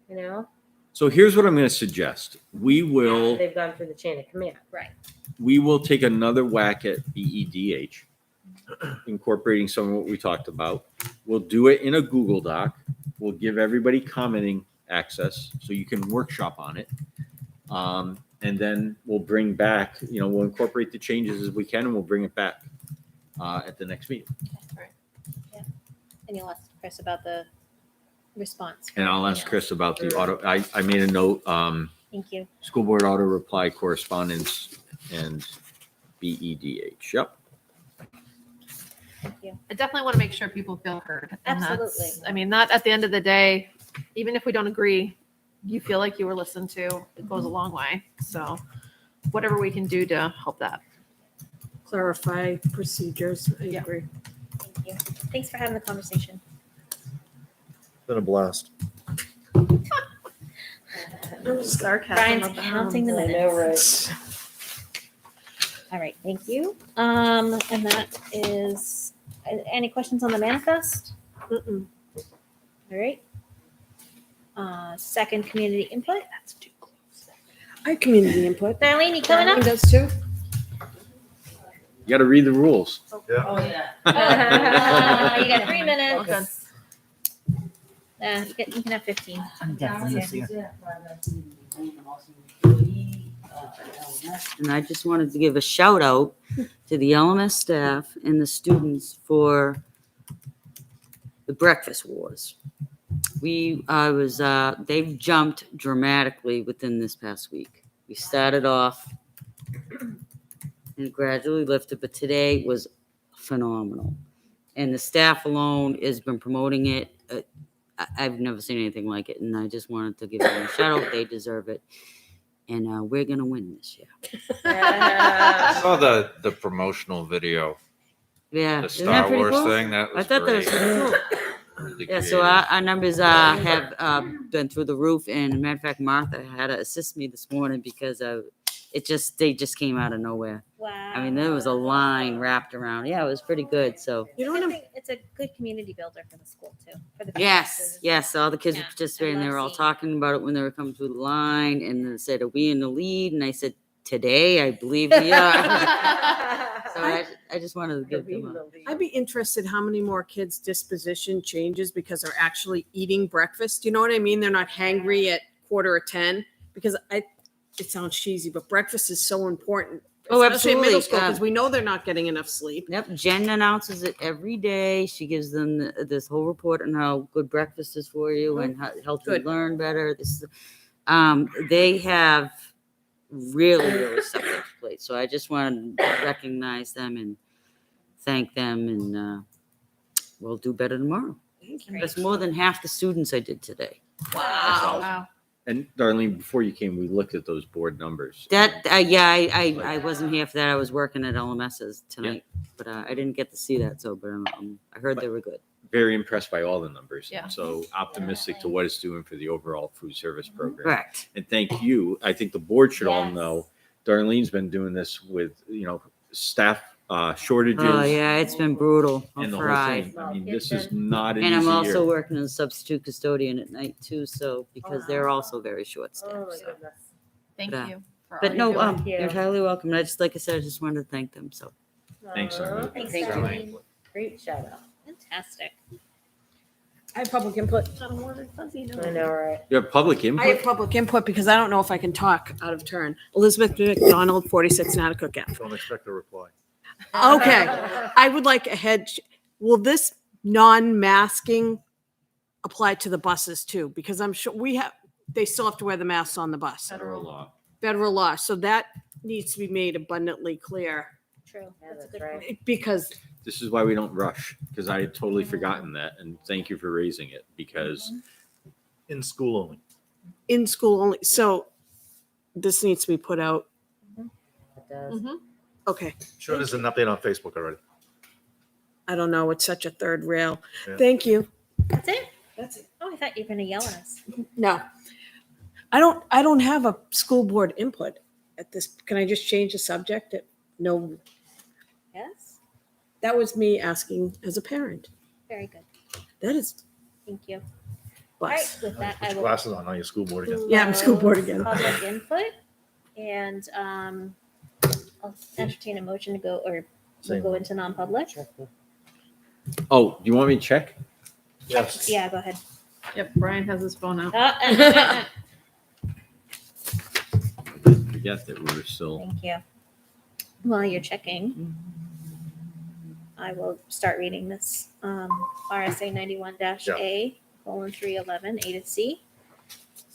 So here's what I'm going to suggest. They've gone through the chain of command. Right. We will take another whack at BEDH, incorporating some of what we talked about. We'll do it in a Google Doc. We'll give everybody commenting access so you can workshop on it. And then we'll bring back, we'll incorporate the changes as we can, and we'll bring it back at the next meeting. And you'll ask Chris about the response. And I'll ask Chris about the auto. I made a note. Thank you. School board auto reply correspondence and BEDH. Yep. Thank you. I definitely want to make sure people feel heard. And Absolutely. I mean, not at the end of the day, even if we don't agree, you feel like you were listened to, it goes a long way. So whatever we can do to help that. Clarify procedures. I agree. Thank you. Thanks for having the conversation. Been a blast. Brian's counting the minutes. All right, thank you. And that is, any questions on the manifest? Mm-mm. All right. Second, community input. That's too close. I have community input. Darlene, you coming up? Darlene does too. You got to read the rules. Oh, yeah. You got 3 minutes. You can have 15. I'm definitely this year. And I just wanted to give a shout out to the LMS staff and the students for the breakfast wars. They've jumped dramatically within this past week. We started off and gradually lifted, but today was phenomenal. And the staff alone has been promoting it. I've never seen anything like it, and I just wanted to give them a shout out. They deserve it. And we're going to win this year. I saw the promotional video, Yeah. the Isn't that Star pretty Wars cool? thing. That was I thought great. that was pretty cool. Really Yeah, so creative. our numbers have been through the roof. And as a matter of fact, Martha had to assist me this morning because they just came out of nowhere. Wow. I mean, there was a line wrapped around. Yeah, it was pretty good. So You know what? It's a good community builder for the school too. For the yes, all the kids Yeah, were participating. I They love were all seeing talking about it when they were coming through the line, and they said, "Are we in the lead?" And I said, "Today, I believe we are." So I just wanted to give them a I'd be interested how many more kids' disposition changes because they're actually eating breakfast. You know what I mean? They're not hangry at 9:45 because it sounds cheesy, but breakfast is so important. Oh, Especially in middle absolutely. school because we know they're not getting enough sleep. Yep, Jen announces it every day. She gives them this whole report on how good breakfast is for you and how it helps you Good. learn better. They have really stepped up to the plate. So I just want to recognize them and thank them, and we'll do better tomorrow. That's more than half the students I did today. Wow. And Darlene, before you came, we looked at those board numbers. I wasn't here for that. I was working at LMS's tonight, but I didn't get to see that. So, but I heard they were good. Very impressed by all the numbers. Yeah. So optimistic to what it's doing for the overall food service program. Correct. And thank you. I think the board should all Yes. know Darlene's been doing this with, staff shortages. Oh yeah, it's been brutal. And I'll the whole fry. thing. I mean, this is not an And I'm easy also year. working as a substitute custodian at night too, so because they're also very short staffed. Oh, my so. goodness. Thank But, you. For all But you're no, doing. Thank you. you're entirely welcome. And like I said, I just wanted to thank them. So Thanks, Darlene. Thanks, Thank you. Darlene. Great shout out. Fantastic. I have public input. Not a warm and fuzzy, no. I know, right? You have public I have input? public input because I don't know if I can talk out of turn. Elizabeth McDonald, 46 Natticook Ave. Don't expect a reply. Okay, I would like a head. Will this non-masking apply to the buses too? Because I'm sure they still have to wear the masks on the bus. Federal law. Federal law. So that needs to be made abundantly clear True. Yeah, That's a that's good right. point. because This is why we don't rush, because I had totally forgotten that. And thank you for raising it, because In school only. in school only. So this needs to be put out. It does. Okay. Sure, there's an update on Facebook already. I don't know. It's such a third rail. Yeah. Thank you. That's it? That's it. Oh, I thought you were going to yell at us. No. I don't have a school board input at this. Can I just change the subject? No, Yes? that was me asking as a parent. Very good. That is, Thank you. All right, Bus. with that, I will. Glasses on your school board again. Yeah, I'm school board close again. Public input, and I'll entertain a motion to go, or we'll go into non-public. Oh, do you want me to check? Yes. Yeah, go ahead. Yep, Brian has his phone out. Forget that we were still. Thank you. While you're checking, I will start reading this. RSA 91-A:311, A to C.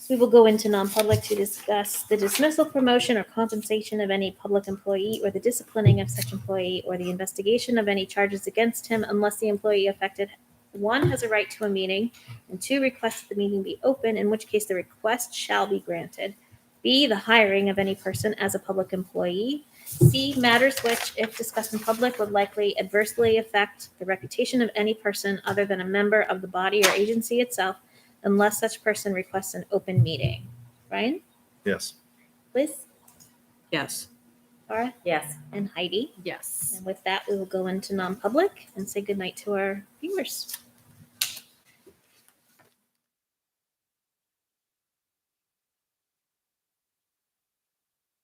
We will go into non-public to discuss the dismissal, promotion, or compensation of any public employee, or the disciplining of such employee, or the investigation of any charges against him, unless the employee affected, 1, has a right to a meeting, and 2, requests that the meeting be open, in which case the request shall be granted. B, the hiring of any person as a public employee. C, matters which, if discussed in public, would likely adversely affect the reputation of any person other than a member of the body or agency itself, unless such person requests an open meeting. Ryan? Yes. Liz? Yes. Laura? Yes. And Heidi? Yes. And with that, we will go into non-public and say goodnight to our viewers.